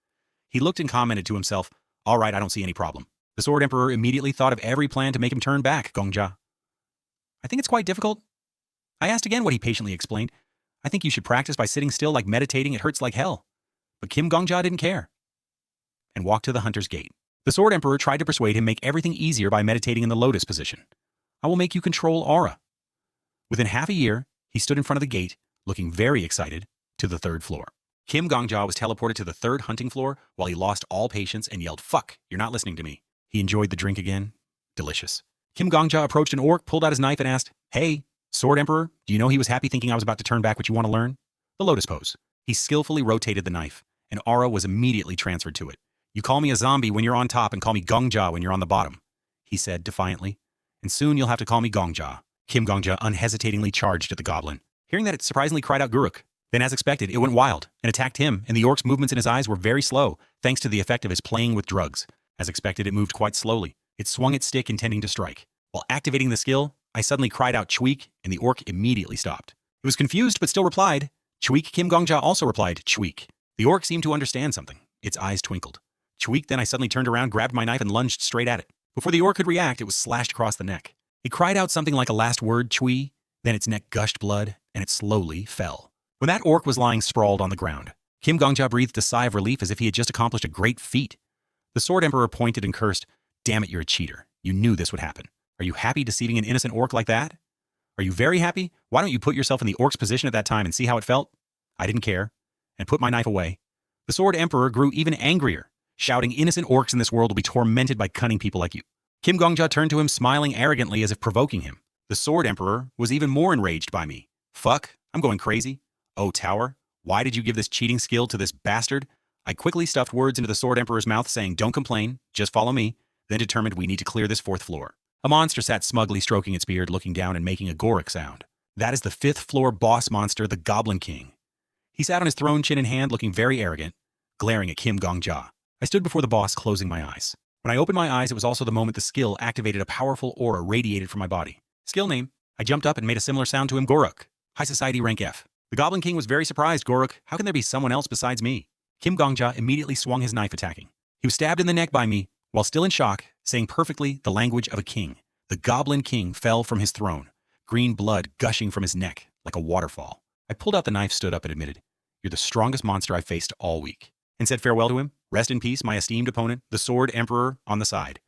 He looked and commented to himself, all right, I don't see any problem. The Sword Emperor immediately thought of every plan to make him turn back, Gongja. I think it's quite difficult. I asked again what he patiently explained. I think you should practice by sitting still like meditating. It hurts like hell. But Kim Gongja didn't care and walked to the hunter's gate. The Sword Emperor tried to persuade him make everything easier by meditating in the lotus position. I will make you control aura. Within half a year, he stood in front of the gate, looking very excited, to the 3rd floor. Kim Gongja was teleported to the 3rd hunting floor while he lost all patience and yelled, fuck, you're not listening to me. He enjoyed the drink again. Delicious. Kim Gongja approached an orc, pulled out his knife and asked, hey, Sword Emperor, do you know he was happy thinking I was about to turn back what you want to learn? The lotus pose. He skillfully rotated the knife, and aura was immediately transferred to it. You call me a zombie when you're on top and call me Gongja when you're on the bottom, he said defiantly. And soon you'll have to call me Gongja. Kim Gongja unhesitatingly charged at the goblin. Hearing that, it surprisingly cried out Guruk. Then, as expected, it went wild and attacked him, and the orc's movements in his eyes were very slow, thanks to the effect of his playing with drugs. As expected, it moved quite slowly. It swung its stick intending to strike. While activating the skill, I suddenly cried out Chweek, and the orc immediately stopped. It was confused, but still replied. Chweek. Kim Gongja also replied, Chweek. The orc seemed to understand something. Its eyes twinkled. Chweek. Then I suddenly turned around, grabbed my knife, and lunged straight at it. Before the orc could react, it was slashed across the neck. It cried out something like a last word, Chwee. Then its neck gushed blood, and it slowly fell. When that orc was lying sprawled on the ground, Kim Gongja breathed a sigh of relief as if he had just accomplished a great feat. The Sword Emperor pointed and cursed, damn it, you're a cheater. You knew this would happen. Are you happy deceiving an innocent orc like that? Are you very happy? Why don't you put yourself in the orc's position at that time and see how it felt? I didn't care, and put my knife away. The Sword Emperor grew even angrier, shouting, innocent orcs in this world will be tormented by cunning people like you. Kim Gongja turned to him, smiling arrogantly as if provoking him. The Sword Emperor was even more enraged by me. Fuck, I'm going crazy. Oh, Tower, why did you give this cheating skill to this bastard? I quickly stuffed words into the Sword Emperor's mouth, saying, don't complain, just follow me, then determined we need to clear this 4th floor. A monster sat smugly stroking its beard, looking down and making a Goric sound. That is the 5th floor boss monster, the Goblin King. He sat on his throne, chin in hand, looking very arrogant, glaring at Kim Gongja. I stood before the boss, closing my eyes. When I opened my eyes, it was also the moment the skill activated a powerful aura radiated from my body. Skill name. I jumped up and made a similar sound to him, Goruk. High Society Rank F. The Goblin King was very surprised. Goruk, how can there be someone else besides me? Kim Gongja immediately swung his knife, attacking. He was stabbed in the neck by me, while still in shock, saying perfectly the language of a king. The Goblin King fell from his throne, green blood gushing from his neck like a waterfall. I pulled out the knife, stood up, and admitted, you're the strongest monster I've faced all week, and said farewell to him. Rest in peace, my esteemed opponent, the Sword Emperor on the side.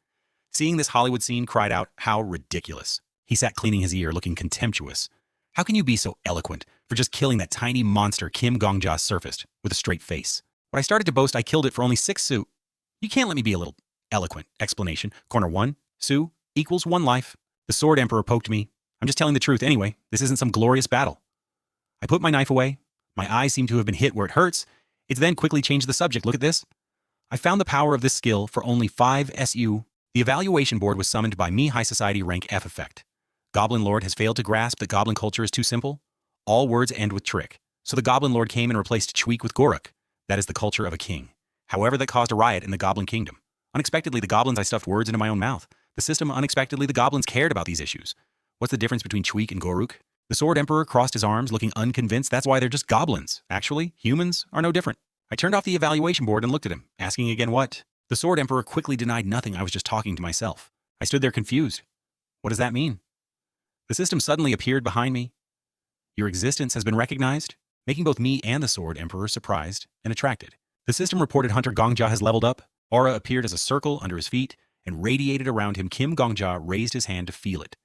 Seeing this Hollywood scene, cried out, how ridiculous. He sat cleaning his ear, looking contemptuous. How can you be so eloquent for just killing that tiny monster? Kim Gongja surfaced with a straight face. When I started to boast I killed it for only 6 su. You can't let me be a little eloquent. Explanation. Corner 1, su, equals 1 life. The Sword Emperor poked me. I'm just telling the truth anyway. This isn't some glorious battle. I put my knife away. My eyes seem to have been hit where it hurts. It's then quickly changed the subject. Look at this. I found the power of this skill for only 5 SU. The evaluation board was summoned by me. High Society Rank F effect. Goblin Lord has failed to grasp that goblin culture is too simple. All words end with trick. So the Goblin Lord came and replaced Chweek with Goruk. That is the culture of a king. However, that caused a riot in the Goblin Kingdom. Unexpectedly, the goblins I stuffed words into my own mouth. The system, unexpectedly, the goblins cared about these issues. What's the difference between Chweek and Goruk? The Sword Emperor crossed his arms, looking unconvinced. That's why they're just goblins. Actually, humans are no different. I turned off the evaluation board and looked at him, asking again what? The Sword Emperor quickly denied nothing. I was just talking to myself. I stood there confused. What does that mean? The system suddenly appeared behind me. Your existence has been recognized, making both me and the Sword Emperor surprised and attracted. The system reported Hunter Gongja has leveled up. Aura appeared as a circle under his feet and radiated around him. Kim Gongja raised his hand to feel it.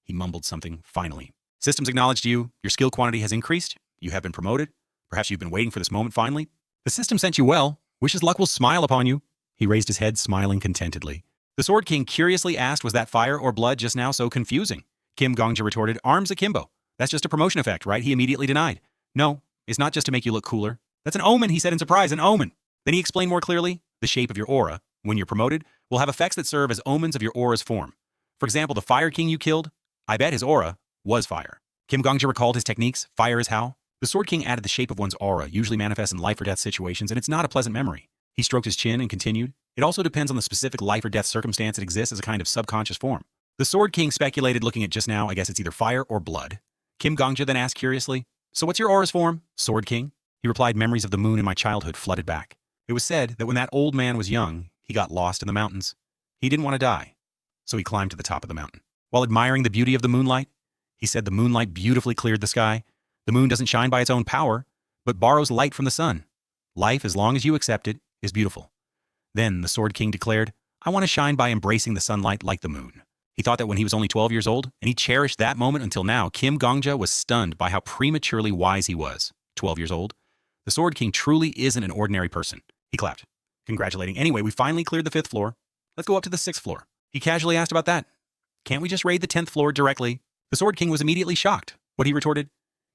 He mumbled something, finally. Systems acknowledged you. Your skill quantity has increased. You have been promoted. Perhaps you've been waiting for this moment finally. The system sent you well. Wishes luck will smile upon you. He raised his head, smiling contentedly. The Sword King curiously asked, was that fire or blood just now so confusing? Kim Gongja retorted, arms akimbo. That's just a promotion effect, right? He immediately denied. No, it's not just to make you look cooler. That's an omen, he said in surprise, an omen. Then he explained more clearly, the shape of your aura, when you're promoted, will have effects that serve as omens of your aura's form. For example, the Fire King you killed, I bet his aura was fire. Kim Gongja recalled his techniques, fire is how. The Sword King added the shape of one's aura, usually manifests in life or death situations, and it's not a pleasant memory. He stroked his chin and continued, it also depends on the specific life or death circumstance it exists as a kind of subconscious form. The Sword King speculated, looking at just now, I guess it's either fire or blood. Kim Gongja then asked curiously, so what's your aura's form, Sword King? He replied, memories of the moon in my childhood flooded back. It was said that when that old man was young, he got lost in the mountains. He didn't want to die, so he climbed to the top of the mountain. While admiring the beauty of the moonlight, he said the moonlight beautifully cleared the sky. The moon doesn't shine by its own power, but borrows light from the sun. Life, as long as you accept it, is beautiful. Then the Sword King declared, I want to shine by embracing the sunlight like the moon. He thought that when he was only 12 years old, and he cherished that moment until now. Kim Gongja was stunned by how prematurely wise he was. 12 years old. The Sword King truly isn't an ordinary person. He clapped, congratulating. Anyway, we finally cleared the 5th floor. Let's go up to the 6th floor. He casually asked about that. Can't we just raid the 10th floor directly? The Sword King was immediately shocked. What he retorted,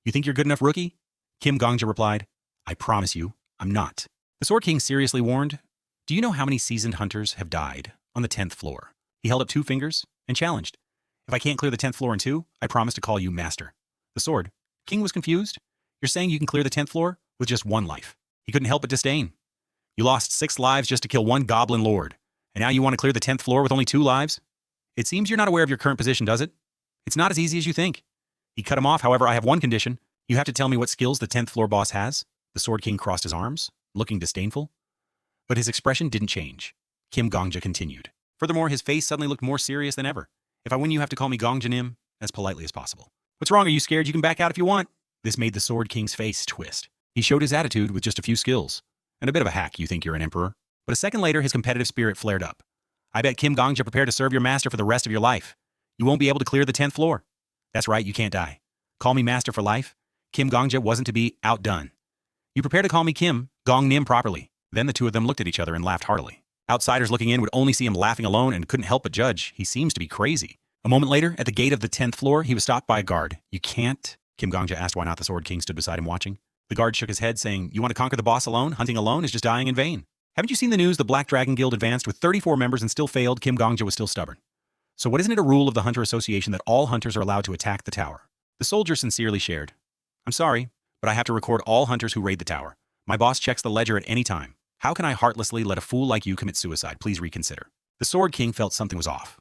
you think you're good enough, rookie? Kim Gongja replied, I promise you, I'm not. The Sword King seriously warned, do you know how many seasoned hunters have died on the 10th floor? He held up 2 fingers and challenged. If I can't clear the 10th floor in 2, I promise to call you master. The Sword King was confused. You're saying you can clear the 10th floor with just 1 life? He couldn't help but disdain. You lost 6 lives just to kill 1 goblin lord, and now you want to clear the 10th floor with only 2 lives? It seems you're not aware of your current position, does it? It's not as easy as you think. He cut him off. However, I have one condition. You have to tell me what skills the 10th floor boss has. The Sword King crossed his arms, looking disdainful. But his expression didn't change. Kim Gongja continued. Furthermore, his face suddenly looked more serious than ever. If I win, you have to call me Gongja-nim as politely as possible. What's wrong? Are you scared? You can back out if you want. This made the Sword King's face twist. He showed his attitude with just a few skills. And a bit of a hack, you think you're an emperor. But a second later, his competitive spirit flared up. I bet Kim Gongja prepare to serve your master for the rest of your life. You won't be able to clear the 10th floor. That's right, you can't die. Call me master for life. Kim Gongja wasn't to be outdone. You prepare to call me Kim Gong-nim properly. Then the two of them looked at each other and laughed heartily. Outsiders looking in would only see him laughing alone and couldn't help but judge. He seems to be crazy. A moment later, at the gate of the 10th floor, he was stopped by a guard. You can't? Kim Gongja asked why not. The Sword King stood beside him watching. The guard shook his head, saying, you want to conquer the boss alone? Hunting alone is just dying in vain. Haven't you seen the news? The Black Dragon Guild advanced with 34 members and still failed. Kim Gongja was still stubborn. So what, isn't it a rule of the Hunter Association that all hunters are allowed to attack the tower? The soldier sincerely shared. I'm sorry, but I have to record all hunters who raid the tower. My boss checks the ledger at any time. How can I heartlessly let a fool like you commit suicide? Please reconsider. The Sword King felt something was off.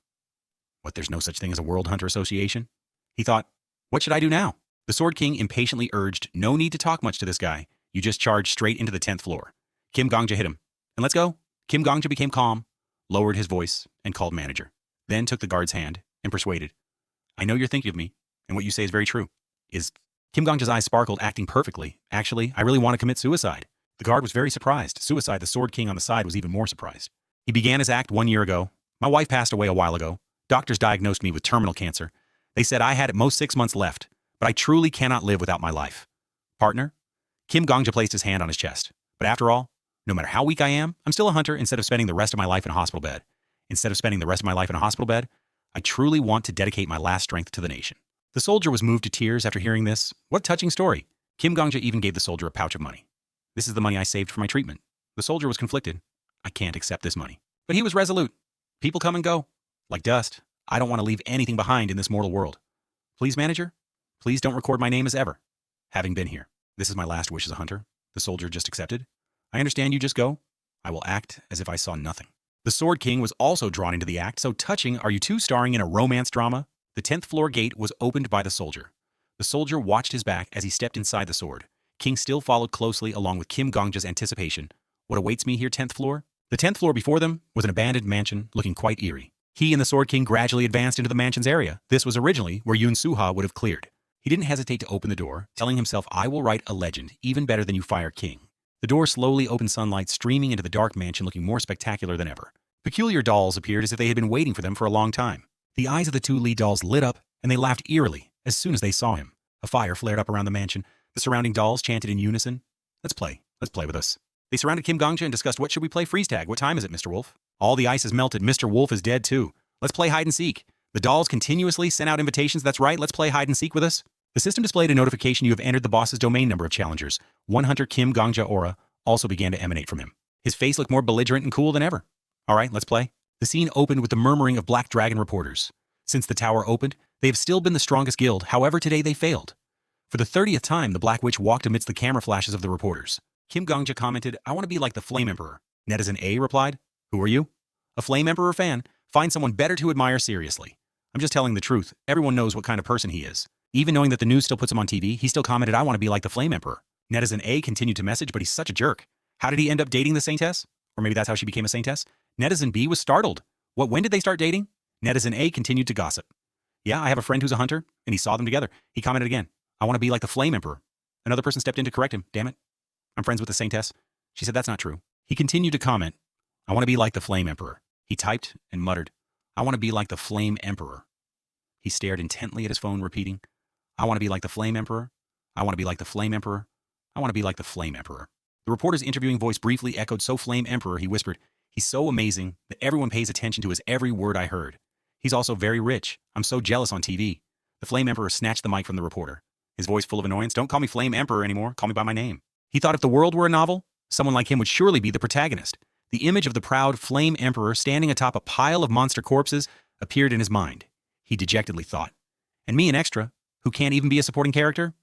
What, there's no such thing as a World Hunter Association? He thought, what should I do now? The Sword King impatiently urged, no need to talk much to this guy. You just charge straight into the 10th floor. Kim Gongja hit him. And let's go. Kim Gongja became calm, lowered his voice, and called manager. Then took the guard's hand and persuaded. I know you're thinking of me, and what you say is very true. Kim Gongja's eyes sparkled, acting perfectly. Actually, I really want to commit suicide. The guard was very surprised. Suicide, the Sword King on the side was even more surprised. He began his act 1 year ago. My wife passed away a while ago. Doctors diagnosed me with terminal cancer. They said I had at most 6 months left, but I truly cannot live without my life. Partner? Kim Gongja placed his hand on his chest. But after all, no matter how weak I am, I'm still a hunter instead of spending the rest of my life in a hospital bed. Instead of spending the rest of my life in a hospital bed, I truly want to dedicate my last strength to the nation. The soldier was moved to tears after hearing this. What a touching story. Kim Gongja even gave the soldier a pouch of money. This is the money I saved for my treatment. The soldier was conflicted. I can't accept this money. But he was resolute. People come and go. Like dust. I don't want to leave anything behind in this mortal world. Please, manager? Please don't record my name as ever. Having been here. This is my last wish as a hunter. The soldier just accepted. I understand you just go. I will act as if I saw nothing. The Sword King was also drawn into the act, so touching are you two starring in a romance drama? The 10th floor gate was opened by the soldier. The soldier watched his back as he stepped inside the sword. King still followed closely along with Kim Gongja's anticipation. What awaits me here, 10th floor? The 10th floor before them was an abandoned mansion looking quite eerie. He and the Sword King gradually advanced into the mansion's area. This was originally where Yoon Suha would have cleared. He didn't hesitate to open the door, telling himself, I will write a legend, even better than you fire King. The door slowly opened, sunlight streaming into the dark mansion looking more spectacular than ever. Peculiar dolls appeared as if they had been waiting for them for a long time. The eyes of the two lead dolls lit up, and they laughed eerily as soon as they saw him. A fire flared up around the mansion. The surrounding dolls chanted in unison, Let's play with us. They surrounded Kim Gongja and discussed, what should we play? Freeze tag. What time is it, Mr. Wolf? All the ice is melted. Mr. Wolf is dead too. Let's play hide and seek. The dolls continuously sent out invitations. That's right, let's play hide and seek with us. The system displayed a notification you have entered the boss's domain number of challengers. One hunter Kim Gongja aura also began to emanate from him. His face looked more belligerent and cool than ever. All right, let's play. The scene opened with the murmuring of Black Dragon reporters. Since the tower opened, they have still been the strongest guild. However, today they failed. For the 30th time, the Black Witch walked amidst the camera flashes of the reporters. Kim Gongja commented, I want to be like the Flame Emperor. Netizen A replied, Who are you? A Flame Emperor fan? Find someone better to admire seriously. I'm just telling the truth. Everyone knows what kind of person he is. Even knowing that the news still puts him on TV, he still commented, I want to be like the Flame Emperor. Netizen A continued to message, but he's such a jerk. How did he end up dating the Saintess? Or maybe that's how she became a Saintess? Netizen B was startled. When did they start dating? Netizen A continued to gossip. Yeah, I have a friend who's a hunter, and he saw them together. He commented again, I want to be like the Flame Emperor. Another person stepped in to correct him. Damn it. I'm friends with the Saintess. She said that's not true. He continued to comment, I want to be like the Flame Emperor. He typed and muttered, I want to be like the Flame Emperor. He stared intently at his phone, repeating, I want to be like the Flame Emperor. I want to be like the Flame Emperor. I want to be like the Flame Emperor. The reporter's interviewing voice briefly echoed, so Flame Emperor, he whispered, he's so amazing that everyone pays attention to his every word I heard. He's also very rich. I'm so jealous on TV. The Flame Emperor snatched the mic from the reporter. His voice full of annoyance, don't call me Flame Emperor anymore, call me by my name. He thought if the world were a novel, someone like him would surely be the protagonist. The image of the proud Flame Emperor standing atop a pile of monster corpses appeared in his mind. He dejectedly thought, and me an extra, who can't even be a supporting character?